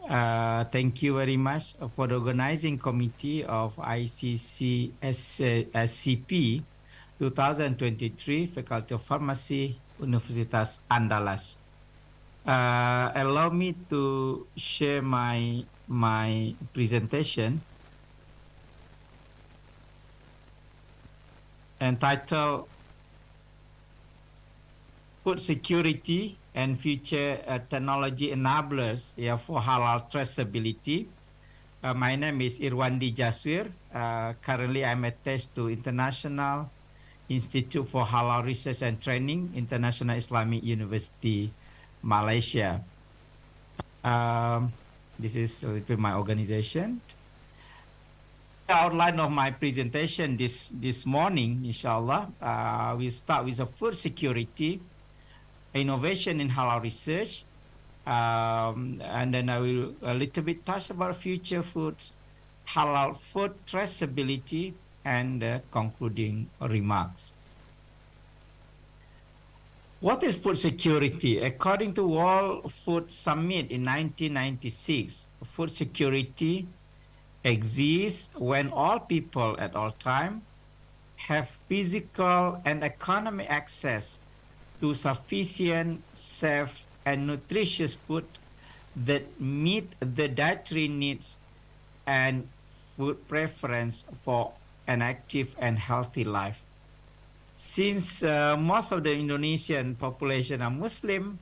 Thank you very much for the organizing committee of ICCSCP 2023 Faculty of Pharmacy, Universitas Andalas. Allow me to share my presentation entitled Food Security and Future Technology Enablers for Halal Traceability. My name is Irwandi Jaswir. Currently, I'm attached to International Institute for Halal Research and Training, International Islamic University, Malaysia. This is a little bit my organization. Outline of my presentation this morning, inshallah, we start with the food security, innovation in halal research, and then I will a little bit touch about future foods, halal food traceability, and concluding remarks. What is food security? According to World Food Summit in 1996, food security exists when all people at all time have physical and economic access to sufficient, safe, and nutritious food that meet the dietary needs and food preference for an active and healthy life. Since most of the Indonesian population are Muslim,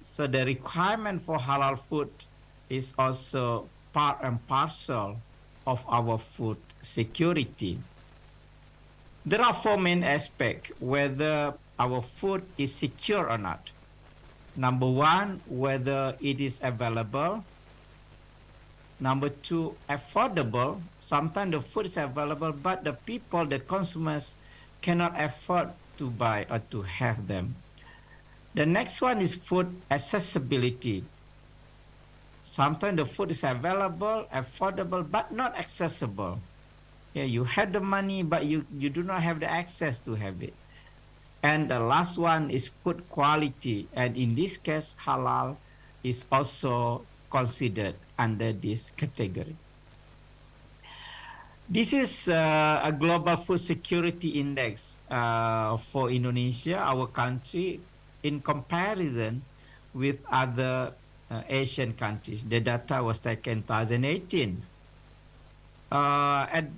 so the requirement for halal food is also part and parcel of our food security. There are 4 main aspects whether our food is secure or not. Number 1, whether it is available. Number 2, affordable. Sometimes the food is available, but the people, the consumers, cannot afford to buy or to have them. The next one is food accessibility. Sometimes the food is available, affordable, but not accessible. Yeah, you have the money, but you do not have the access to have it. And the last one is food quality. And in this case, halal is also considered under this category. This is a global food security index for Indonesia, our country, in comparison with other Asian countries. The data was taken in 2018. And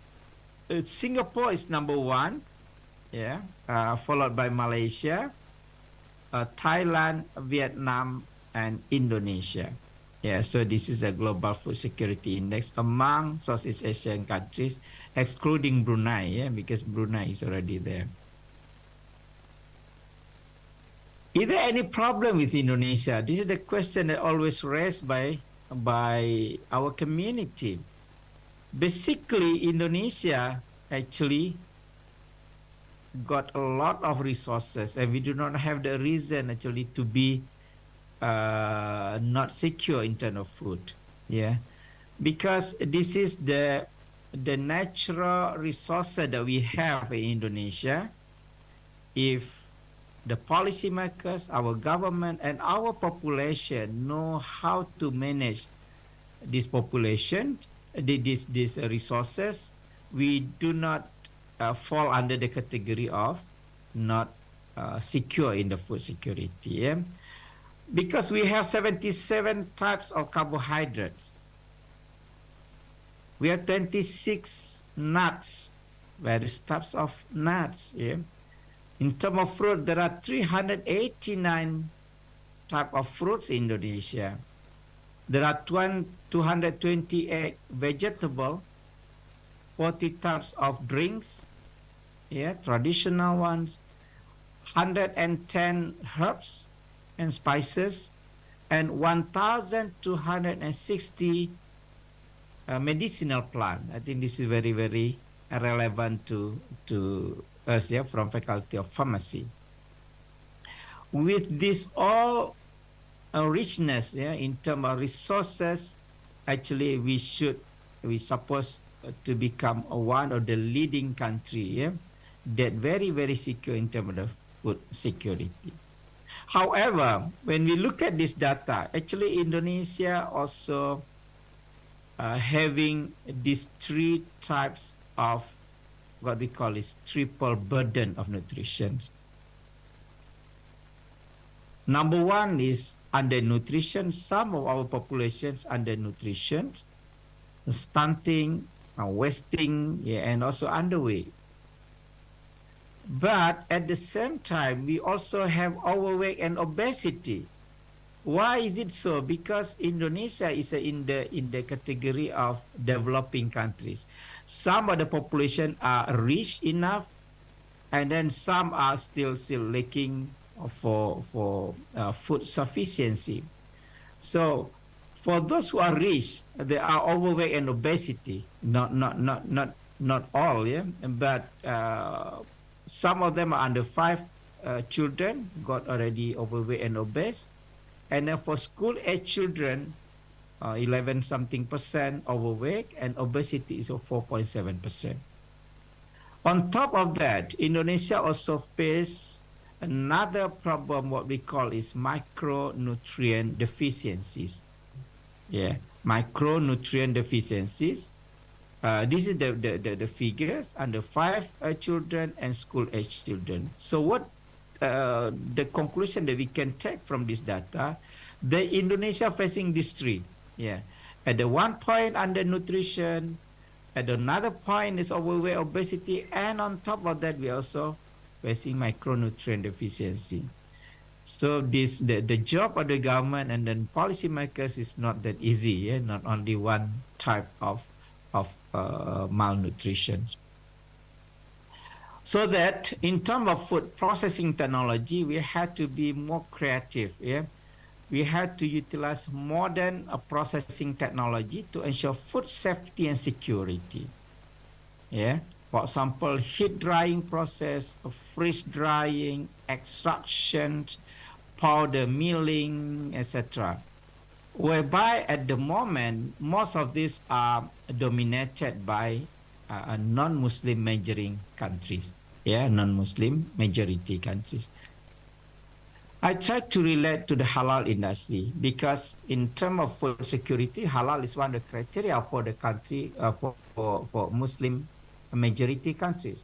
Singapore is number 1, followed by Malaysia, Thailand, Vietnam, and Indonesia. Yeah, so this is a global food security index among Southeast Asian countries, excluding Brunei, yeah, because Brunei is already there. Is there any problem with Indonesia? This is the question that always raised by our community. Basically, Indonesia actually got a lot of resources, and we do not have the reason actually to be not secure in terms of food. Yeah, because this is the natural resources that we have in Indonesia. If the policymakers, our government, and our population know how to manage this population, these resources, we do not fall under the category of not secure in the food security. Yeah? Because we have 77 types of carbohydrates. We have 26 nuts, various types of nuts. Yeah? In terms of fruit, there are 389 types of fruits in Indonesia. There are 228 vegetable, 40 types of drinks, yeah, traditional ones, 110 herbs and spices, and 1,260 medicinal plant. I think this is very, very relevant to us, yeah, from Faculty of Pharmacy. With this all richness, yeah, in terms of resources, actually we supposed to become one of the leading country, yeah, that very, very secure in terms of food security. However, when we look at this data, actually Indonesia also having these three types of what we call is triple burden of nutrition. Number one is undernutrition. Some of our populations undernutrition, stunting, wasting, yeah, and also underweight. But at the same time, we also have overweight and obesity. Why is it so? Because Indonesia is in the category of developing countries. Some of the population are rich enough, and then some are still lacking for food sufficiency. So for those who are rich, they are overweight and obesity. Not all, yeah, but some of them are under 5 children got already overweight and obese. And then for school-age children, 11-something% overweight, and obesity is 4.7%. On top of that, Indonesia also face another problem, what we call is micronutrient deficiencies. Yeah, micronutrient deficiencies. This is the figures under 5 children and school-age children. So what the conclusion that we can take from this data, the Indonesia facing these three. Yeah, at the one point undernutrition, at another point is overweight, obesity, and on top of that we also facing micronutrient deficiency. So this the job of the government and then policymakers is not that easy. Yeah? Not only one type of malnutrition. So that in terms of food processing technology, we had to be more creative. Yeah, we had to utilize modern processing technology to ensure food safety and security. Yeah, for example, heat drying process, freeze drying, extraction, powder milling, etc. Whereby at the moment, most of these are dominated by non-Muslim majoring countries. Yeah, non-Muslim majority countries. I try to relate to the halal industry because in terms of food security, halal is one of the criteria for the country, for Muslim majority countries.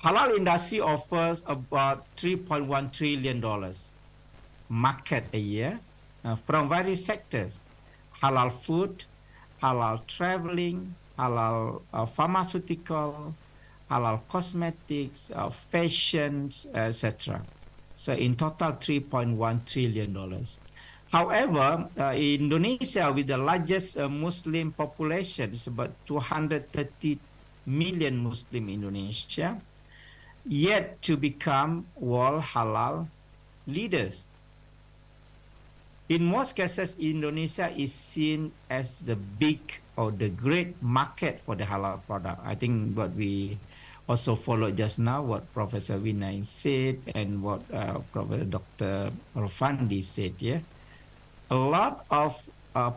Halal industry offers about $3.1 trillion market a year from various sectors: halal food, halal traveling, halal pharmaceutical, halal cosmetics, fashion, etc. So in total, $3.1 trillion. However, Indonesia, with the largest Muslim population, it's about 230 million Muslim Indonesia, yet to become world halal leaders. In most cases, Indonesia is seen as the big or the great market for the halal product. I think what we also followed just now, what Professor Vinay said and what Professor Dr. Rofandi said, yeah. A lot of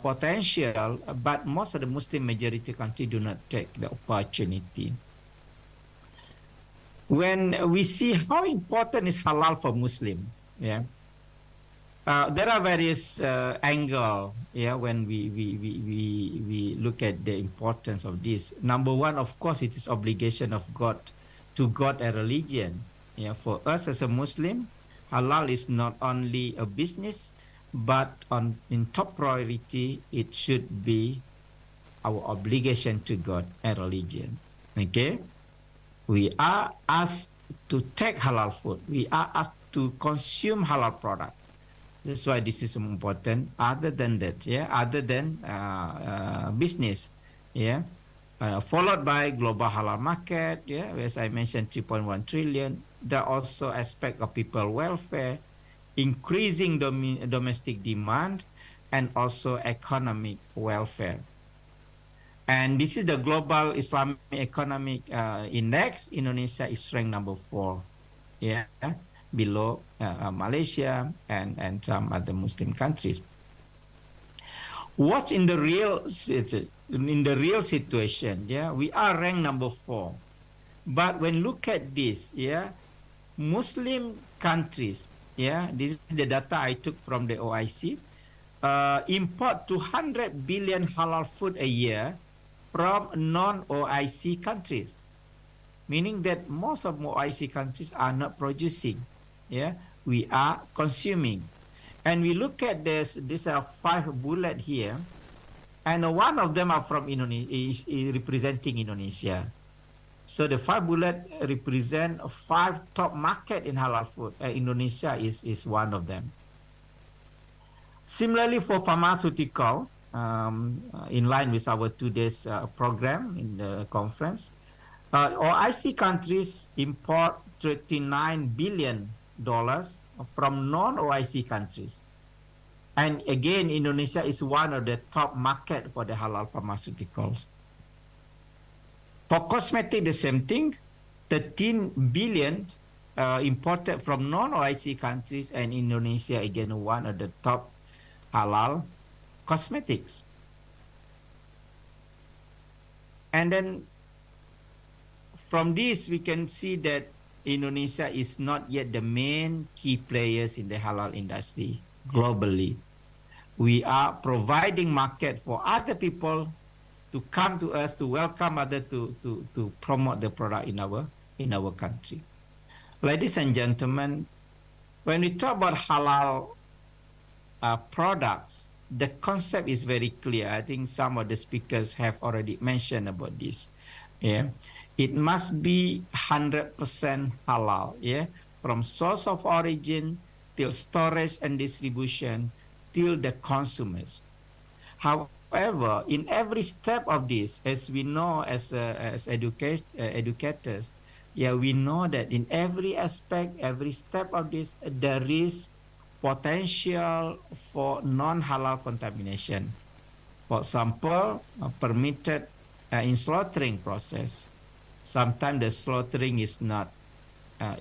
potential, but most of the Muslim majority countries do not take the opportunity. When we see how important is halal for Muslim, yeah, there are various angles, yeah, when we look at the importance of this. Number one, of course, it is obligation of God to God a religion. Yeah, for us as a Muslim, halal is not only a business, but in top priority, it should be our obligation to God and religion. Okay, we are asked to take halal food. We are asked to consume halal product. That's why this is important. Other than that, yeah, other than business, yeah, followed by global halal market, yeah, as I mentioned, 3.1 trillion. There are also aspect of people welfare, increasing domestic demand, and also economic welfare. And this is the global Islamic economic index. Indonesia is ranked number 4, yeah, below Malaysia and some other Muslim countries. What's in the real situation? Yeah, we are ranked number 4, but when look at this, yeah, Muslim countries, yeah, this is the data I took from the OIC, import 200 billion halal food a year from non-OIC countries, meaning that most of OIC countries are not producing. Yeah, we are consuming. And we look at this, these are 5 bullets here, and one of them are from Indonesia, is representing Indonesia. So the 5 bullets represent 5 top market in halal food. Indonesia is one of them. Similarly, for pharmaceutical, in line with our 2 days program in the conference, OIC countries import $39 billion from non-OIC countries. And again, Indonesia is one of the top market for the halal pharmaceuticals. For cosmetic, the same thing, 13 billion imported from non-OIC countries, and Indonesia, again, one of the top halal cosmetics. And then from this, we can see that Indonesia is not yet the main key players in the halal industry globally. We are providing market for other people to come to us, to welcome others to promote the product in our country. Ladies and gentlemen, when we talk about halal products, the concept is very clear. I think some of the speakers have already mentioned about this. Yeah, it must be 100% halal. Yeah, from source of origin till storage and distribution till the consumers. However, in every step of this, as we know as educators, yeah, we know that in every aspect, every step of this, there is potential for non-halal contamination. For example, permitted in slaughtering process. Sometimes the slaughtering is not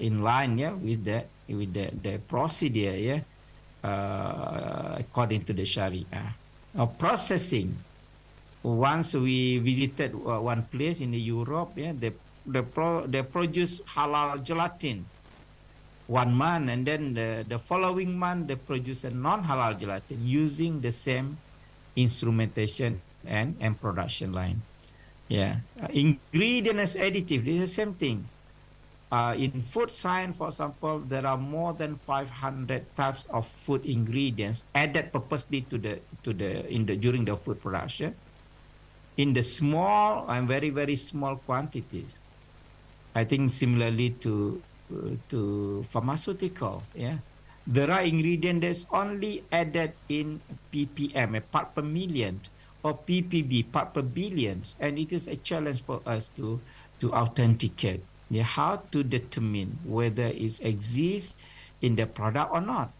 in line, yeah, with the procedure, yeah, according to the Sharia. Processing. Once we visited one place in Europe, yeah, they produce halal gelatin 1 month, and then the following month they produce a non-halal gelatin using the same instrumentation and production line. Yeah, ingredient as additive, this is the same thing. In food science, for example, there are more than 500 types of food ingredients added purposely during the food production in the small and very, very small quantities. I think similarly to to pharmaceutical. Yeah, there are ingredients that's only added in ppm, a part per million, or ppb, part per billions, and it is a challenge for us to authenticate. Yeah, how to determine whether it exists in the product or not.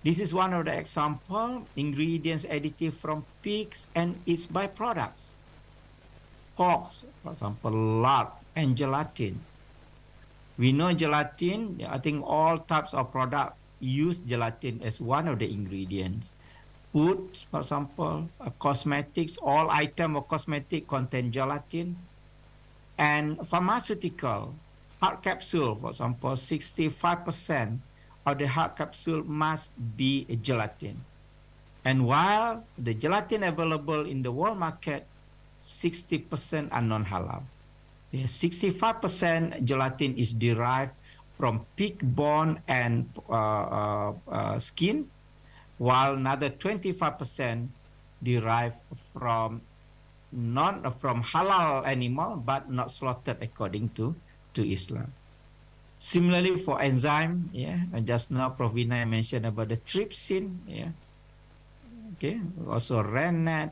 This is one of the example, ingredients additive from pigs and its byproducts. Pork, for example, lard and gelatin. We know gelatin, I think all types of product use gelatin as one of the ingredients. Food, for example, cosmetics, all item of cosmetic contain gelatin. And pharmaceutical, hard capsule, for example, 65% of the hard capsule must be gelatin. And while the gelatin available in the world market, 60% are non-halal. 65% gelatin is derived from pig bone and skin, while another 25% derived from halal animal but not slaughtered according to Islam. Similarly for enzyme, and just now Prof. Vinay mentioned about the trypsin, okay, also rennet,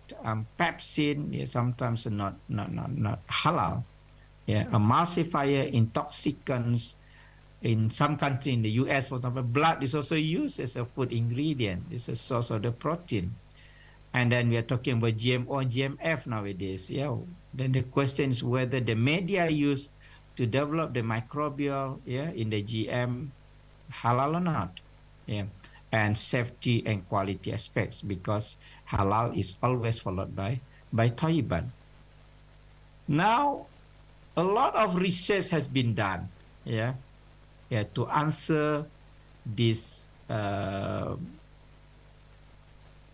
pepsin, sometimes not halal. Emulsifier, intoxicants. In some country in the US, for example, blood is also used as a food ingredient. It's a source of the protein. And then we are talking about GMO, GMF nowadays. Then the question is whether the media used to develop the microbial in the GM halal or not. And safety and quality aspects, because halal is always followed by Thayyiban. Now, a lot of research has been done to answer these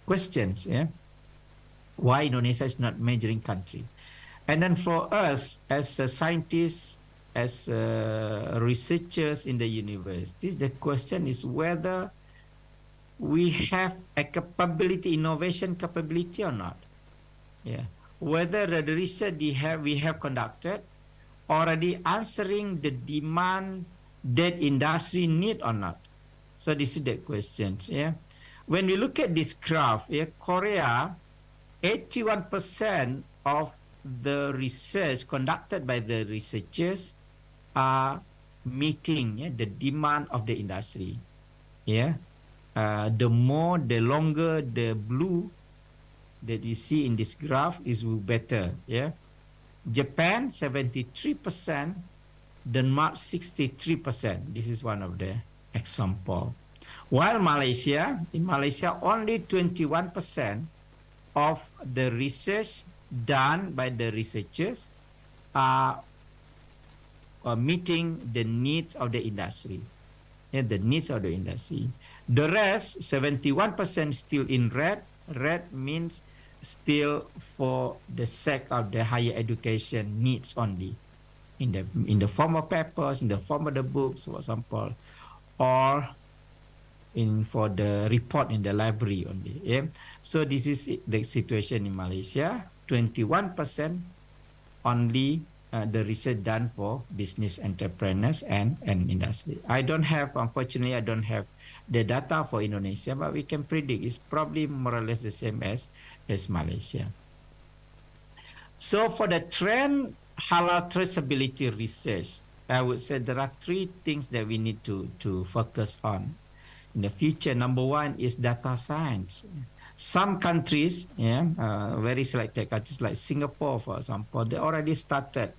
questions. Why Indonesia is not measuring country? And then for us as scientists, as researchers in the universities, the question is whether we have a capability, innovation capability or not. Whether the research we have conducted already answering the demand that industry need or not. So this is the questions. When we look at this graph, Korea, 81% of the research conducted by the researchers are meeting the demand of the industry. The longer the blue that you see in this graph is better. Japan 73%, Denmark 63%. This is one of the example. While in Malaysia only 21% of the research done by the researchers are meeting the needs of the industry. The needs of the industry. The rest, 71% still in red. Red means still for the sake of the higher education needs only, in the form of papers, in the form of the books, for example, or for the report in the library only. So this is the situation in Malaysia. 21% only the research done for business entrepreneurs and industry. Unfortunately, I don't have the data for Indonesia, but we can predict it's probably more or less the same as Malaysia. So for the trend halal traceability research, I would say there are three things that we need to focus on in the future. Number one is data science. Some countries, very selected countries like Singapore, for example, they already started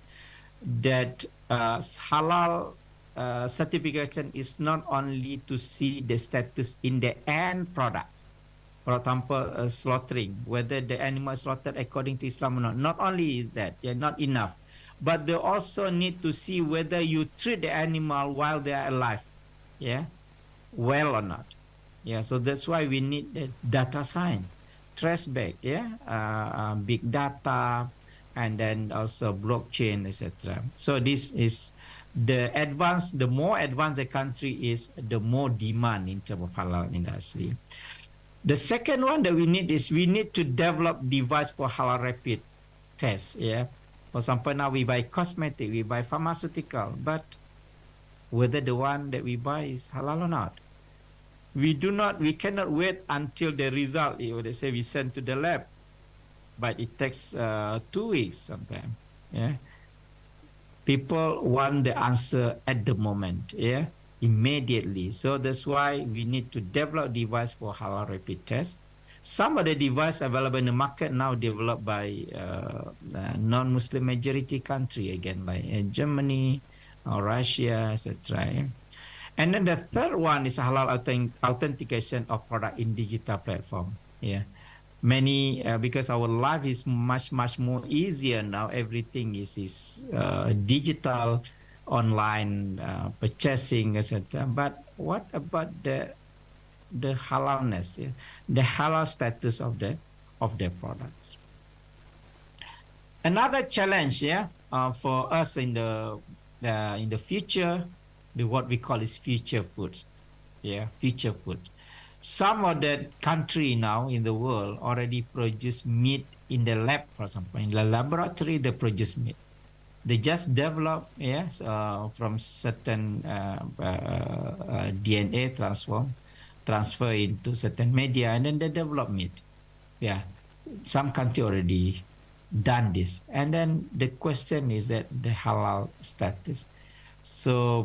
that halal certification is not only to see the status in the end products. For example, slaughtering, whether the animal is slaughtered according to Islam or not. Not only is that, not enough, but they also need to see whether you treat the animal while they are alive, well or not. So that's why we need the data science, traceback, big data, and then also blockchain, etc. So this is the more advanced the country is, the more demand in terms of halal industry. The second one that we need is we need to develop device for halal rapid tests. For example, now we buy cosmetic, we buy pharmaceutical, but whether the one that we buy is halal or not. We cannot wait until the result, they say we send to the lab, but it takes 2 weeks sometimes. Yeah. People want the answer at the moment, yeah, immediately. So that's why we need to develop device for halal rapid test. Some of the device available in the market now developed by non-Muslim majority country, again, like Germany or Russia, etc. And then the third one is halal authentication of product in digital platform. Yeah. Many because our life is much more easier now. Everything is digital, online purchasing, etc. But what about the halalness, yeah? The halal status of the products? Another challenge, yeah, for us in the future, what we call is future foods, yeah, future food. Some of the country now in the world already produce meat in the lab, for example. In the laboratory, they produce meat. They just develop, yes, from certain DNA transfer into certain media, and then they develop meat. Yeah, some country already done this. And then the question is that the halal status. So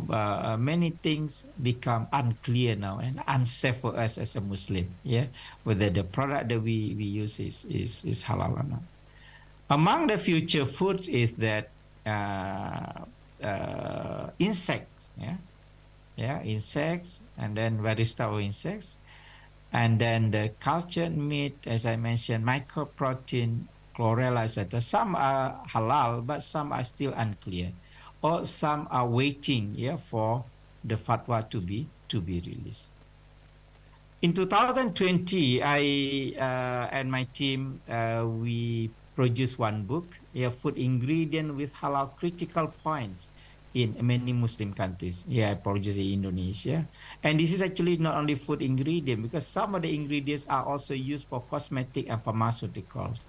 many things become unclear now and unsafe for us as a Muslim, yeah, whether the product that we use is halal or not. Among the future foods is that insects, insects, and then various type of insects, and then the cultured meat, as I mentioned, microprotein, chlorella, etc. Some are halal, but some are still unclear, or some are waiting, yeah, for the fatwa to be released. In 2020, I and my team we produced one book, yeah, food ingredient with halal critical points in many Muslim countries. Yeah, I produced in Indonesia, and this is actually not only food ingredient, because some of the ingredients are also used for cosmetic and pharmaceuticals.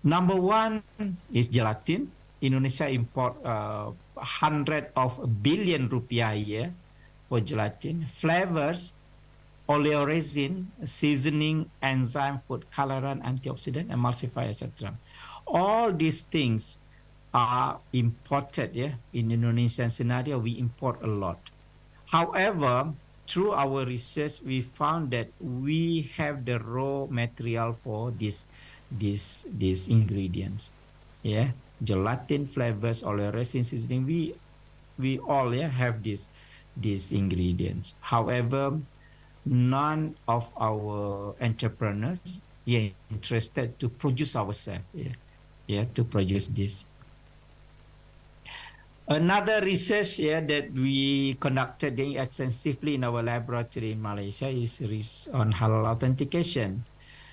Number one is gelatin. Indonesia import 100 billion rupiah a year for gelatin. Flavors, oleoresin, seasoning, enzyme, food colorant, antioxidant, emulsifier, etc. All these things are imported. Yeah, in Indonesian scenario, we import a lot. However, through our research, we found that we have the raw material for these ingredients. Yeah, gelatin, flavors, oleoresin, seasoning. We all, yeah, have these ingredients. However, none of our entrepreneurs interested to produce ourselves. Yeah, to produce this. Another research, yeah, that we conducted extensively in our laboratory in Malaysia is on halal authentication.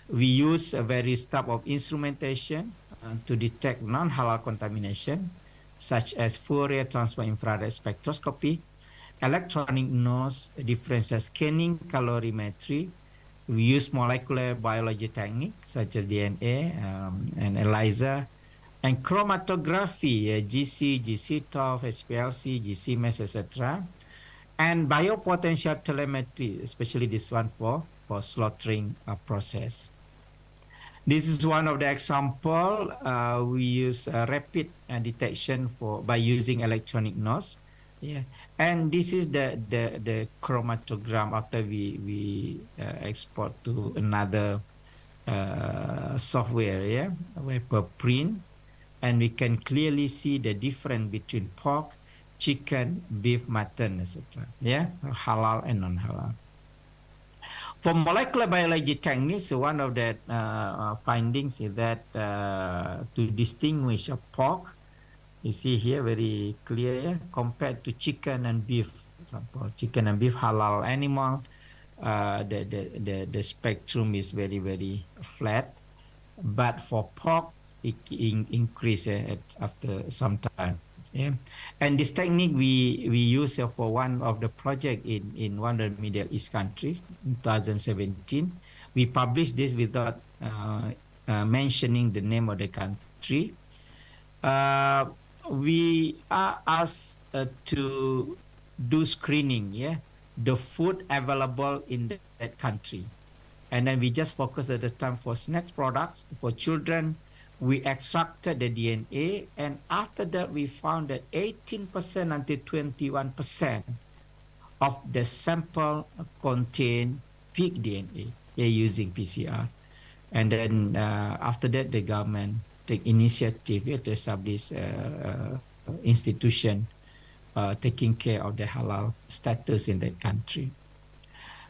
We use a various type of instrumentation to detect non-halal contamination, such as Fourier transfer infrared spectroscopy, electronic nose differential scanning, calorimetry. We use molecular biology technique such as DNA and ELISA, and chromatography, GC, GC-TOF, HPLC, GC-MES, etc. And biopotential telemetry, especially this one for slaughtering process. This is one of the example. We use rapid detection by using electronic nose. Yeah, and this is the chromatogram after we export to another software. Yeah, we per print, and we can clearly see the difference between pork, chicken, beef, mutton, etc. Yeah, halal and non-halal. For molecular biology techniques, one of the findings is that to distinguish a pork, you see here very clear, compared to chicken and beef. For example, chicken and beef halal animal, the spectrum is very flat. But for pork, it increases after some time. Yeah. And this technique we use for one of the project in one of the Middle East countries in 2017. We published this without mentioning the name of the country. We are asked to do screening, the food available in that country. And then we just focus at the time for snacks products. For children, we extracted the DNA, and after that, we found that 18% until 21% of the sample contain pig DNA using PCR. And then after that, the government take initiative to establish institution taking care of the halal status in that country.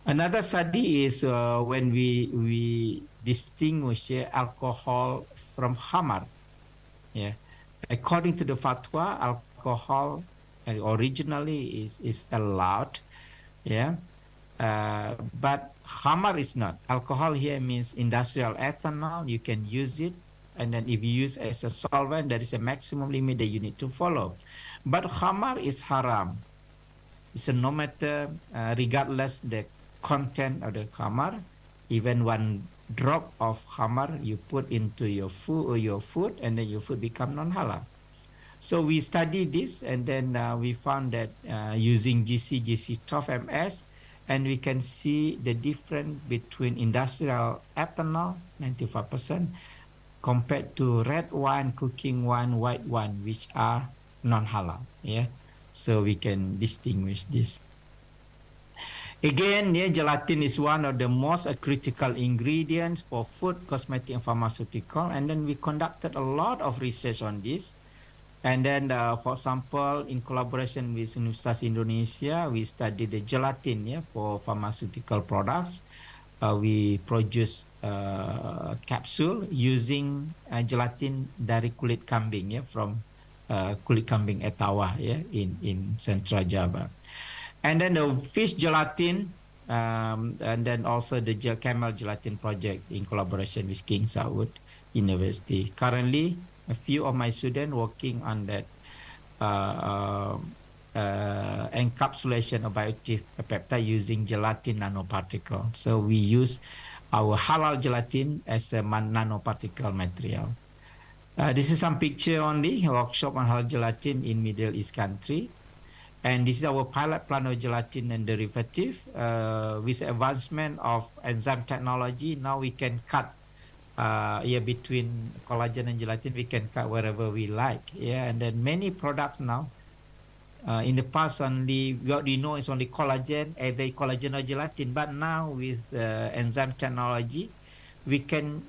Another study is when we distinguish alcohol from khamar. According to the fatwa, alcohol originally is allowed, but khamar is not. Alcohol here means industrial ethanol. You can use it, and then if you use as a solvent, there is a maximum limit that you need to follow. But khamar is haram. It's no matter regardless the content of the khamar, even one drop of khamar you put into your food, and then your food become non-halal. So we studied this, and then we found that using GC TOF MS, and we can see the difference between industrial ethanol 95% compared to red wine, cooking wine, white wine, which are non-halal. So we can distinguish this. Again, gelatin is one of the most critical ingredients for food, cosmetic, and pharmaceutical. And then we conducted a lot of research on this. And then, for example, in collaboration with Universitas Indonesia, we studied the gelatin for pharmaceutical products. We produce capsule using gelatin dari kulit kambing from kulit kambing etawa in Central Java. And then the fish gelatin, and then also the camel gelatin project in collaboration with King Saud University. Currently, a few of my students working on that encapsulation of bioactive peptide using gelatin nanoparticle. So we use our halal gelatin as a nanoparticle material. This is some picture only, workshop on halal gelatin in Middle East country. And this is our pilot plant of gelatin and derivative. With advancement of enzyme technology, now we can cut between collagen and gelatin, we can cut wherever we like. And then many products now, in the past only, what we know is only collagen, either collagen or gelatin. But now with enzyme technology, we can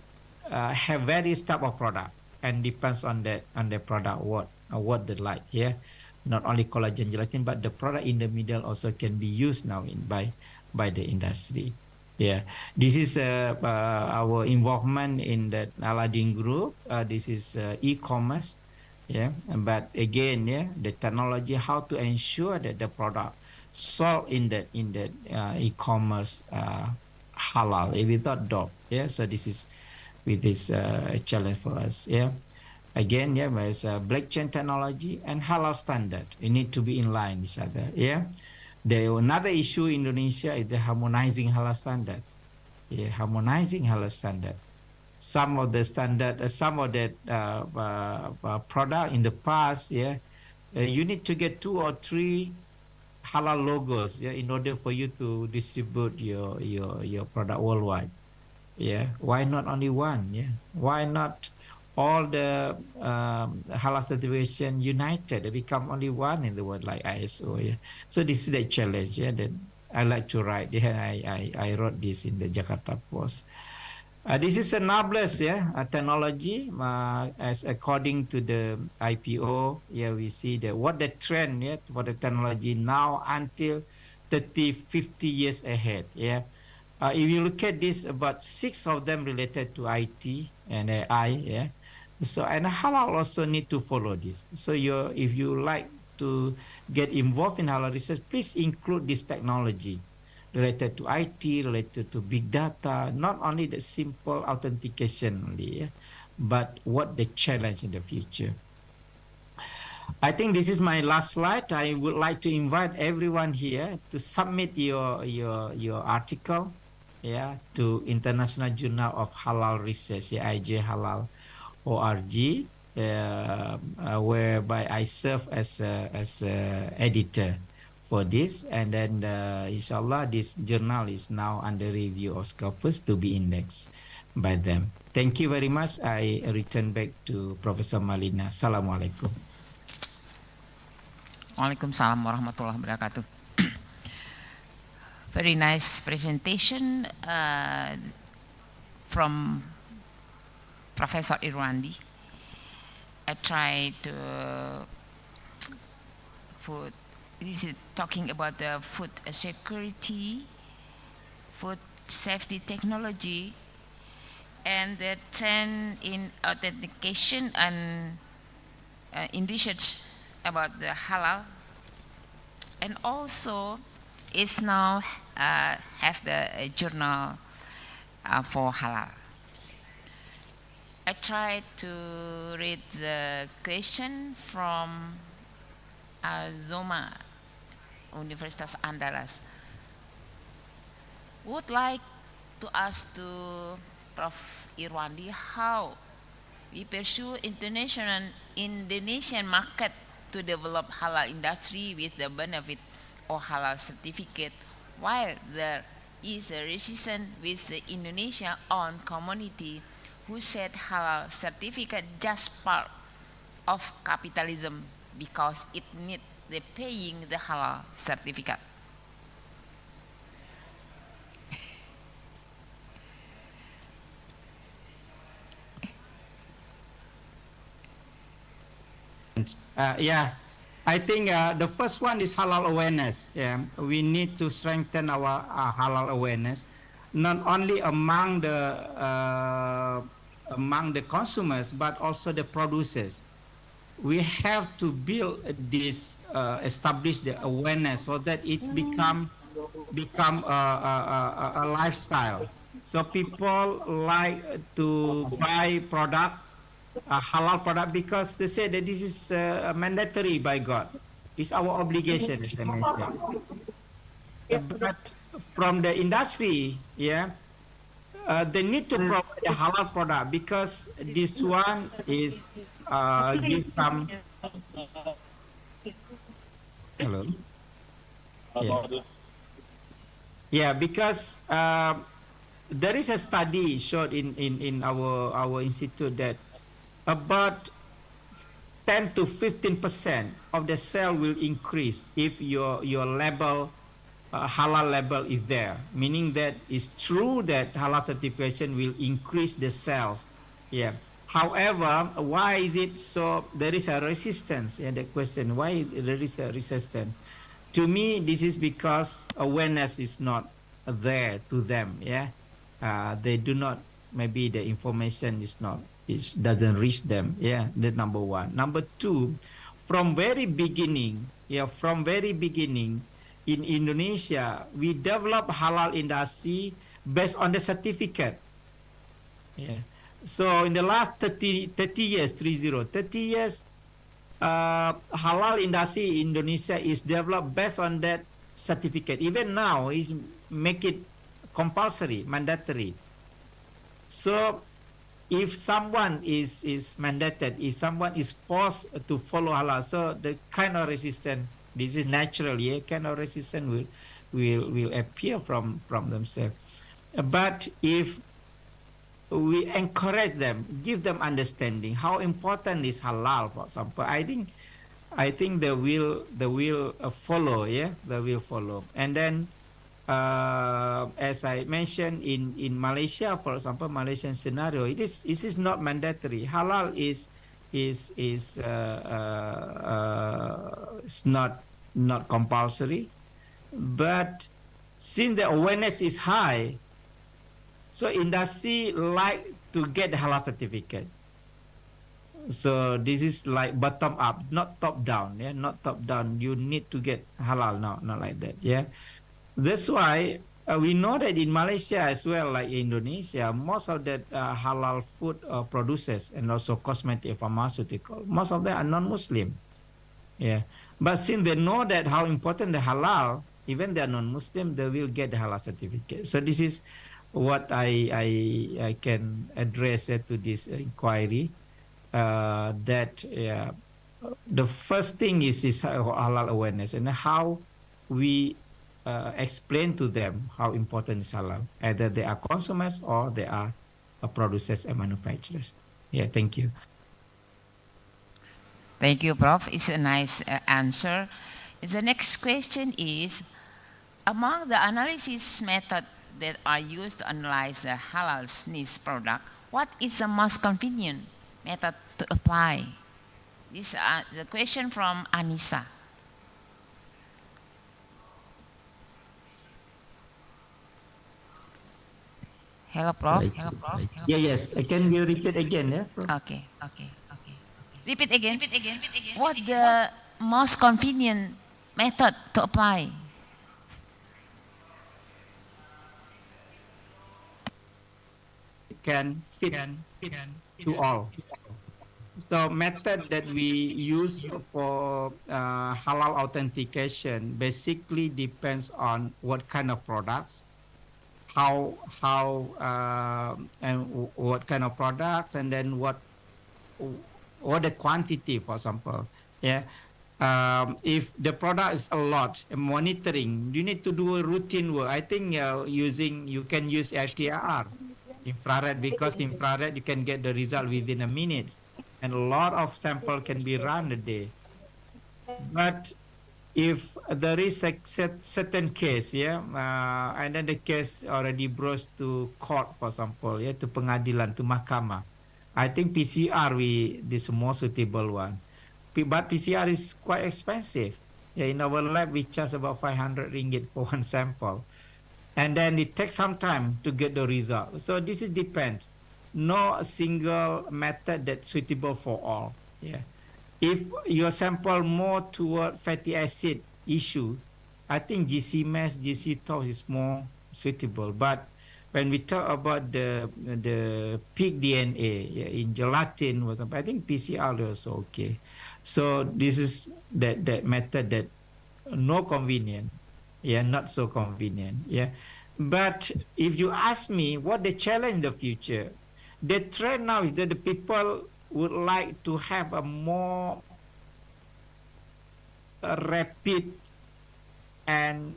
have various type of product, and depends on the product what they like. Not only collagen, gelatin, but the product in the middle also can be used now by the industry. This is our involvement in the Aladdin group. This is e-commerce. But again, the technology, how to ensure that the product sold in the e-commerce halal without doubt. So this is with this challenge for us. Again, there's blockchain technology and halal standard. It need to be in line with each other. Another issue in Indonesia is the harmonizing halal standard. Harmonizing halal standard. Some of the standard, some of the product in the past, you need to get 2 or 3 halal logos, in order for you to distribute your product worldwide. Why not only one? Why not all the halal certification united? They become only one in the world, like ISO. So this is the challenge that I like to write. I wrote this in the Jakarta Post. This is a Nablus technology, as according to the IPO. We see that what the trend for the technology now until 30-50 years ahead. If you look at this, about 6 of them related to IT and AI. So, and halal also need to follow this. So if you like to get involved in halal research, please include this technology related to IT, related to big data, not only the simple authentication only, but what the challenge in the future. I think this is my last slide. I would like to invite everyone here to submit your article to International Journal of Halal Research, IJ Halal ORG, whereby I serve as a editor for this, and then inshallah this journal is now under review of Scopus to be indexed by them. Thank you very much. I return back to Professor Malina. Assalamualaikum. Waalaikumsalam warahmatullahi wabarakatuh. Very nice presentation from Professor Irwandi. I tried to this is talking about the food security, food safety technology, and the trend in authentication and in research about the halal, and also is now have the journal for halal. I tried to read the question from Zoma, Universitas Andalas. Would like to ask to Prof. Irwandi how we pursue Indonesian market to develop halal industry with the benefit of halal certificate, while there is a resistance with the Indonesia own community who said halal certificate just part of capitalism because it need the paying the halal certificate. Yeah, I think the first one is halal awareness. Yeah, we need to strengthen our halal awareness, not only among the consumers but also the producers. We have to build this, establish the awareness so that it become a lifestyle. So people like to buy product, halal product, because they say that this is mandatory by God. It's our obligation, as I mentioned. But from the industry, yeah, they need to provide a halal product because this one is give some. Hello. Yeah. Yeah, because there is a study showed in our institute that about 10 to 15% of the sale will increase if your label, halal label is there, meaning that it's true that halal certification will increase the sales. Yeah. However, why is it so? There is a resistance. And the question, why is there is a resistance? To me, this is because awareness is not there to them. Yeah, they do not. Maybe the information is not. It doesn't reach them. Yeah, that's number one. Number two, from very beginning. Yeah, from very beginning, in Indonesia, we develop halal industry based on the certificate. Yeah. So in the last 30 years, halal industry in Indonesia is developed based on that certificate. Even now, is make it compulsory, mandatory. So if someone is mandated, if someone is forced to follow halal, so the kind of resistance, this is natural, yeah, kind of resistance will appear from themselves. But if we encourage them, give them understanding how important is halal, for example, I think they will follow. Yeah, they will follow. And then as I mentioned in Malaysia, for example, Malaysian scenario, it is not mandatory. Halal is not compulsory, but since the awareness is high, so industry like to get the halal certificate. So this is like bottom up, not top down. Yeah, not top down. You need to get halal, not like that. Yeah, that's why we know that in Malaysia as well, like Indonesia, most of the halal food producers and also cosmetic, pharmaceutical, most of them are non-Muslim. Yeah, but since they know that how important the halal, even they are non-Muslim, they will get the halal certificate. So this is what I can address to this inquiry. That the first thing is halal awareness, and how we explain to them how important is halal, either they are consumers or they are producers and manufacturers. Yeah, thank you. Thank you, Prof. It's a nice answer. The next question is, among the analysis methods that are used to analyze the halal niche product, what is the most convenient method to apply? This is the question from Anissa. Hello, Prof. Hello, Prof. Yeah, yes. Can you repeat again, yeah, Prof? Okay. Repeat again. What the most convenient method to apply? Can fit to all. So method that we use for halal authentication basically depends on what kind of products, how and what kind of products, and then what the quantity, for example. Yeah. If the product is a lot, monitoring, you need to do a routine work. I think you can use HDR, infrared, because infrared you can get the result within a minute, and a lot of sample can be run a day. But if there is a certain case, and then the case already brought to court, for example, to pengadilan, to mahkamah, I think PCR is the most suitable one. But PCR is quite expensive. In our lab, we charge about 500 ringgit for one sample. And then it takes some time to get the result. So this is depends. No single method that's suitable for all. Yeah. If your sample more toward fatty acid issue, I think GC-MES, GC-TOF is more suitable. But when we talk about the pig DNA in gelatin, I think PCR is also okay. So this is that method that no convenient, not so convenient, But if you ask me what the challenge in the future, the trend now is that the people would like to have a more rapid and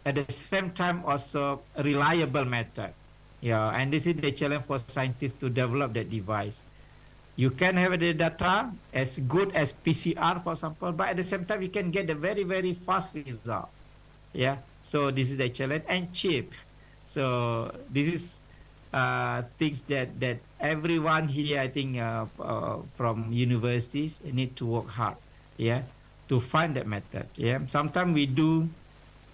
at the same time also a reliable method. And this is the challenge for scientists to develop that device. You can have the data as good as PCR, for example, but at the same time you can get a very, very fast result. So this is the challenge, and cheap. So this is things that everyone here, I think, from universities need to work hard, to find that method. Sometimes we do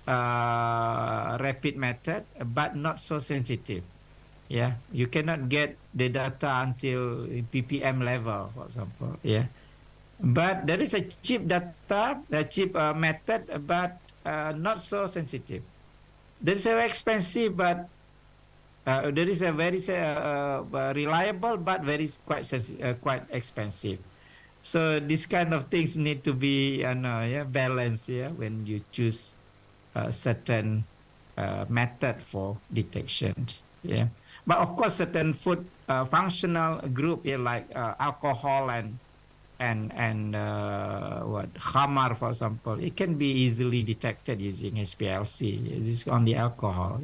rapid method, but not so sensitive. You cannot get the data until ppm level, for example. But there is a cheap data, a cheap method, but not so sensitive. There is a expensive, but there is a very reliable, but quite expensive. So these kind of things need to be balanced when you choose a certain method for detection. But of course, certain food functional group like alcohol and khamar, for example, it can be easily detected using SPLC. It's only alcohol.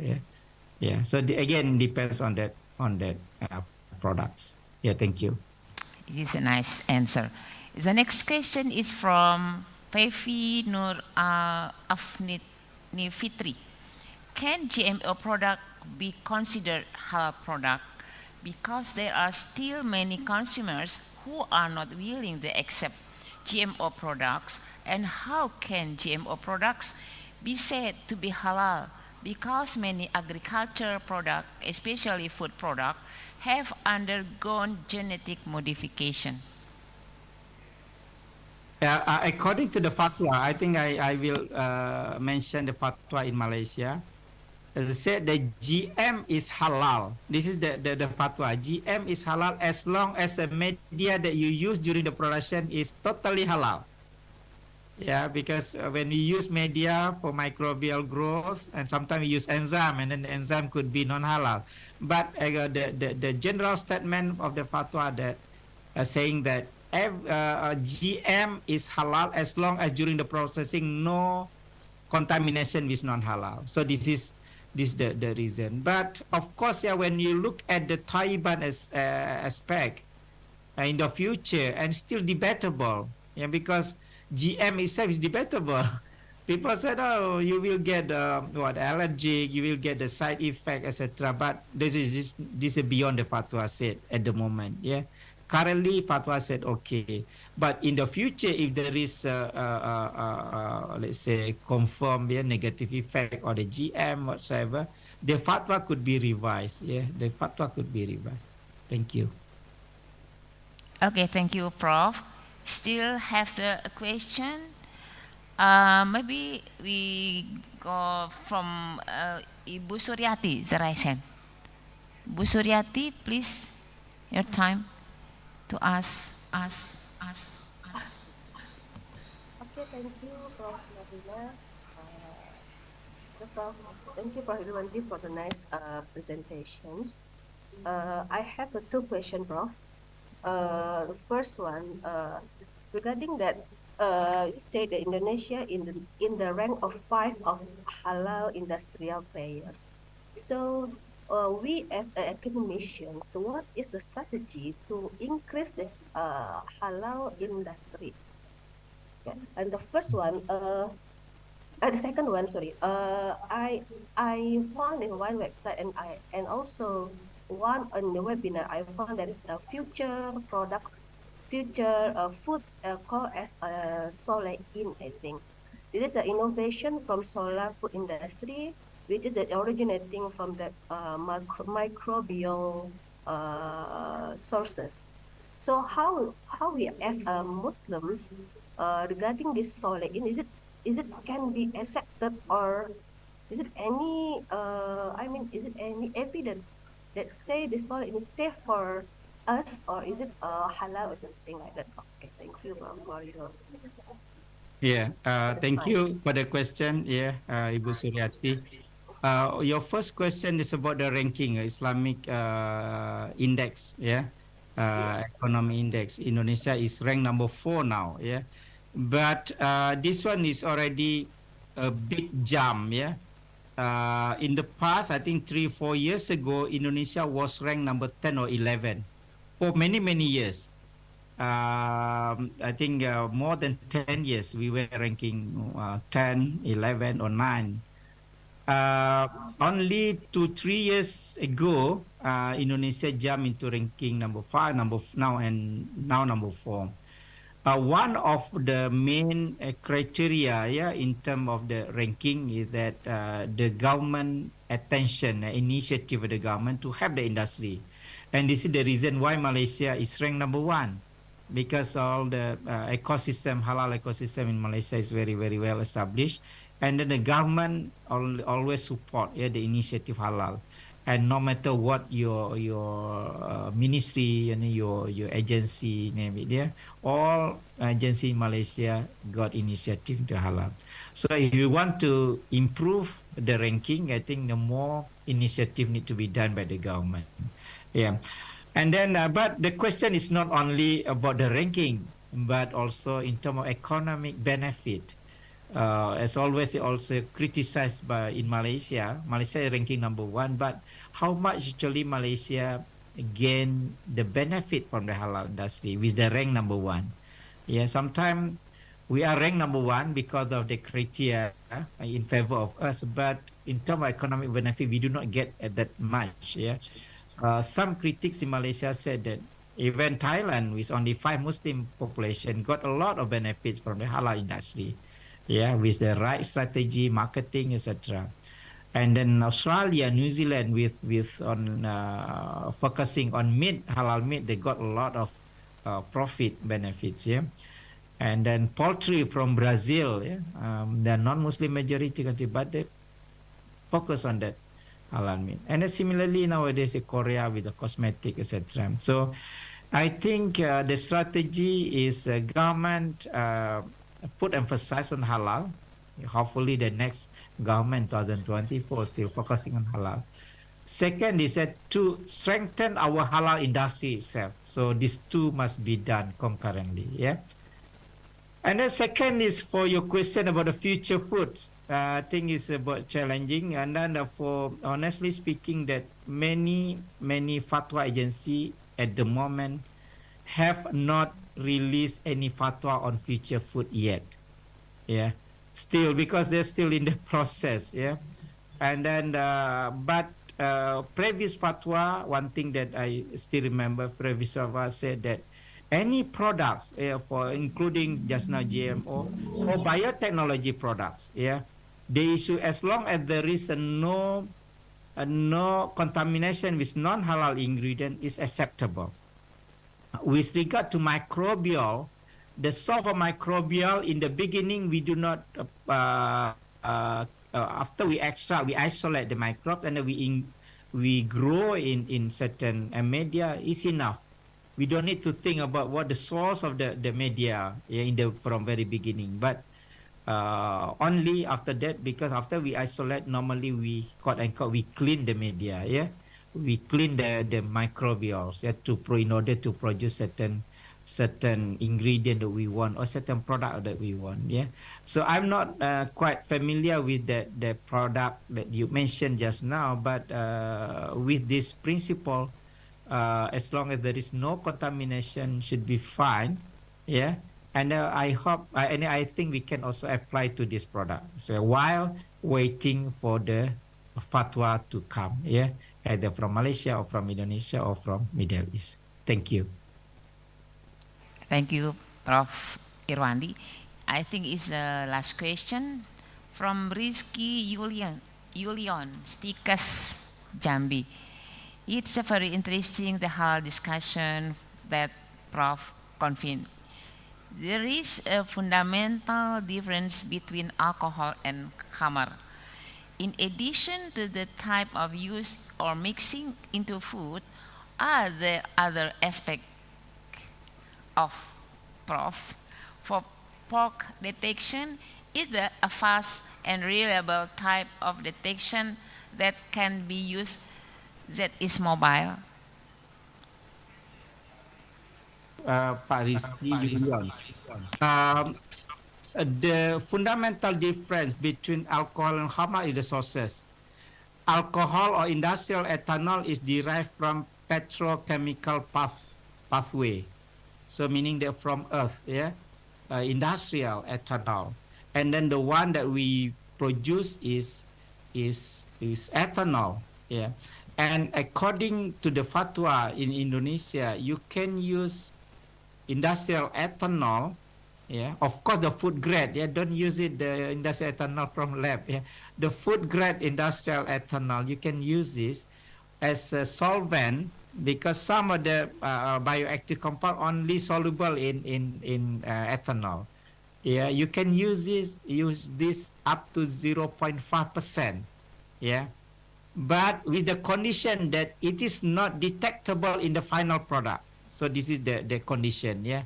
So again, depends on that products. Thank you. This is a nice answer. The next question is from Pevi Nur Afnit Fitri. Can GMO product be considered halal product because there are still many consumers who are not willing to accept GMO products? And how can GMO products be said to be halal? Because many agriculture products, especially food products, have undergone genetic modification. According to the fatwa, I think I will mention the fatwa in Malaysia. They said that GM is halal. This is the fatwa. GM is halal as long as the media that you use during the production is totally halal. Because when we use media for microbial growth, and sometimes we use enzyme, and then the enzyme could be non-halal. But the general statement of the fatwa that saying that GM is halal as long as during the processing no contamination with non-halal. So this is the reason. But of course, yeah, when you look at the Taliban aspect in the future, and still debatable, yeah, because GM itself is debatable. People said, oh, you will get allergic, you will get the side effect, etc. But this is beyond the fatwa said at the moment. Yeah, currently fatwa said okay, but in the future, if there is let's say confirmed negative effect or the GM whatsoever, the fatwa could be revised. Yeah, the fatwa could be revised. Thank you. Okay, thank you, Prof. Still have the question? Maybe we go from Ibu Suryati, the right hand. Bu Suryati, please, your time to ask. Okay, thank you, Prof. Marina. Thank you, Prof. Irwandi, for the nice presentations. I have two questions, Prof. The first one, regarding that, you say that Indonesia in the rank of 5 of halal industrial players. So we as academicians, what is the strategy to increase this halal industry? Yeah. And the first one, the second one, sorry, I found in one website and also one on the webinar, I found that is the future products, future food called as solar in, I think. This is an innovation from solar food industry, which is originating from the microbial sources. So how we as Muslims regarding this solar in, is it can be accepted, or is it any is it any evidence that say this soil is safe for us, or is it halal or something like that? Okay, thank you for your Thank you for the question. Ibu Suryati. Your first question is about the ranking Islamic index. Economy index. Indonesia is ranked number 4 now. But this one is already a big jump. In the past, I think 3-4 years ago, Indonesia was ranked number 10 or 11 for many years. I think more than 10 years we were ranking 10, 11 or 9. Only 2-3 years ago, Indonesia jumped into ranking number 5, now number 4. One of the main criteria in terms of the ranking is that the government attention, initiative of the government to help the industry. And this is the reason why Malaysia is ranked number 1, because all the halal ecosystem in Malaysia is very well established. And then the government always support the initiative halal. And no matter what your ministry and your agency name it, all agency in Malaysia got initiative to halal. So if you want to improve the ranking, I think the more initiative need to be done by the government. And then, but the question is not only about the ranking, but also in terms of economic benefit. As always, also criticized in Malaysia. Malaysia is ranking number 1, but how much actually Malaysia gain the benefit from the halal industry with the rank number 1? Sometimes we are ranked number 1 because of the criteria in favor of us, but in terms of economic benefit, we do not get that much. Some critics in Malaysia said that even Thailand, with only 5 Muslim population, got a lot of benefits from the halal industry. With the right strategy, marketing, etc. And then Australia, New Zealand, with focusing on meat, halal meat, they got a lot of profit benefits. And then poultry from Brazil, they're non-Muslim majority country, but they focus on that halal meat. And then similarly nowadays in Korea with the cosmetic, etc. So I think the strategy is government put emphasis on halal. Hopefully the next government 2024 still focusing on halal. Second is that to strengthen our halal industry itself. So these two must be done concurrently. And then second is for your question about the future foods. I think it's about challenging, and then for honestly speaking, that many fatwa agency at the moment have not released any fatwa on future food yet. Yeah, still because they're still in the process. Yeah, and then but previous fatwa, one thing that I still remember, previous fatwa said that any products, for including just now GMO or biotechnology products, yeah, the issue as long as there is no contamination with non-halal ingredient is acceptable. With regard to microbial, the sulfur microbial in the beginning we do not after we extract, we isolate the microbes, and then we grow in certain media is enough. We don't need to think about what the source of the media, from very beginning, but only after that, because after we isolate, normally we we clean the media, we clean the microbials, in order to produce certain ingredient that we want or certain product that we want. So I'm not quite familiar with the product that you mentioned just now, but with this principle, as long as there is no contamination, should be fine. And I hope, and I think we can also apply to this product. So while waiting for the fatwa to come, either from Malaysia or from Indonesia or from Middle East. Thank you. Thank you, Prof. Irwandi. I think it's the last question from Rizky Yulion Stikas, Jambi. It's a very interesting, the whole discussion that Prof. convened. There is a fundamental difference between alcohol and khamar. In addition to the type of use or mixing into food, are there other aspects of Prof? For pork detection, is there a fast and reliable type of detection that can be used that is mobile? Pak Rizky Yulion. The fundamental difference between alcohol and khamar is the sources. Alcohol or industrial ethanol is derived from petrochemical pathway. So meaning that from earth, industrial ethanol. And then the one that we produce is ethanol. And according to the fatwa in Indonesia, you can use industrial ethanol, of course the food grade, don't use it, the industrial ethanol from lab, the food grade industrial ethanol, you can use this as a solvent, because some of the bioactive compound only soluble in ethanol. You can use this up to 0.5%, but with the condition that it is not detectable in the final product. So this is the condition. You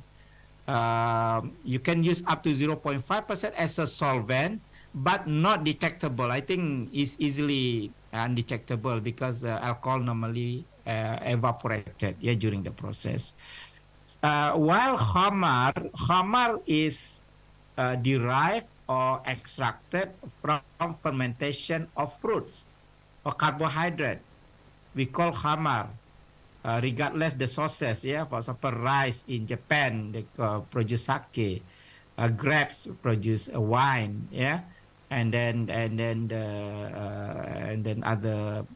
can use up to 0.5% as a solvent, but not detectable. I think it's easily undetectable because alcohol normally evaporated during the process. While khamar is derived or extracted from fermentation of fruits or carbohydrates. We call khamar. Regardless the sources, for example, rice in Japan, they produce sake, grapes produce wine, and then other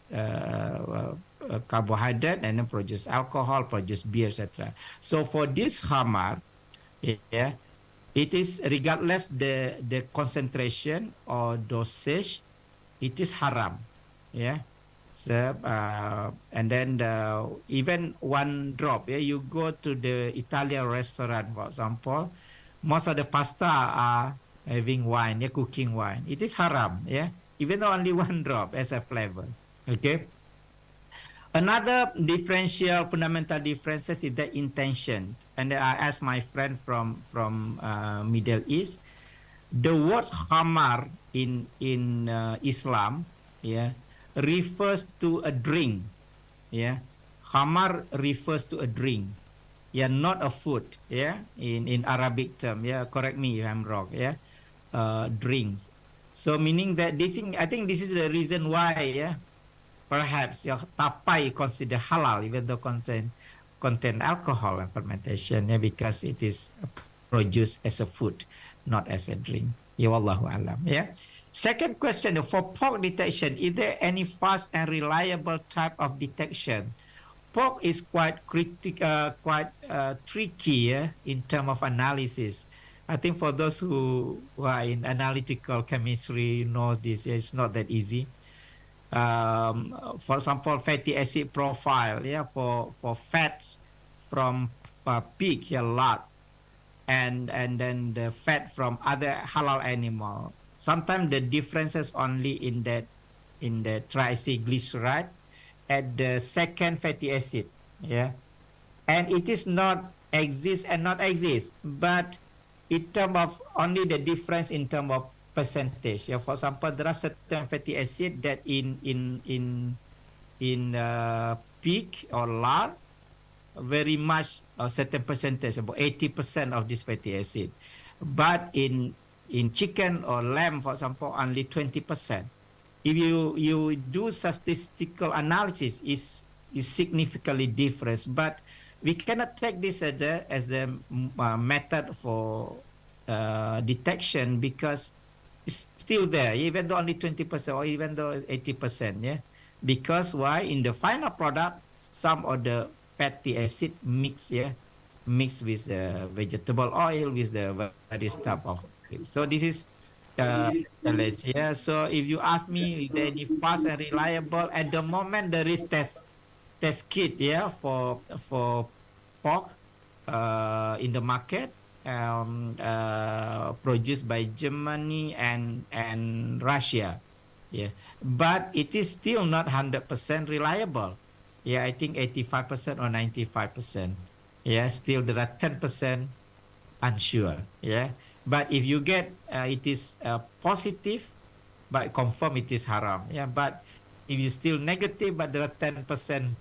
carbohydrate, and then produce alcohol, produce beer, etc. So for this khamar, it is regardless the concentration or dosage, it is haram, So, and then even one drop, you go to the Italian restaurant, for example, most of the pasta are having wine, cooking wine. It is haram, even though only one drop as a flavor. Okay. Another differential, fundamental differences is the intention. And I asked my friend from Middle East, the word khamar in Islam, refers to a drink. Khamar refers to a drink, not a food. In Arabic term, correct me if I'm wrong. Drinks. So meaning that I think this is the reason why, yeah, perhaps your tapai consider halal even though contain alcohol and fermentation, yeah, because it is produced as a food, not as a drink. Ya wallahu alam. Yeah. Second question, for pork detection, is there any fast and reliable type of detection? Pork is quite tricky, yeah, in terms of analysis. I think for those who are in analytical chemistry knows this, yeah, it's not that easy. For example, fatty acid profile, yeah, for fats from pig, yeah, lard, and then the fat from other halal animal. Sometimes the differences only in the triglyceride at the second fatty acid, yeah, and it is not exist and not exist, but in terms of only the difference in terms of percentage. Yeah, for example, there are certain fatty acid that in pig or lard very much a certain percentage, about 80% of this fatty acid, but in chicken or lamb, for example, only 20%. If you do statistical analysis, is significantly different, but we cannot take this as the method for detection because it's still there, even though only 20% or even though 80%. Yeah, because why? In the final product, some of the fatty acid mix with vegetable oil, with the various type of. So this is challenge. Yeah. So if you ask me, is there any fast and reliable? At the moment, there is test kit, yeah, for pork in the market, produced by Germany and Russia. Yeah, but it is still not 100% reliable. Yeah, I think 85% or 95%. Yeah, still there are 10% unsure. Yeah, but if you get it is positive, but confirm it is haram. Yeah, but if you still negative, but there are 10%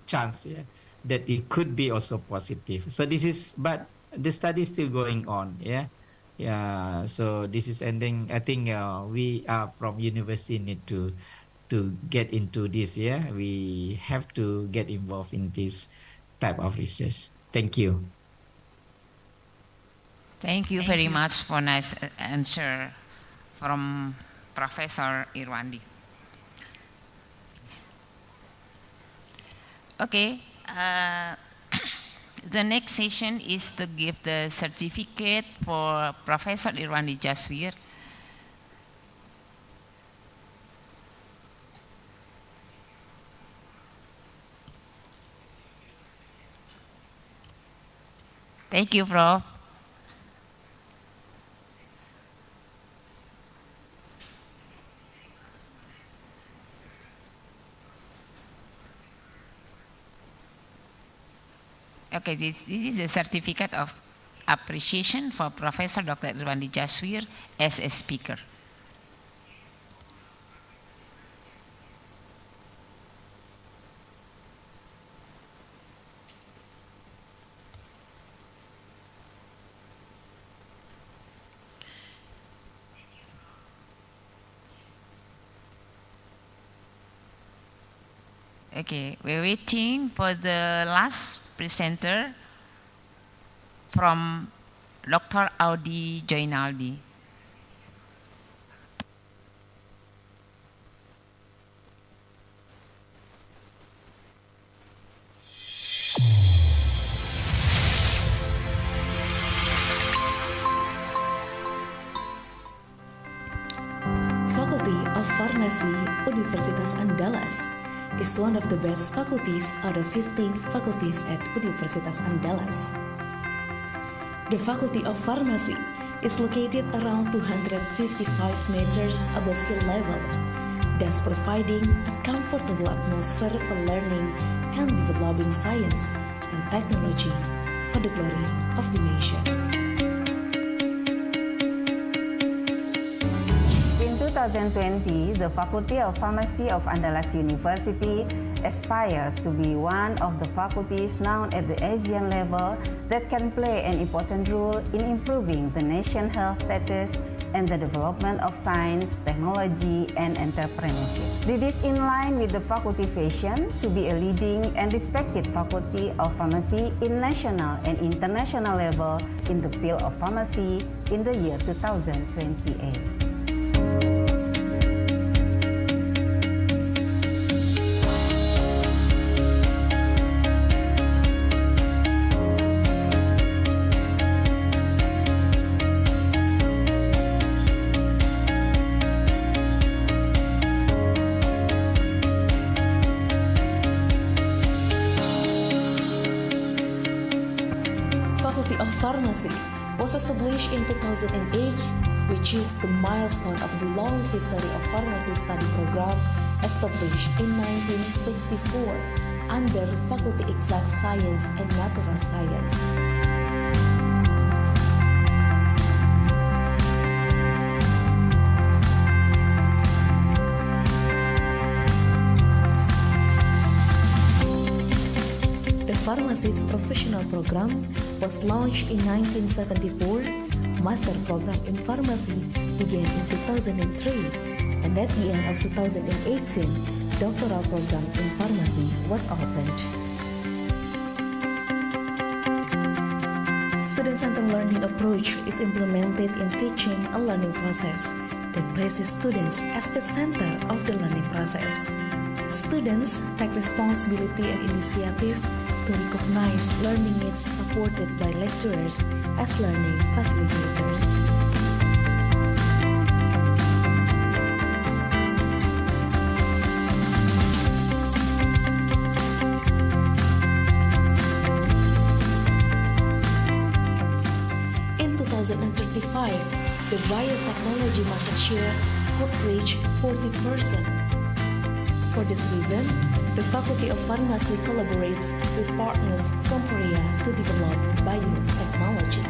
chance, yeah, that it could be also positive. So this is, but the study is still going on. Yeah, yeah. So this is ending. I think we are from university need to get into this. Yeah, we have to get involved in this type of research. Thank you. Thank you very much for nice answer from Professor Irwandi. Okay, the next session is to give the certificate for Professor Irwandi Jaswir. Thank you, Prof. Okay, this is a certificate of appreciation for Professor Dr. Irwandi Jaswir as a speaker. Okay, we're waiting for the last presenter from Dr. Audi Joinaldi. Faculty of Pharmacy, Universitas Andalas is one of the best faculties out of 15 faculties at Universitas Andalas. The Faculty of Pharmacy is located around 255 meters above sea level, thus providing a comfortable atmosphere for learning and developing science and technology for the glory of the nation. In 2020, the Faculty of Pharmacy of Andalas University aspires to be one of the faculties known at the Asian level that can play an important role in improving the nation's health status and the development of science, technology, and entrepreneurship. This is in line with the faculty vision to be a leading and respected faculty of pharmacy in national and international level in the field of pharmacy in the year 2028. Faculty of Pharmacy was established in 2008, which is the milestone of the long history of pharmacy study program established in 1964 under Faculty Exact Science and Natural Science. The pharmacist professional program was launched in 1974. Master program in pharmacy began in 2003, and at the end of 2018, doctoral program in pharmacy was opened. Student-centered learning approach is implemented in teaching and learning process that places students as the center of the learning process. Students take responsibility and initiative to recognize learning needs supported by lecturers as learning facilitators. In 2035, the biotechnology market share could reach 40%. For this reason, the Faculty of Pharmacy collaborates with partners from Korea to develop biotechnology.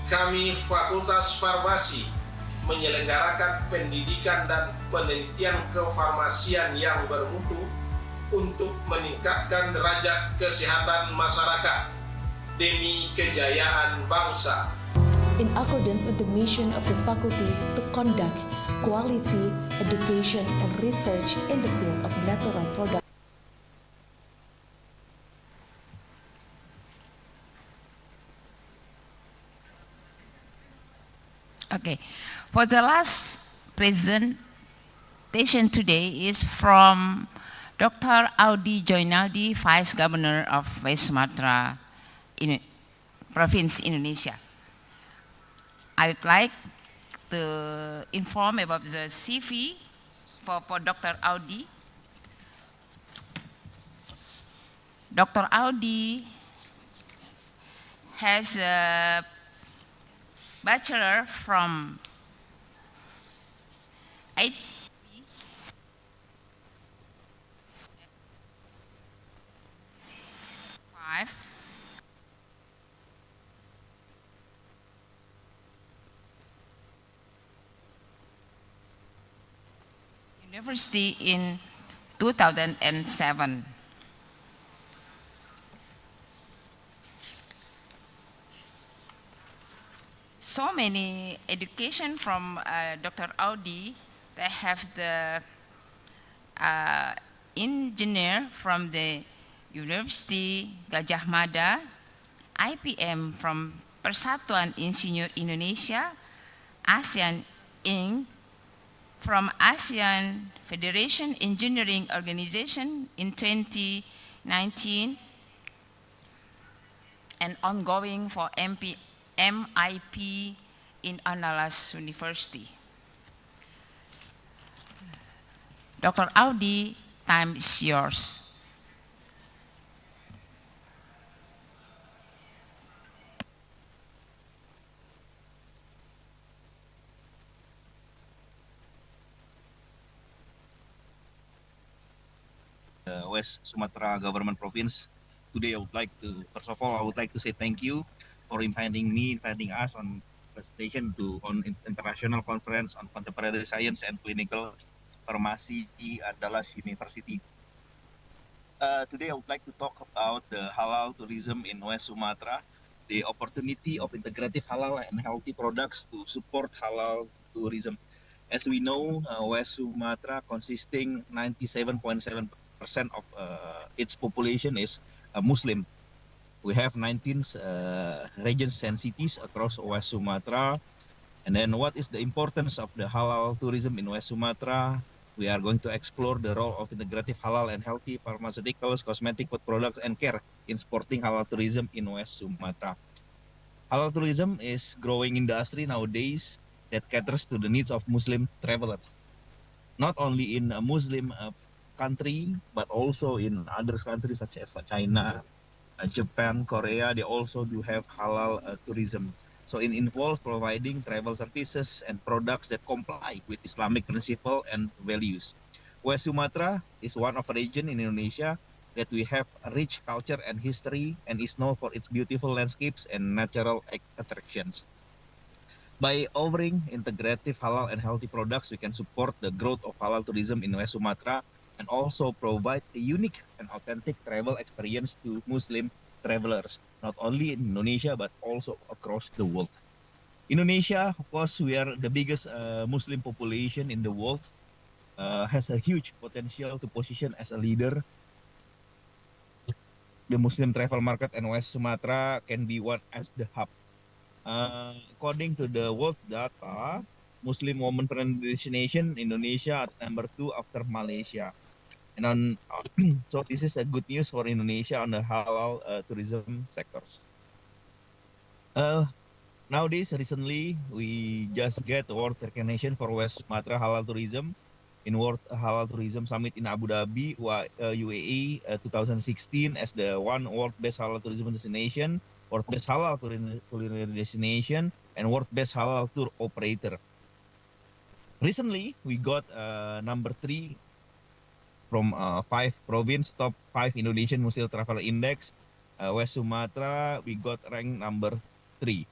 Kami Fakultas Farmasi menyelenggarakan pendidikan dan penelitian kefarmasian yang bermutu untuk meningkatkan derajat kesehatan masyarakat demi kejayaan bangsa. In accordance with the mission of the faculty to conduct quality education and research in the field of natural products. Okay, for the last presentation today is from Dr. Audi Joinaldi, Vice Governor of West Sumatra Province, Indonesia. I would like to inform about the CV for Dr. Audi. Dr. Audi has a bachelor from University in 2007. So many education from Dr. Audi. They have the engineer from the University Gajah Mada, IPM from Persatuan Insinyur Indonesia, ASEAN Inc. from ASEAN Federation Engineering Organization in 2019, and ongoing for MIP in Andalas University. Dr. Audi, time is yours. West Sumatra Government Province. Today, first of all, I would like to say thank you for inviting us on presentation on international conference on contemporary science and clinical pharmacy at Andalas University. Today, I would like to talk about the halal tourism in West Sumatra. the opportunity of integrative halal and healthy products to support halal tourism. As we know, West Sumatra, consisting 97.7% of its population is Muslim. We have 19 regions and cities across West Sumatra. And then what is the importance of the halal tourism in West Sumatra? We are going to explore the role of integrative halal and healthy pharmaceuticals, cosmetic food products, and care in supporting halal tourism in West Sumatra. Halal tourism is growing industry nowadays that caters to the needs of Muslim travelers, not only in a Muslim country, but also in other countries such as China, Japan, Korea. They also do have halal tourism. So it involves providing travel services and products that comply with Islamic principle and values. West Sumatra is one of a region in Indonesia that we have a rich culture and history and is known for its beautiful landscapes and natural attractions. By offering integrative halal and healthy products, we can support the growth of halal tourism in West Sumatra and also provide a unique and authentic travel experience to Muslim travelers, not only in Indonesia, but also across the world. Indonesia, of course, we are the biggest Muslim population in the world, has a huge potential to position as a leader. The Muslim travel market and West Sumatra can be one as the hub. According to the world data, Muslim women friendly destination Indonesia at number 2 after Malaysia. And on, so this is a good news for Indonesia on the halal tourism sectors. Nowadays, recently, we just get award recognition for West Sumatra halal tourism in World Halal Tourism Summit in Abu Dhabi, UAE 2016 as the world best halal tourism destination, world best halal culinary destination, and world best halal tour operator. Recently, we got number 3 from 5 province, top 5 Indonesian Muslim Traveler Index. West Sumatra, we got ranked number 3.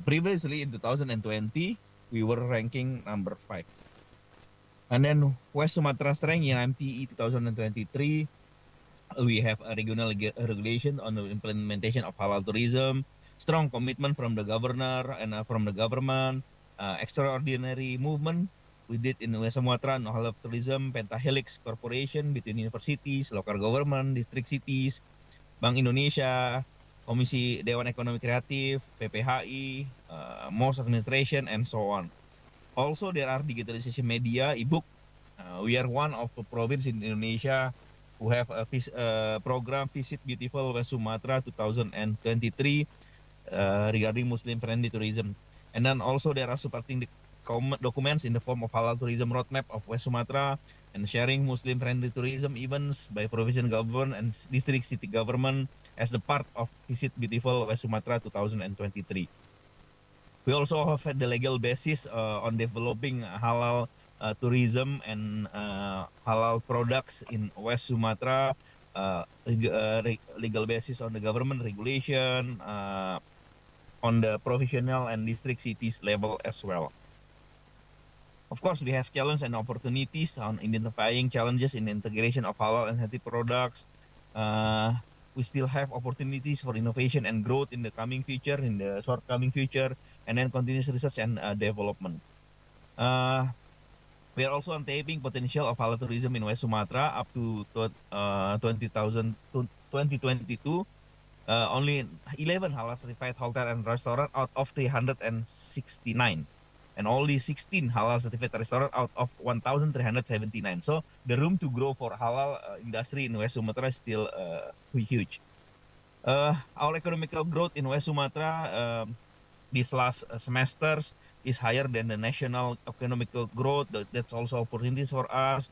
Previously, in 2020, we were ranking number 5. And then West Sumatra strength in MPE 2023, we have a regional regulation on the implementation of halal tourism, strong commitment from the governor and from the government, extraordinary movement we did in West Sumatra on halal tourism, pentahelix corporation between universities, local government, district cities, Bank Indonesia, Komisi Dewan Ekonomi Kreatif, PPHI, MOS administration, and so on. Also, there are digitalization media, ebook. We are one of the province in Indonesia who have a program Visit Beautiful West Sumatra 2023 regarding Muslim-friendly tourism. And then also there are supporting the documents in the form of halal tourism roadmap of West Sumatra and sharing Muslim-friendly tourism events by provincial government and district city government as the part of Visit Beautiful West Sumatra 2023. We also have the legal basis on developing halal tourism and halal products in West Sumatra, legal basis on the government regulation, on the provincial and district cities level as well. Of course, we have challenges and opportunities on identifying challenges in integration of halal and healthy products. We still have opportunities for innovation and growth in the coming future, in the short coming future, and then continuous research and development. We are also untapping potential of halal tourism in West Sumatra up to 2022. Only 11 halal certified hotel and restaurant out of 369. And only 16 halal certified restaurant out of 1,379. So the room to grow for halal industry in West Sumatra is still huge. Our economical growth in West Sumatra these last semesters is higher than the national economical growth. That's also opportunities for us.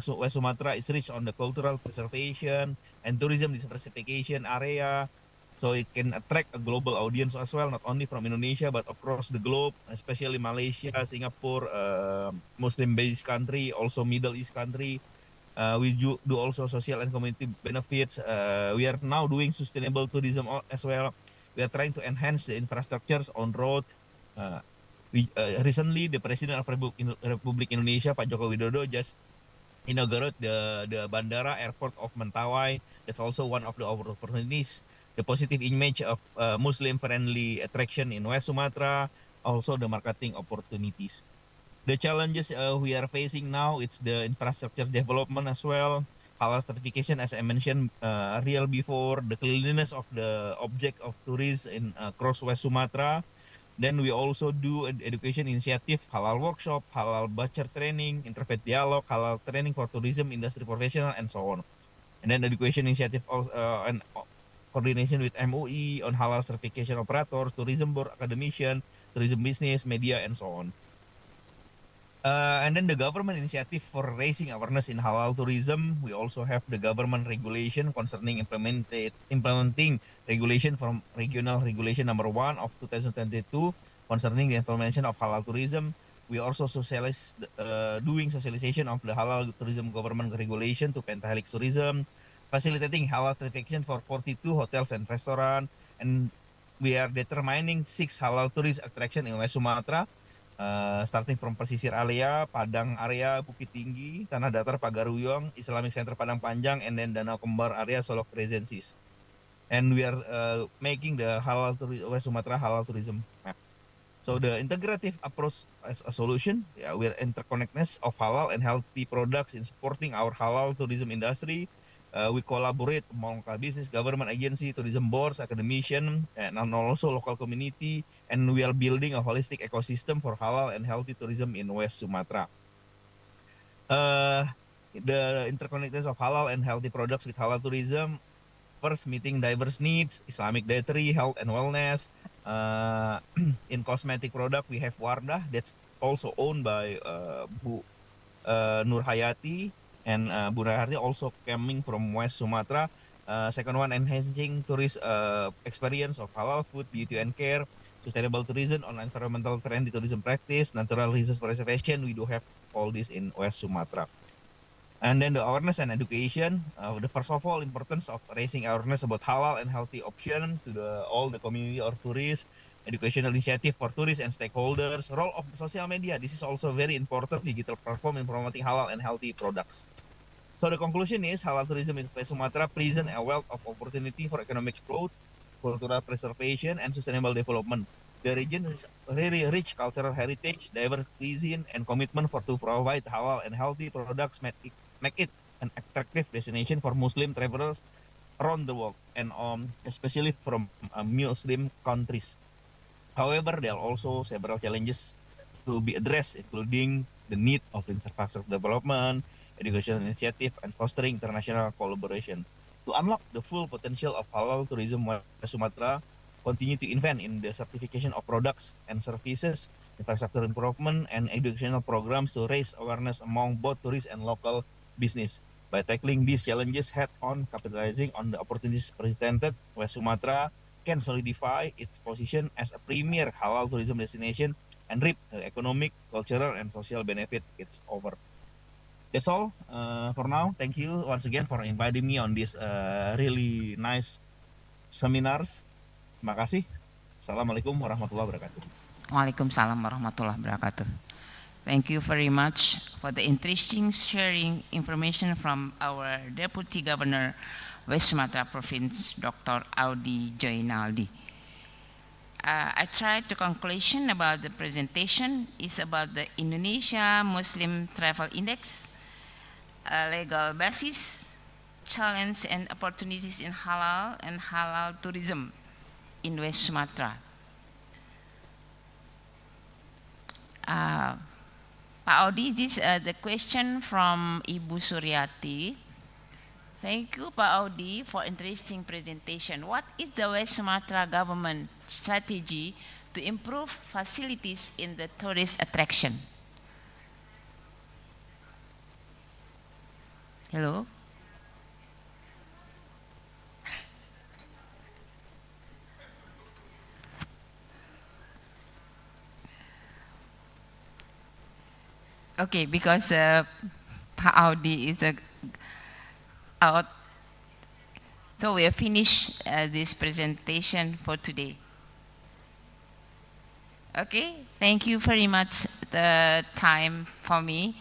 So West Sumatra is rich on the cultural preservation and tourism diversification area. So it can attract a global audience as well, not only from Indonesia, but across the globe, especially Malaysia, Singapore, Muslim-based country, also Middle East country. We do also social and community benefits. We are now doing sustainable tourism as well. We are trying to enhance the infrastructures on road. Recently, the President of Republic Indonesia, Pak Joko Widodo, just inaugurated the bandara airport of Mentawai That's also one of our opportunities. The positive image of Muslim-friendly attraction in West Sumatra, also the marketing opportunities. The challenges we are facing now, it's the infrastructure development as well, halal certification, as I mentioned real before, the cleanliness of the object of tourism in across West Sumatra. Then we also do an education initiative, halal workshop, halal butcher training, interfaith dialogue, halal training for tourism industry professional, and so on. And then education initiative and coordination with MUI on halal certification operators, tourism board, academician, tourism business, media, and so on. And then the government initiative for raising awareness in halal tourism. We also have the government regulation concerning implementing regulation from regional regulation number 1 of 2022 concerning the implementation of halal tourism. We also doing socialization of the halal tourism government regulation to Pentahelix tourism, facilitating halal certification for 42 hotels and restaurants, and we are determining 6 halal tourist attraction in West Sumatra. Starting from pesisir area, Padang area, Bukit Tinggi, Tanah Datar, Pagaruyung, Islamic Center Padang Panjang, and then Danau Kembar area, Solok Regencies. And we are making the West Sumatra halal tourism map. So the integrative approach as a solution, we are interconnectedness of halal and healthy products in supporting our halal tourism industry. We collaborate among business, government agency, tourism boards, academician, and also local community, and we are building a holistic ecosystem for halal and healthy tourism in West Sumatra. The interconnectedness of halal and healthy products with halal tourism, first meeting diverse needs, Islamic dietary, health and wellness. In cosmetic product, we have Wardah, that's also owned by Bu Nur Hayati, and Bu Rahati also coming from West Sumatra. Second one, enhancing tourist experience of halal food, beauty and care, sustainable tourism, on environmental friendly tourism practice, natural resource preservation. We do have all this in West Sumatra. And then the awareness and education. The first of all, importance of raising awareness about halal and healthy option to all the community or tourists. Educational initiative for tourists and stakeholders. Role of social media. This is also very important digital platform in promoting halal and healthy products. So the conclusion is halal tourism in West Sumatra presents a wealth of opportunity for economic growth, cultural preservation, and sustainable development. The region is very rich cultural heritage, diverse cuisine, and commitment to provide halal and healthy products make it an attractive destination for Muslim travelers around the world, and especially from Muslim countries. However, there are also several challenges to be addressed, including the need of infrastructure development, educational initiative, and fostering international collaboration. To unlock the full potential of halal tourism West Sumatra, continue to invest in the certification of products and services, infrastructure improvement, and educational programs to raise awareness among both tourists and local business. By tackling these challenges head-on, capitalizing on the opportunities presented, West Sumatra can solidify its position as a premier halal tourism destination and reap the economic, cultural, and social benefit it's over. That's all for now. Thank you once again for inviting me on this really nice seminars. Terima kasih. Assalamualaikum warahmatullahi wabarakatuh. Waalaikumsalam warahmatullahi wabarakatuh. Thank you very much for the interesting sharing information from our Deputy Governor, West Sumatra Province, Dr. Audi Joinaldi. I tried to conclusion about the presentation is about the Indonesia Muslim Travel Index, legal basis, challenge and opportunities in halal and halal tourism in West Sumatra. Pak Audi, this is the question from Ibu Suryati. Thank you, Pak Audi, for interesting presentation. What is the West Sumatra government strategy to improve facilities in the tourist attraction? Hello? Okay, because Pak Audi is out, so we have finished this presentation for today. Okay, thank you very much the time for me,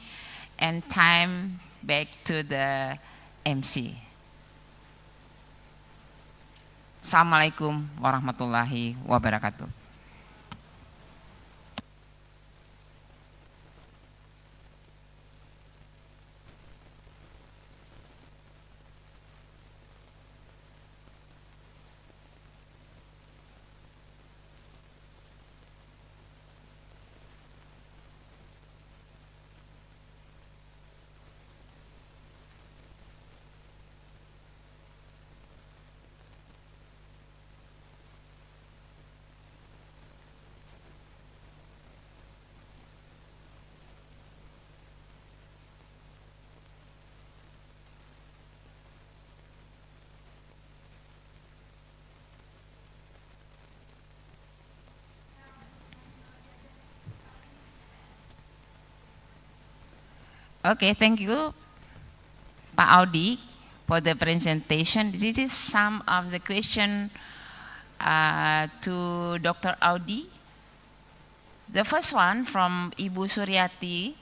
and time back to the MC. Assalamualaikum warahmatullahi wabarakatuh. Okay, thank you, Pak Audi, for the presentation. This is some of the question to Dr. Audi. The first one from Ibu Suryati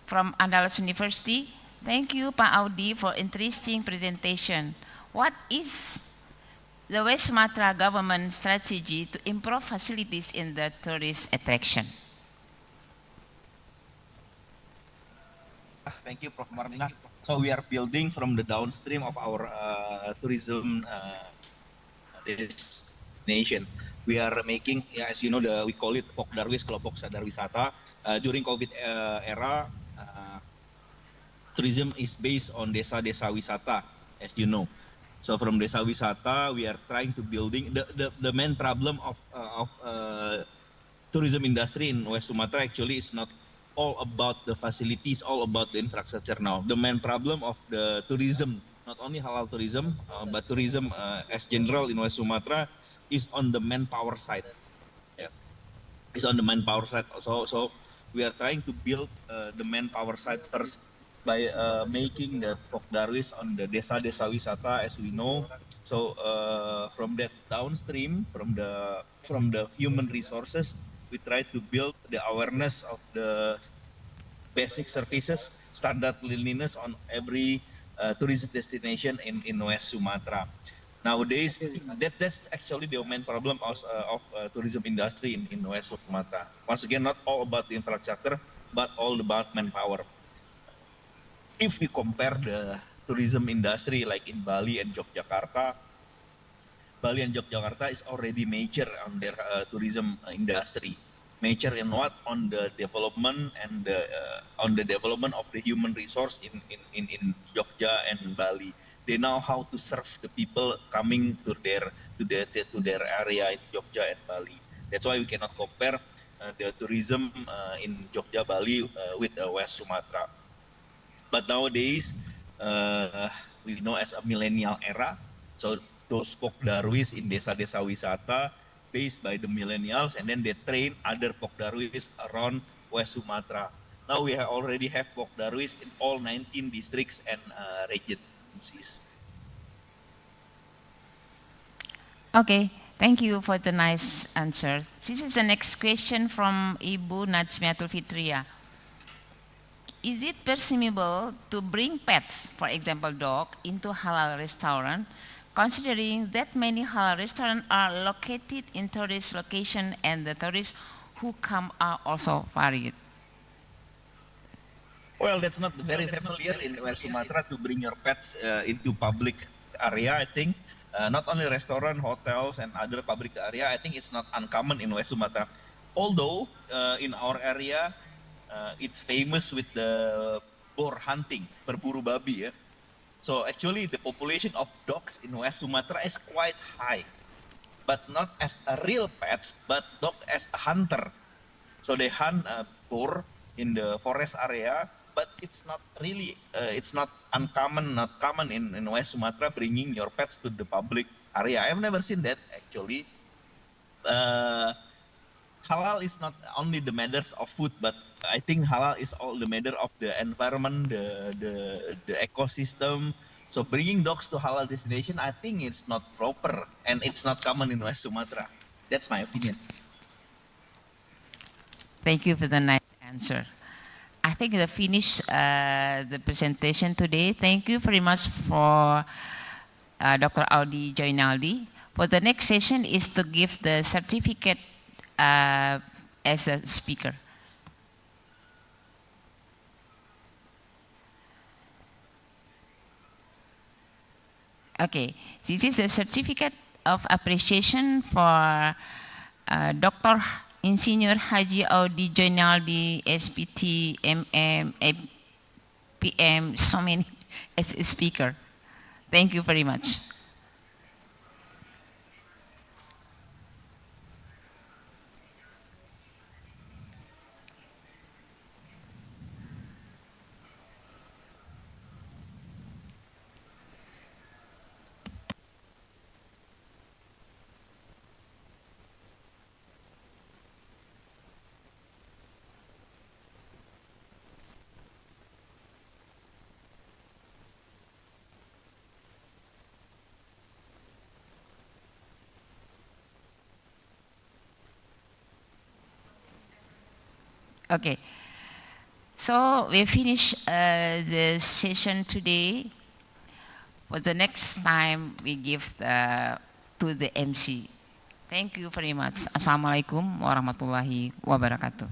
from Andalas University. Thank you, Pak Audi, for interesting presentation. What is the West Sumatra government strategy to improve facilities in the tourist attraction? Thank you, Prof. Marlina. So we are building from the downstream of our tourism destination. We are making, as you know, we call it Pok Darwis, Kelompok Sadar Wisata. During COVID era, tourism is based on desa-desa wisata, as you know. So from desa wisata, we are trying to building the main problem of tourism industry in West Sumatra actually is not all about the facilities, all about the infrastructure now. The main problem of the tourism, not only halal tourism, but tourism as general in West Sumatra is on the manpower side. Yeah, it's on the manpower side. So we are trying to build the manpower side first by making the Pok Darwis on the desa-desa wisata, as we know. So from that downstream, from the human resources, we try to build the awareness of the basic services, standard cleanliness on every tourism destination in West Sumatra. Nowadays, that's actually the main problem of tourism industry in West Sumatra. Once again, not all about the infrastructure, but all about manpower. If we compare the tourism industry like in Bali and Yogyakarta, Bali and Yogyakarta is already major on their tourism industry. Major in what? On the development and on the development of the human resource in Jogja and Bali. They know how to serve the people coming to their area in Jogja and Bali. That's why we cannot compare the tourism in Jogja, Bali with West Sumatra. But nowadays, we know as a millennial era, so those Pok Darwis in desa-desa wisata based by the millennials, and then they train other Pok Darwis around West Sumatra. Now we already have Pok Darwis in all 19 districts and regencies. Okay, thank you for the nice answer. This is the next question from Ibu Najmiatul Fitria. Is it permissible to bring pets, for example dog, into halal restaurant, considering that many halal restaurants are located in tourist location and the tourists who come are also varied? Well, that's not very familiar in West Sumatra to bring your pets into public area, I think. Not only restaurant, hotels, and other public area, I think it's not uncommon in West Sumatra. Although in our area, it's famous with the boar hunting, berburu babi. So actually the population of dogs in West Sumatra is quite high, but not as a real pets, but dog as a hunter. So they hunt boar in the forest area, but it's not really, it's not uncommon, not common in West Sumatra bringing your pets to the public area. I've never seen that actually. Halal is not only the matters of food, but I think halal is all the matter of the environment, the ecosystem. So bringing dogs to halal destination, I think it's not proper and it's not common in West Sumatra. That's my opinion. Thank you for the nice answer. I think we finished the presentation today. Thank you very much for Dr. Audi Joinaldi For the next session is to give the certificate as a speaker. Okay, this is a certificate of appreciation for Dr. Insinyur Haji Audi Joinaldi, SPT, MM, PM, so many as a speaker. Thank you very much. Okay, so we finish the session today. For the next time, we give to the MC. Thank you very much. Assalamualaikum warahmatullahi wabarakatuh.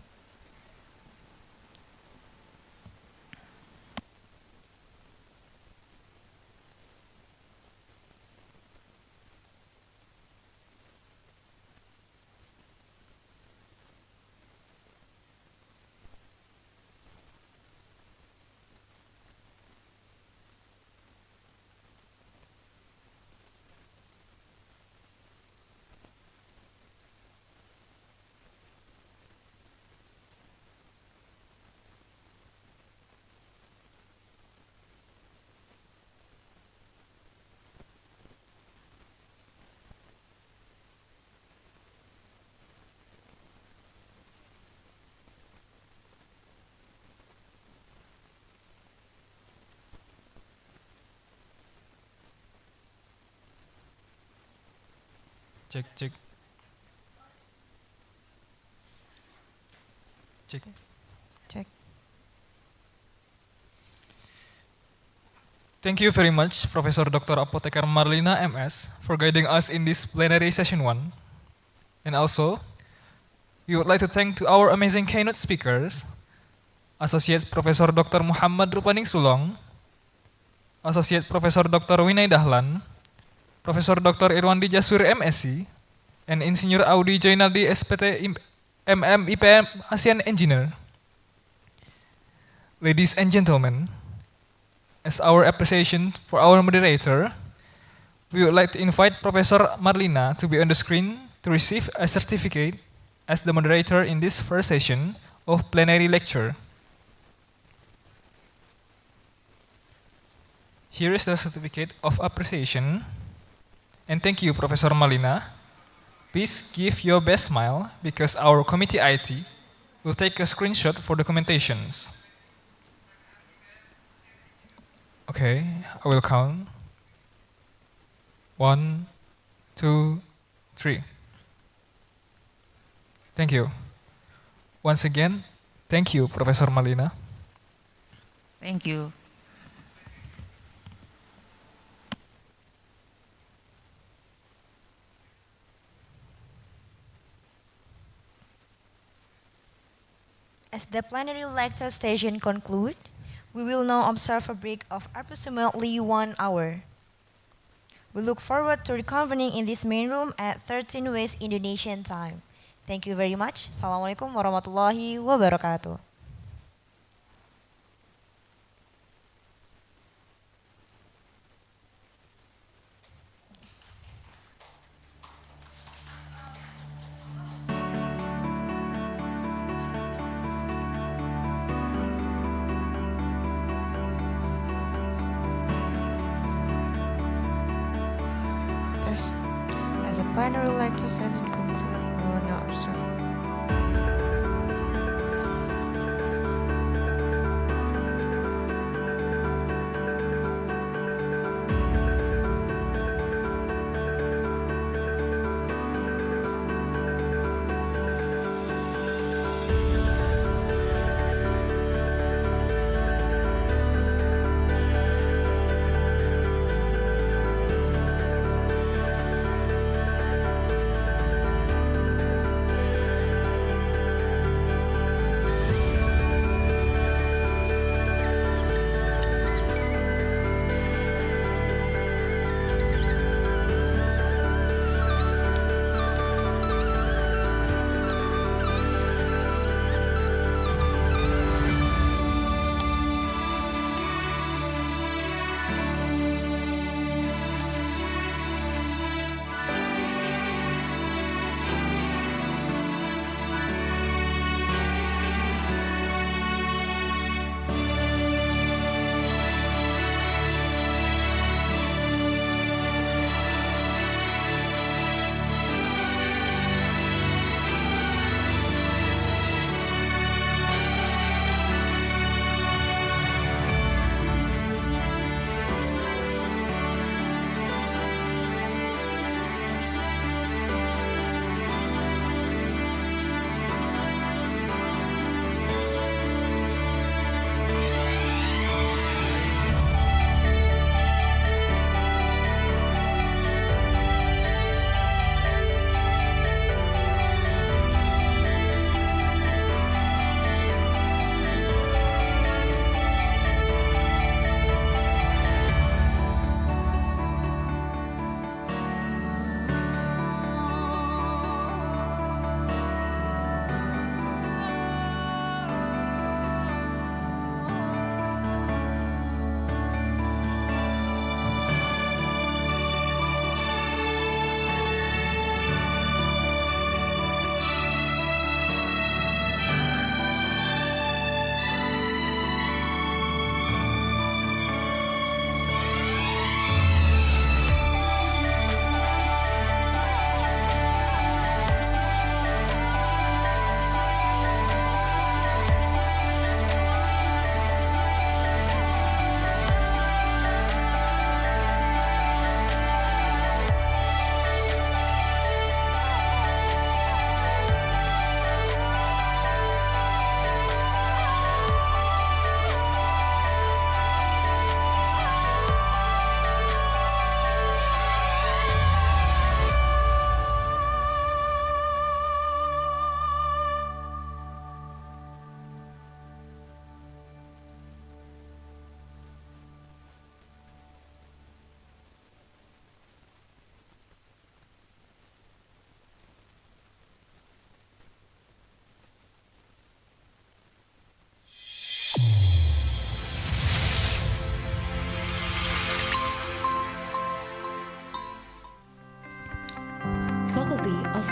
Cek, cek. Cek. Cek. Thank you very much, Professor Dr. Apotheker Marlina MS, for guiding us in this plenary session 1. And also, we would like to thank to our amazing keynote speakers, Associate Professor Dr. Muhammad Rupaning Sulong, Associate Professor Dr. Winay Dahlan, Profesor Dr. Irwandi Jaswir MSc, and Insinyur Audi Joinaldi SPT MM IPM ASEAN Engineer. Ladies and gentlemen, as our appreciation for our moderator, we would like to invite Professor Marlina to be on the screen to receive a certificate as the moderator in this first session of plenary lecture. Here is the certificate of appreciation. And thank you, Professor Marlina. Please give your best smile because our committee IT will take a screenshot for documentations. Okay, I will count. 1, 2, 3. Thank you. Once again, thank you, Professor Marlina. Thank you. As the plenary lecture session concludes, we will now observe a break of approximately 1 hour. We look forward to reconvening in this main room at 13 West Indonesian time. Thank you very much. Assalamualaikum warahmatullahi wabarakatuh. As a plenary lecture session concludes, we will now observe.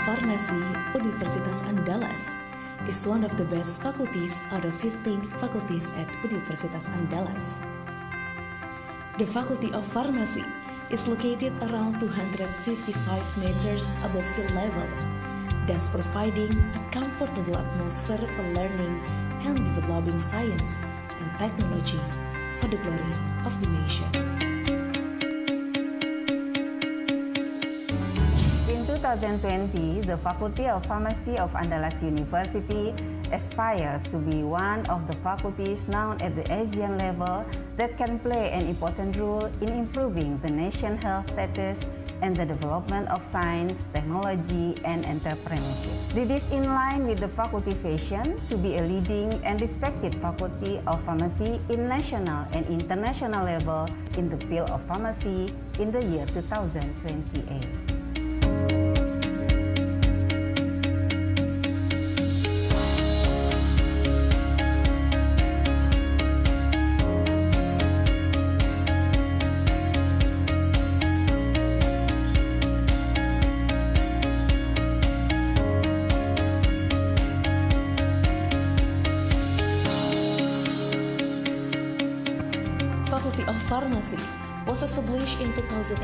Pharmacy, Universitas Andalas, is one of the best faculties out of 15 faculties at Universitas Andalas. The Faculty of Pharmacy is located around 255 meters above sea level, thus providing a comfortable atmosphere for learning and developing science and technology for the glory of the nation. In 2020, the Faculty of Pharmacy of Andalas University aspires to be one of the faculties known at the Asian level that can play an important role in improving the nation's health status and the development of science, technology, and entrepreneurship. This is in line with the faculty vision to be a leading and respected faculty of pharmacy in national and international level in the field of pharmacy in the year 2028. Faculty of Pharmacy was established in 2008,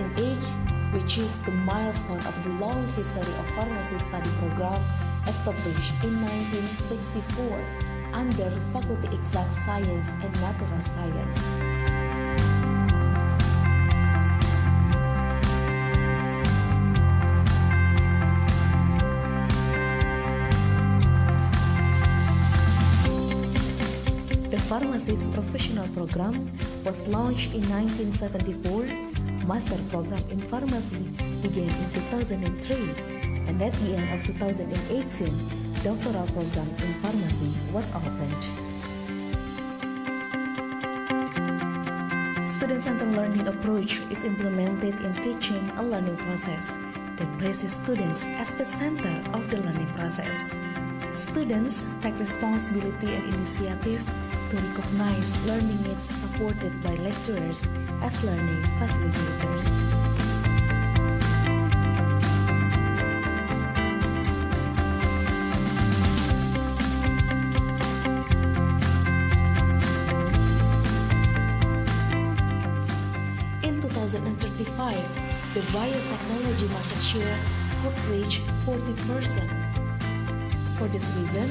which is the milestone of the long history of pharmacy study program established in 1964 under Faculty Exact Science and Natural Science. The pharmacist professional program was launched in 1974. Master program in pharmacy began in 2003, and at the end of 2018, doctoral program in pharmacy was opened. Student-centered learning approach is implemented in teaching and learning process that places students as the center of the learning process. Students take responsibility and initiative to recognize learning needs supported by lecturers as learning facilitators. In 2035, the biotechnology market share could reach 40%. For this reason,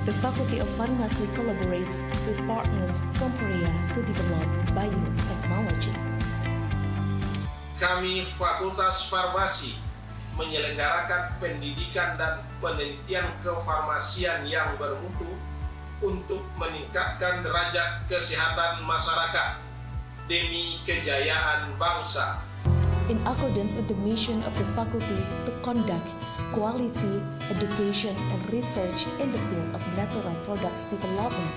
the Faculty of Pharmacy collaborates with partners from Korea to develop biotechnology. Kami Fakultas Farmasi menyelenggarakan pendidikan dan penelitian kefarmasian yang bermutu untuk meningkatkan derajat kesehatan masyarakat demi kejayaan bangsa. In accordance with the mission of the faculty to conduct quality education and research in the field of natural products development.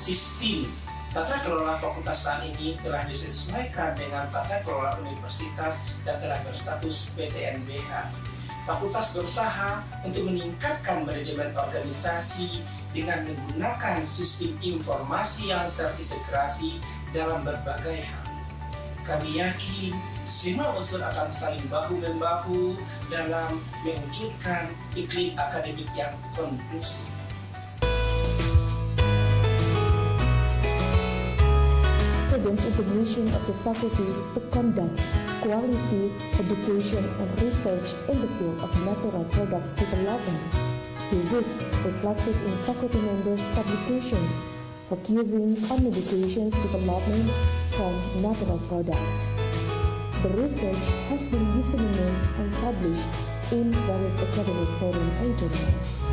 Sistem tata kelola fakultas saat ini telah disesuaikan dengan tata kelola universitas dan telah berstatus PTNBH. Fakultas berusaha untuk meningkatkan manajemen organisasi dengan menggunakan sistem informasi yang terintegrasi dalam berbagai hal. Kami yakin semua unsur akan saling bahu-membahu dalam mewujudkan iklim akademik yang kondusif. Accordance with the mission of the faculty to conduct quality education and research in the field of natural products development. This is reflected in faculty members' publications focusing on medications development from natural products. The research has been disseminated and published in various academic forums and journals.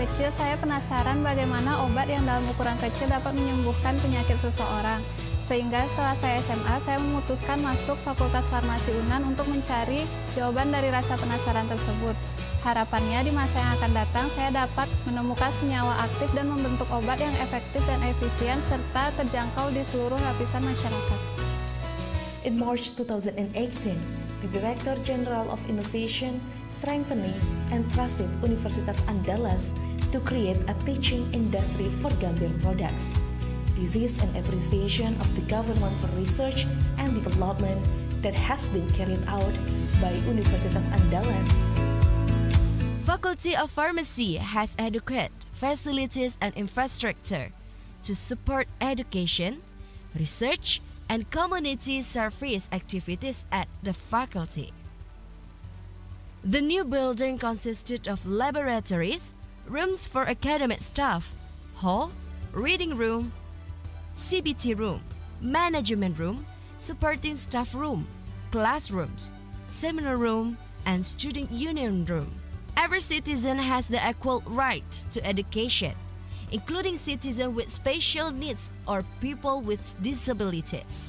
kecil, saya penasaran bagaimana obat yang dalam ukuran kecil dapat menyembuhkan penyakit seseorang. Sehingga setelah saya SMA, saya memutuskan masuk Fakultas Farmasi UNAN untuk mencari jawaban dari rasa penasaran tersebut. Harapannya di masa yang akan datang, saya dapat menemukan senyawa aktif dan membentuk obat yang efektif dan efisien serta terjangkau di seluruh lapisan masyarakat. In March 2018, the Director General of Innovation, Strengthening, and Trusted Universitas Andalas to create a teaching industry for Gambir products. This is an appreciation of the government for research and development that has been carried out by Universitas Andalas. Faculty of Pharmacy has adequate facilities and infrastructure to support education, research, and community service activities at the faculty. The new building consisted of laboratories, rooms for academic staff, hall, reading room, CBT room, management room, supporting staff room, classrooms, seminar room, and student union room. Every citizen has the equal right to education, including citizens with special needs or people with disabilities.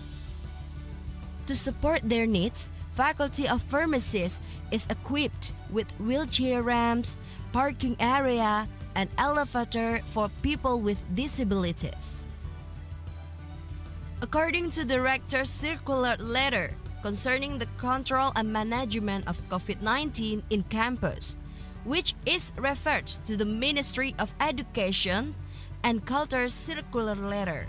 To support their needs, Faculty of Pharmacies is equipped with wheelchair ramps, parking area, and elevator for people with disabilities. According to the Rector's circular letter concerning the control and management of COVID-19 in campus, which is referred to the Ministry of Education and Culture's circular letter,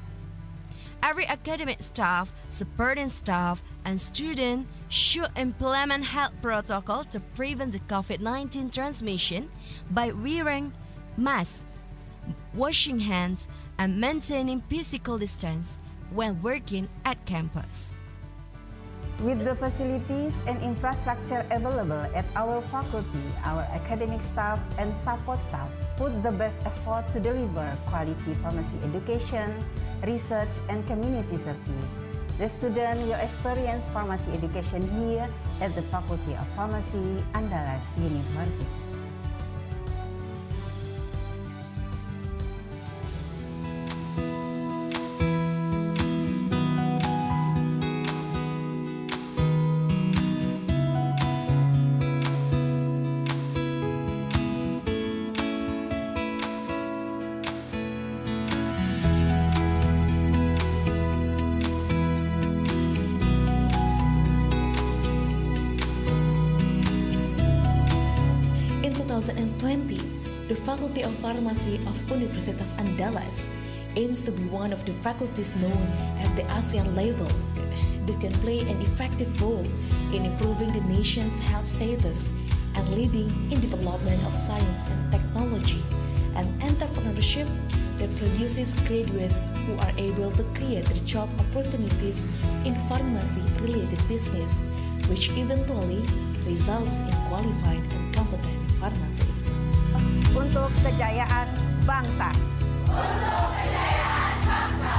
every academic staff, supporting staff, and student should implement health protocol to prevent the COVID-19 transmission by wearing masks, washing hands, and maintaining physical distance when working at campus. With the facilities and infrastructure available at our faculty, our academic staff and support staff put the best effort to deliver quality pharmacy education, research, and community service. The student will experience pharmacy education here at the Faculty of Pharmacy, Andalas University. In 2020, the Faculty of Pharmacy of Universitas Andalas aims to be one of the faculties known at the ASEAN level that can play an effective role in improving the nation's health status and leading in development of science and technology and entrepreneurship that produces graduates who are able to create job opportunities in pharmacy-related business, which eventually results in qualified and competent pharmacists. Untuk kejayaan bangsa. Untuk kejayaan bangsa.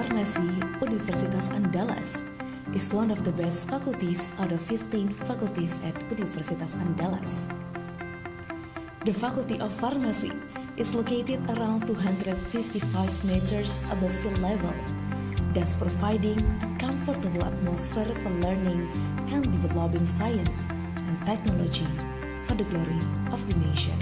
Pharmacy, Universitas Andalas, is one of the best faculties out of 15 faculties at Universitas Andalas. The Faculty of Pharmacy is located around 255 meters above sea level, thus providing a comfortable atmosphere for learning and developing science and technology for the glory of the nation.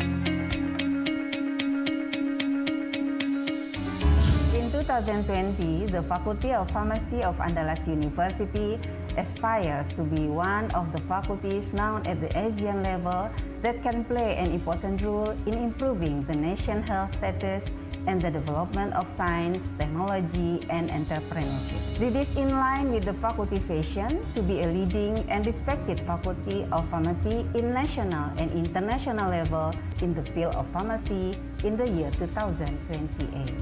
In 2020, the Faculty of Pharmacy of Andalas University aspires to be one of the faculties known at the Asian level that can play an important role in improving the nation's health status and the development of science, technology, and entrepreneurship. This is in line with the faculty vision to be a leading and respected faculty of pharmacy in national and international level in the field of pharmacy in the year 2028.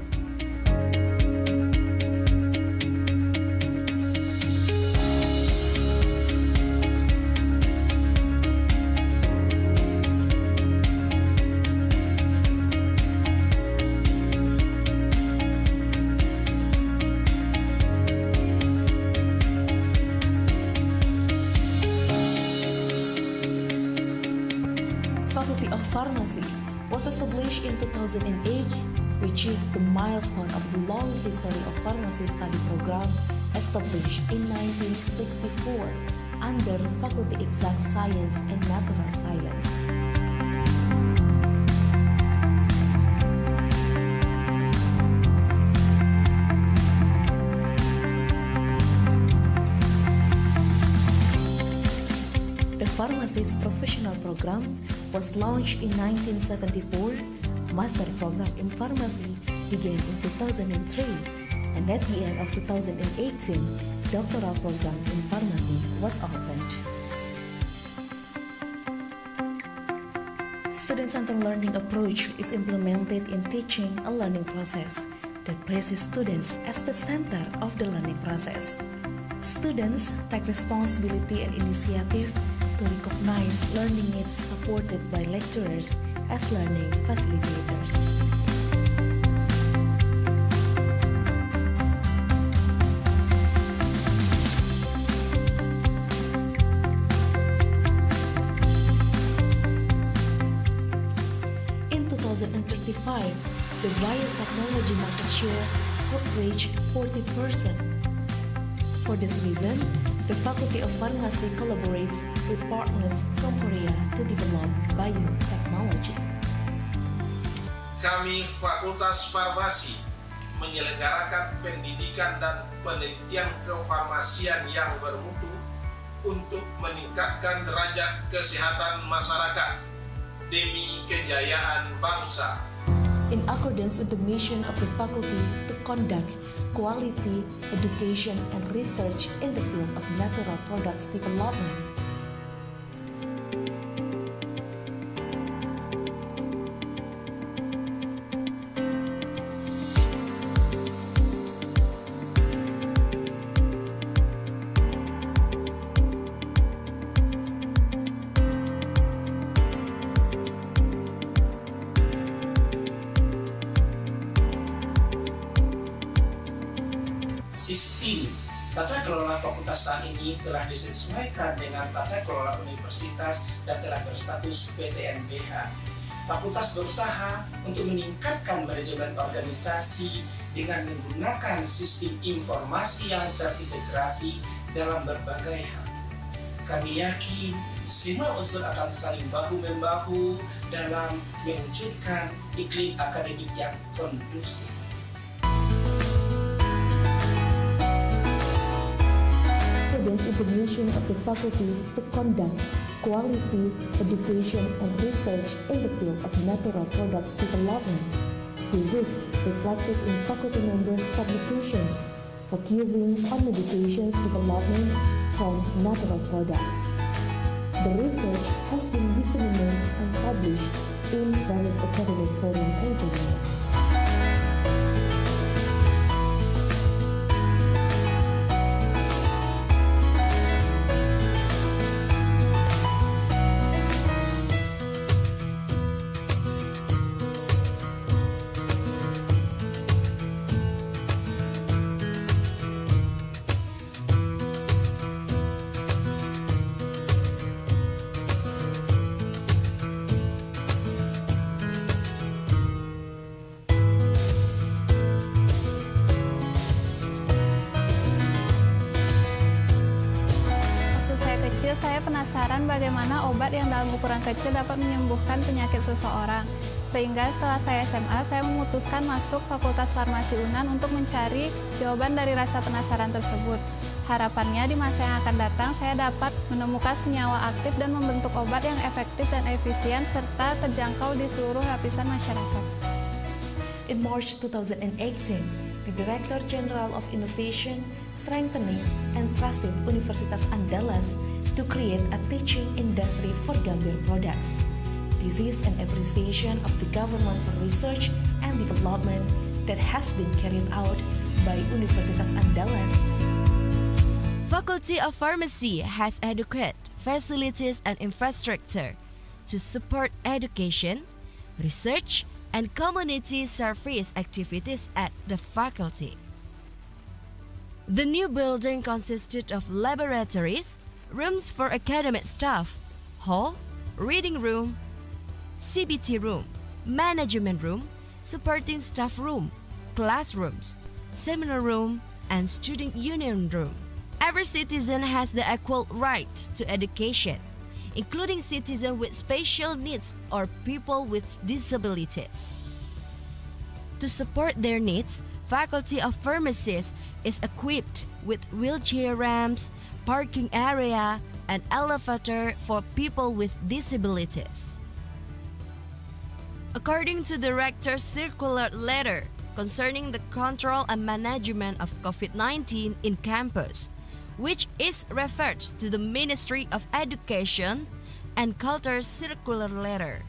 Faculty of Pharmacy was established in 2008, which is the milestone of the long history of pharmacy study program established in 1964 under Faculty Exact Science and Natural Science. The pharmacist professional program was launched in 1974. Master program in pharmacy began in 2003, and at the end of 2018, doctoral program in pharmacy was opened. Student-centered learning approach is implemented in teaching a learning process that places students as the center of the learning process. Students take responsibility and initiative to recognize learning needs supported by lecturers as learning facilitators. In 2035, the biotechnology market share could reach 40%. For this reason, the Faculty of Pharmacy collaborates with partners from Korea to develop biotechnology. Kami Fakultas Farmasi menyelenggarakan pendidikan dan penelitian kefarmasian yang bermutu untuk meningkatkan derajat kesehatan masyarakat demi kejayaan bangsa. In accordance with the mission of the faculty to conduct quality education and research in the field of natural products development. Sistem tata kelola fakultas saat ini telah disesuaikan dengan tata kelola universitas dan telah berstatus PTNBH. Fakultas berusaha untuk meningkatkan manajemen organisasi dengan menggunakan sistem informasi yang terintegrasi dalam berbagai hal. Kami yakin semua unsur akan saling bahu-membahu dalam mewujudkan iklim akademik yang kondusif. Is the mission of the faculty to conduct quality education and research in the field of natural products development. This is reflected in faculty members' publications focusing on medications development from natural products. The research has been disseminated and published in various academic forums and journals. kecil saya penasaran bagaimana obat yang dalam ukuran kecil dapat menyembuhkan penyakit seseorang. Sehingga setelah saya SMA, saya memutuskan masuk Fakultas Farmasi UNAN untuk mencari jawaban dari rasa penasaran tersebut. Harapannya di masa yang akan datang saya dapat menemukan senyawa aktif dan membentuk obat yang efektif dan efisien serta terjangkau di seluruh lapisan masyarakat. In March 2018, the Director General of Innovation, Strengthening and Trusted Universitas Andalas to create a teaching industry for Gambir products. This is an appreciation of the government for research and development that has been carried out by Universitas Andalas. Faculty of Pharmacy has adequate facilities and infrastructure to support education, research, and community service activities at the faculty. The new building consisted of laboratories, rooms for academic staff, hall, reading room, CBT room, management room, supporting staff room, classrooms, seminar room, and student union room. Every citizen has the equal right to education, including citizens with special needs or people with disabilities. To support their needs, Faculty of Pharmacies is equipped with wheelchair ramps, parking area, and elevator for people with disabilities. According to the Rector's circular letter concerning the control and management of COVID-19 in campus, which is referred to the Ministry of Education and Culture's circular letter,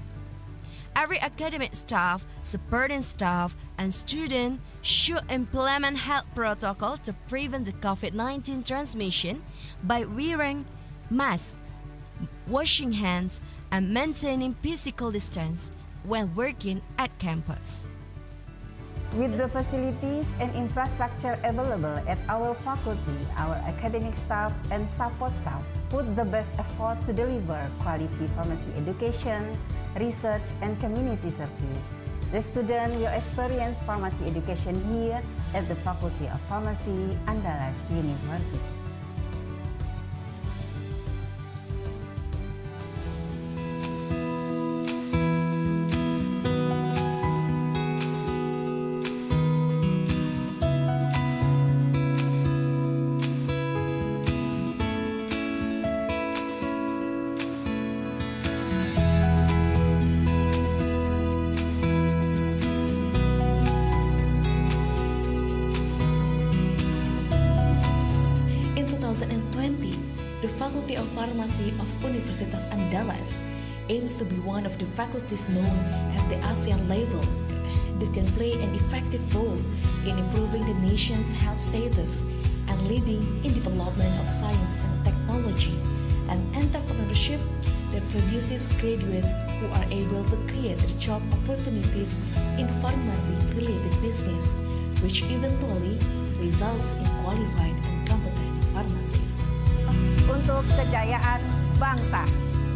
every academic staff, supporting staff, and student should implement health protocol to prevent the COVID-19 transmission by wearing masks, washing hands, and maintaining physical distance when working at campus. With the facilities and infrastructure available at our faculty, our academic staff and support staff put the best effort to deliver quality pharmacy education, research, and community service. The student will experience pharmacy education here at the Faculty of Pharmacy, Andalas University. In 2020, the Faculty of Pharmacy of Universitas Andalas aims to be one of the faculties known at the ASEAN level that can play an effective role in improving the nation's health status and leading in development of science and technology and entrepreneurship that produces graduates who are able to create job opportunities in pharmacy-related business, which eventually results in qualified and competent pharmacists. Untuk kejayaan bangsa.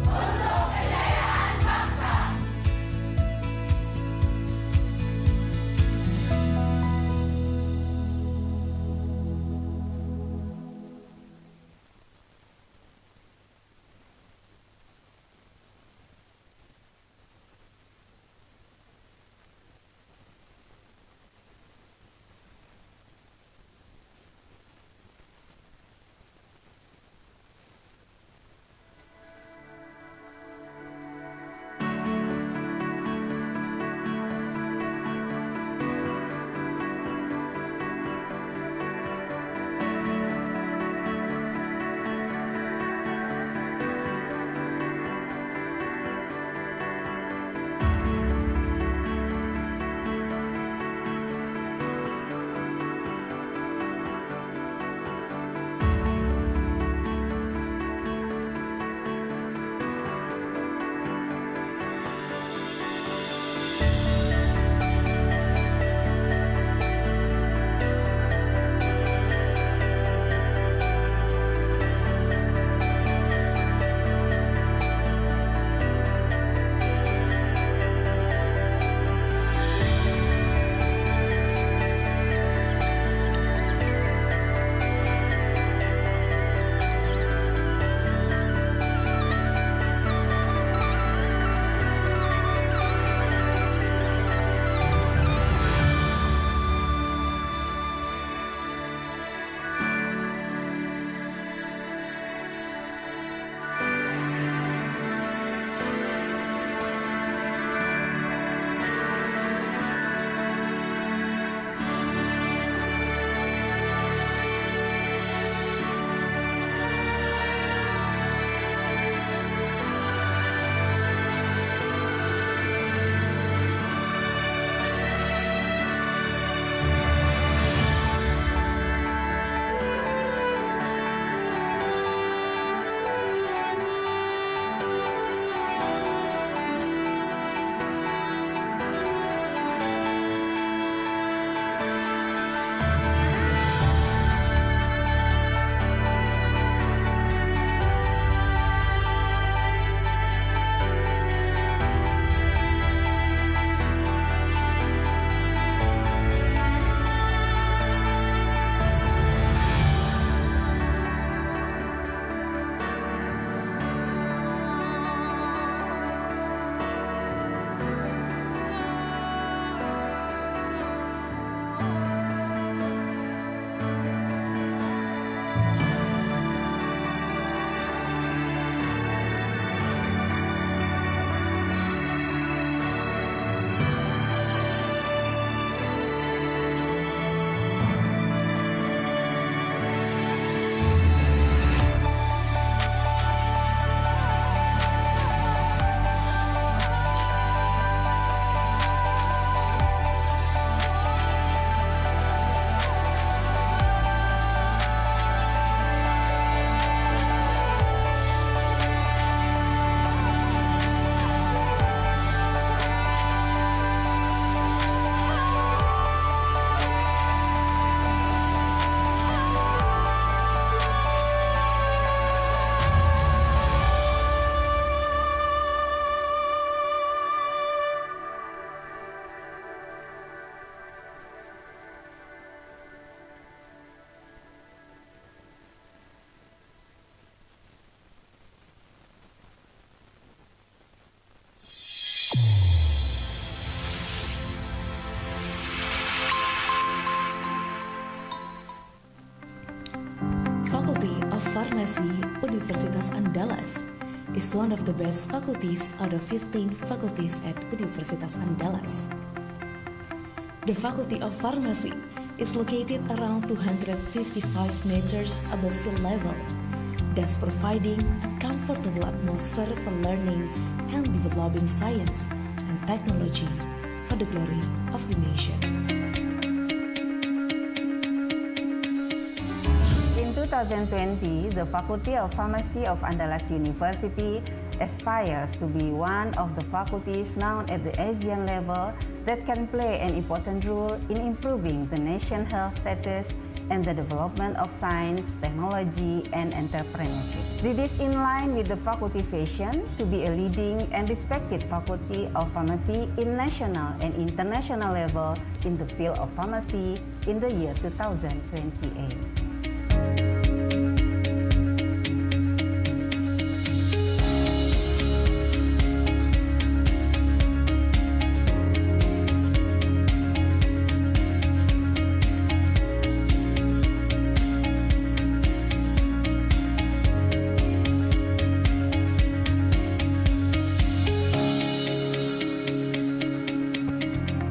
Untuk kejayaan bangsa. Pharmacy, Universitas Andalas, is one of the best faculties out of 15 faculties at Universitas Andalas. The Faculty of Pharmacy is located around 255 meters above sea level, thus providing a comfortable atmosphere for learning and developing science and technology for the glory of the nation. In 2020, the Faculty of Pharmacy of Andalas University aspires to be one of the faculties known at the Asian level that can play an important role in improving the nation's health status and the development of science, technology, and entrepreneurship. This is in line with the faculty vision to be a leading and respected faculty of pharmacy in national and international level in the field of pharmacy in the year 2028.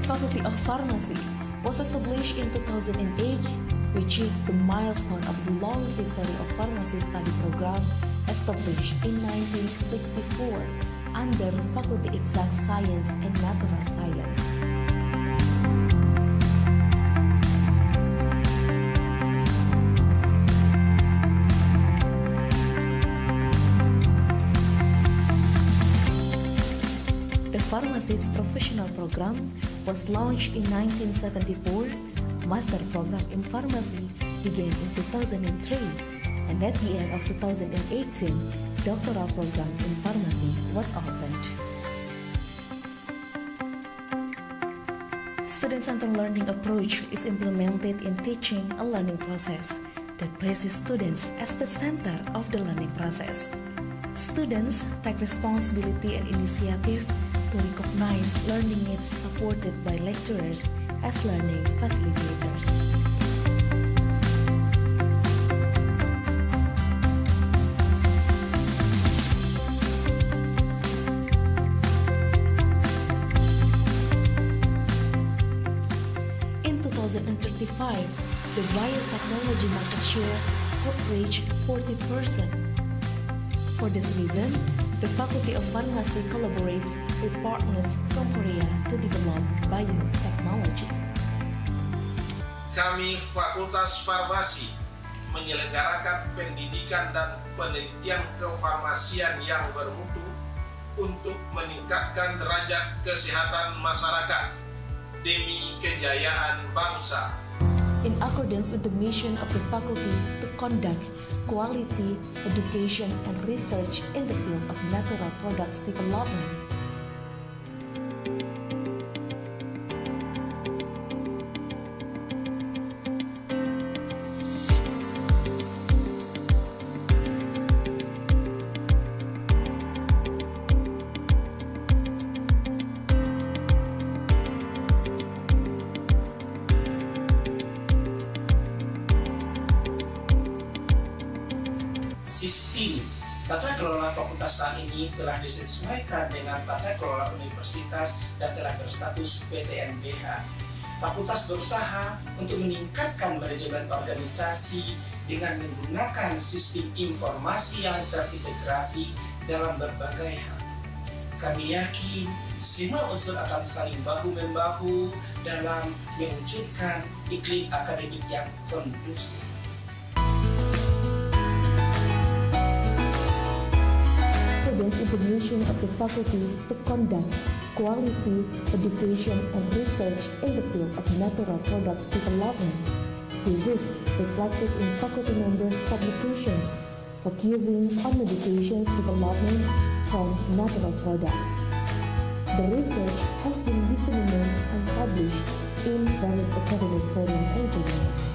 Faculty of Pharmacy was established in 2008, which is the milestone of the long history of pharmacy study program established in 1964 under Faculty Exact Science and Natural Science. The pharmacist professional program was launched in 1974. Master program in pharmacy began in 2003, and at the end of 2018, doctoral program in pharmacy was opened. Student-centered learning approach is implemented in teaching a learning process that places students as the center of the learning process. Students take responsibility and initiative to recognize learning needs supported by lecturers as learning facilitators. In 2035, the biotechnology market share could reach 40%. For this reason, the Faculty of Pharmacy collaborates with partners from Korea to develop biotechnology. Kami Fakultas Farmasi menyelenggarakan pendidikan dan penelitian kefarmasian yang bermutu untuk meningkatkan derajat kesehatan masyarakat demi kejayaan bangsa. In accordance with the mission of the faculty to conduct quality education and research in the field of natural products development. Sistem tata kelola fakultas saat ini telah disesuaikan dengan tata kelola universitas dan telah berstatus PTNBH. Fakultas berusaha untuk meningkatkan manajemen organisasi dengan menggunakan sistem informasi yang terintegrasi dalam berbagai hal. Kami yakin semua unsur akan saling bahu-membahu dalam mewujudkan iklim akademik yang kondusif. Students in the mission of the faculty to conduct quality education and research in the field of natural products development. This is reflected in faculty members' publications focusing on medications development from natural products. The research has been disseminated and published in various academic forums and journals.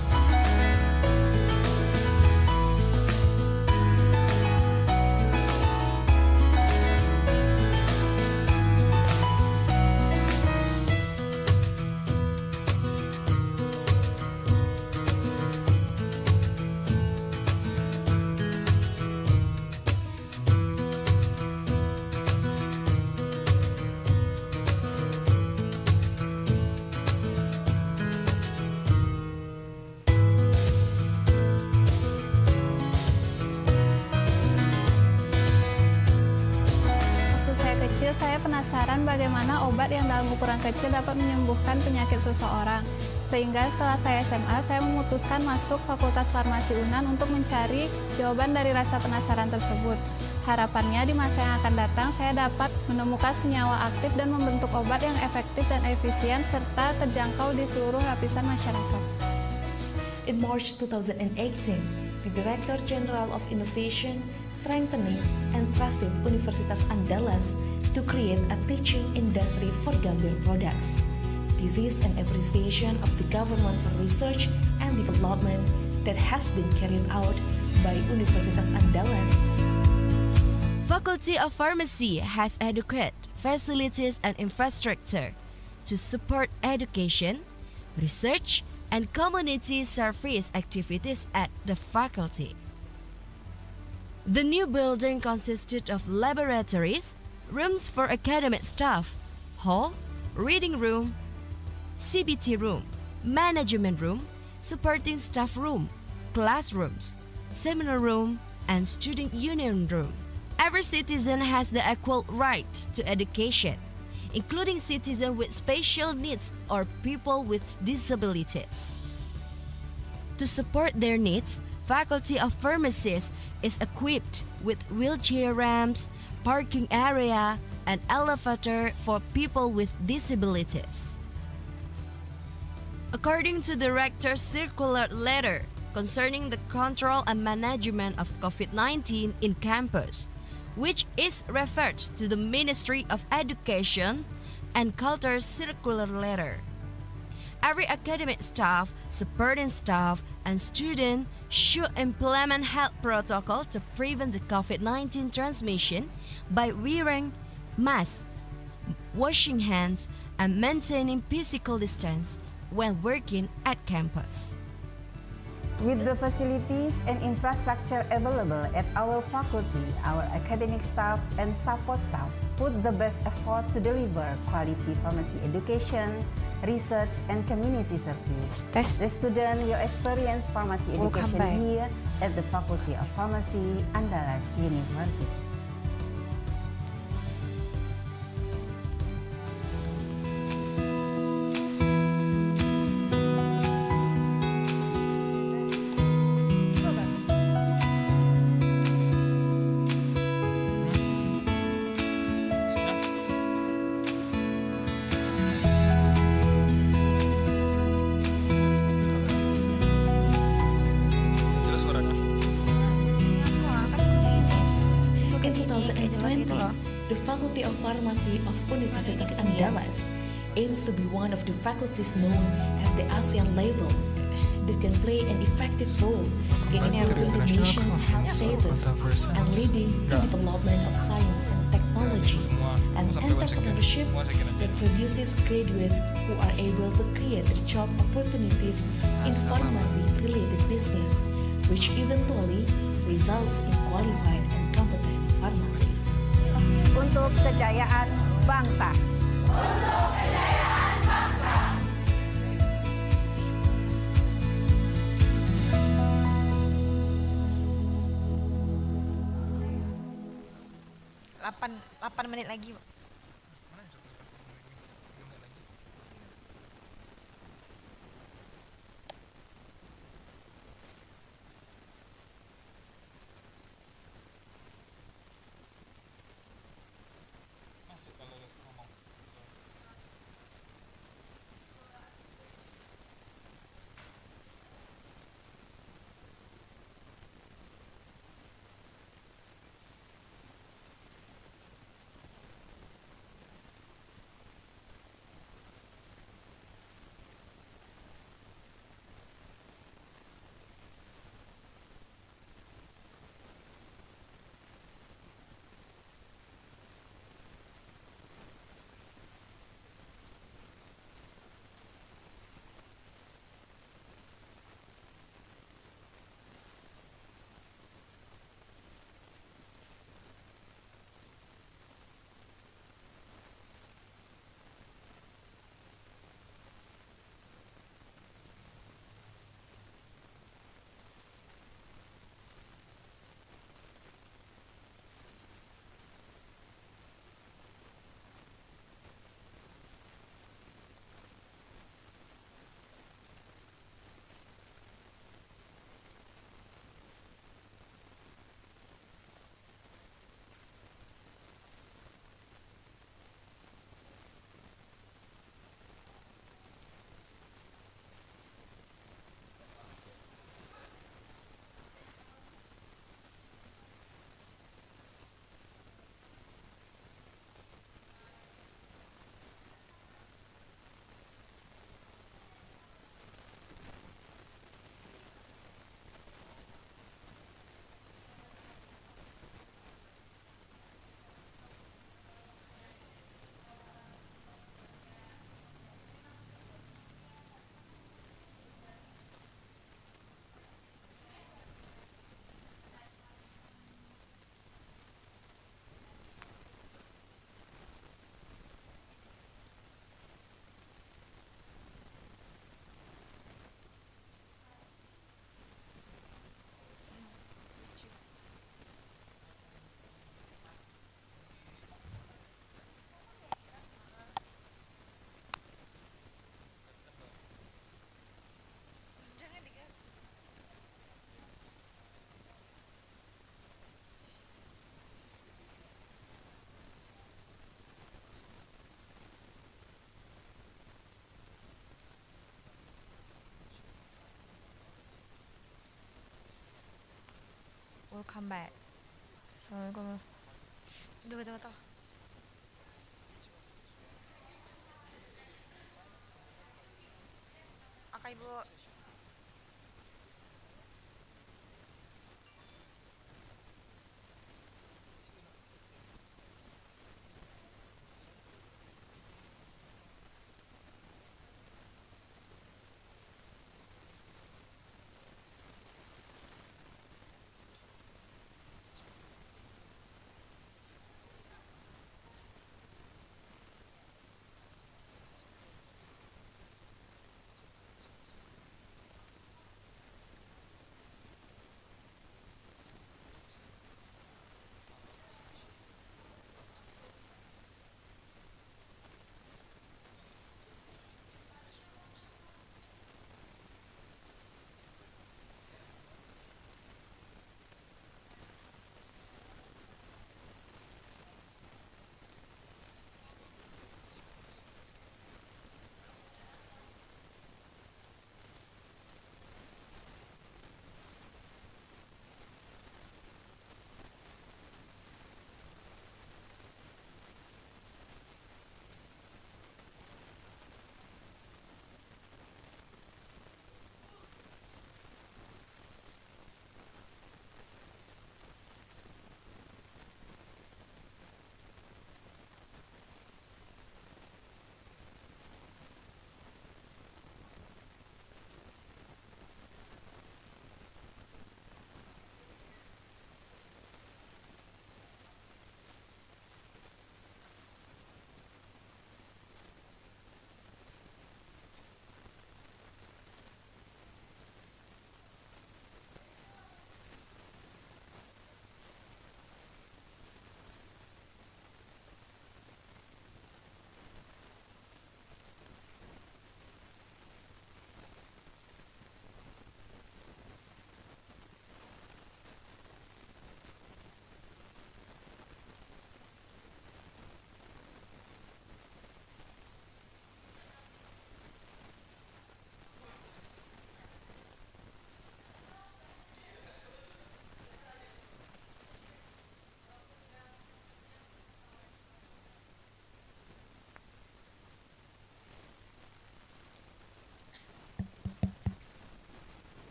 kecil saya penasaran bagaimana obat yang dalam ukuran kecil dapat menyembuhkan penyakit seseorang. Sehingga setelah saya SMA, saya memutuskan masuk Fakultas Farmasi UNAN untuk mencari jawaban dari rasa penasaran tersebut. Harapannya di masa yang akan datang saya dapat menemukan senyawa aktif dan membentuk obat yang efektif dan efisien serta terjangkau di seluruh lapisan masyarakat. In March 2018, the Director General of Innovation, Strengthening and Trusted Universitas Andalas to create a teaching industry for Gambir products. This is an appreciation of the government for research and development that has been carried out by Universitas Andalas. Faculty of Pharmacy has adequate facilities and infrastructure to support education, research, and community service activities at the faculty. The new building consisted of laboratories, rooms for academic staff, hall, reading room, CBT room, management room, supporting staff room, classrooms, seminar room, and student union room. Every citizen has the equal right to education, including citizens with special needs or people with disabilities. To support their needs, Faculty of Pharmacies is equipped with wheelchair ramps, parking area, and elevator for people with disabilities. According to the Rector's circular letter concerning the control and management of COVID-19 in campus, which is referred to the Ministry of Education and Culture's circular letter, every academic staff, supporting staff, and student should implement health protocol to prevent the COVID-19 transmission by wearing masks, washing hands, and maintaining physical distance when working at campus. With the facilities and infrastructure available at our faculty, our academic staff and support staff put the best effort to deliver quality pharmacy education, research, and community service. The student will experience pharmacy education here at the Faculty of Pharmacy, Andalas University. In 2020, the Faculty of Pharmacy of Universitas Andalas aims to be one of the faculties known at the ASEAN level that can play an effective role in improving the nation's health status and leading the development of science and technology and entrepreneurship that produces graduates who are able to create job opportunities in pharmacy-related business, which eventually results in qualified and competent pharmacists. Untuk kejayaan bangsa. Untuk kejayaan bangsa. Delapan menit lagi, Pak. We'll come back. Assalamualaikum. Aduh, betul-betul. Oke, Ibu.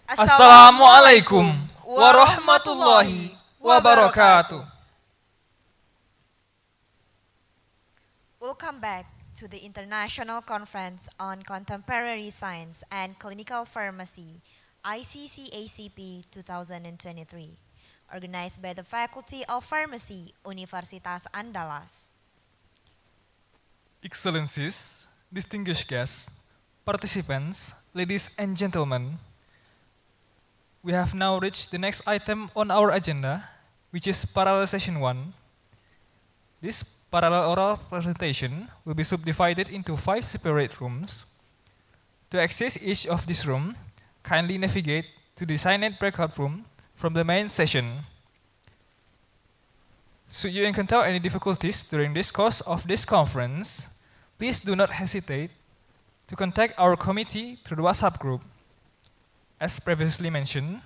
Assalamualaikum warahmatullahi wabarakatuh. Welcome back to the International Conference on Contemporary Science and Clinical Pharmacy, ICCSCP 2023, organized by the Faculty of Pharmacy, Universitas Andalas. Excellencies, distinguished guests, participants, ladies and gentlemen, we have now reached the next item on our agenda, which is parallel session 1. This parallel oral presentation will be subdivided into 5 separate rooms. To access each of these rooms, kindly navigate to the designated breakout room from the main session. Should you encounter any difficulties during this course of this conference, please do not hesitate to contact our committee through the WhatsApp group. As previously mentioned,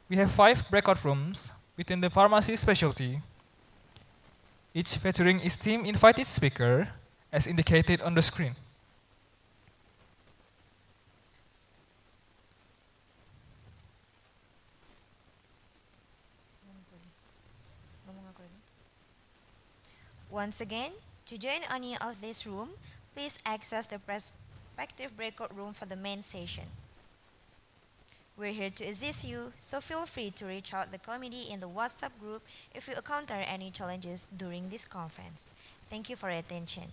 we have 5 breakout rooms within the pharmacy specialty, each featuring esteemed invited speaker as indicated on the screen. Once again, to join any of this room, please access the respective breakout room for the main session. We're here to assist you, so feel free to reach out the committee in the WhatsApp group if you encounter any challenges during this conference. Thank you for your attention.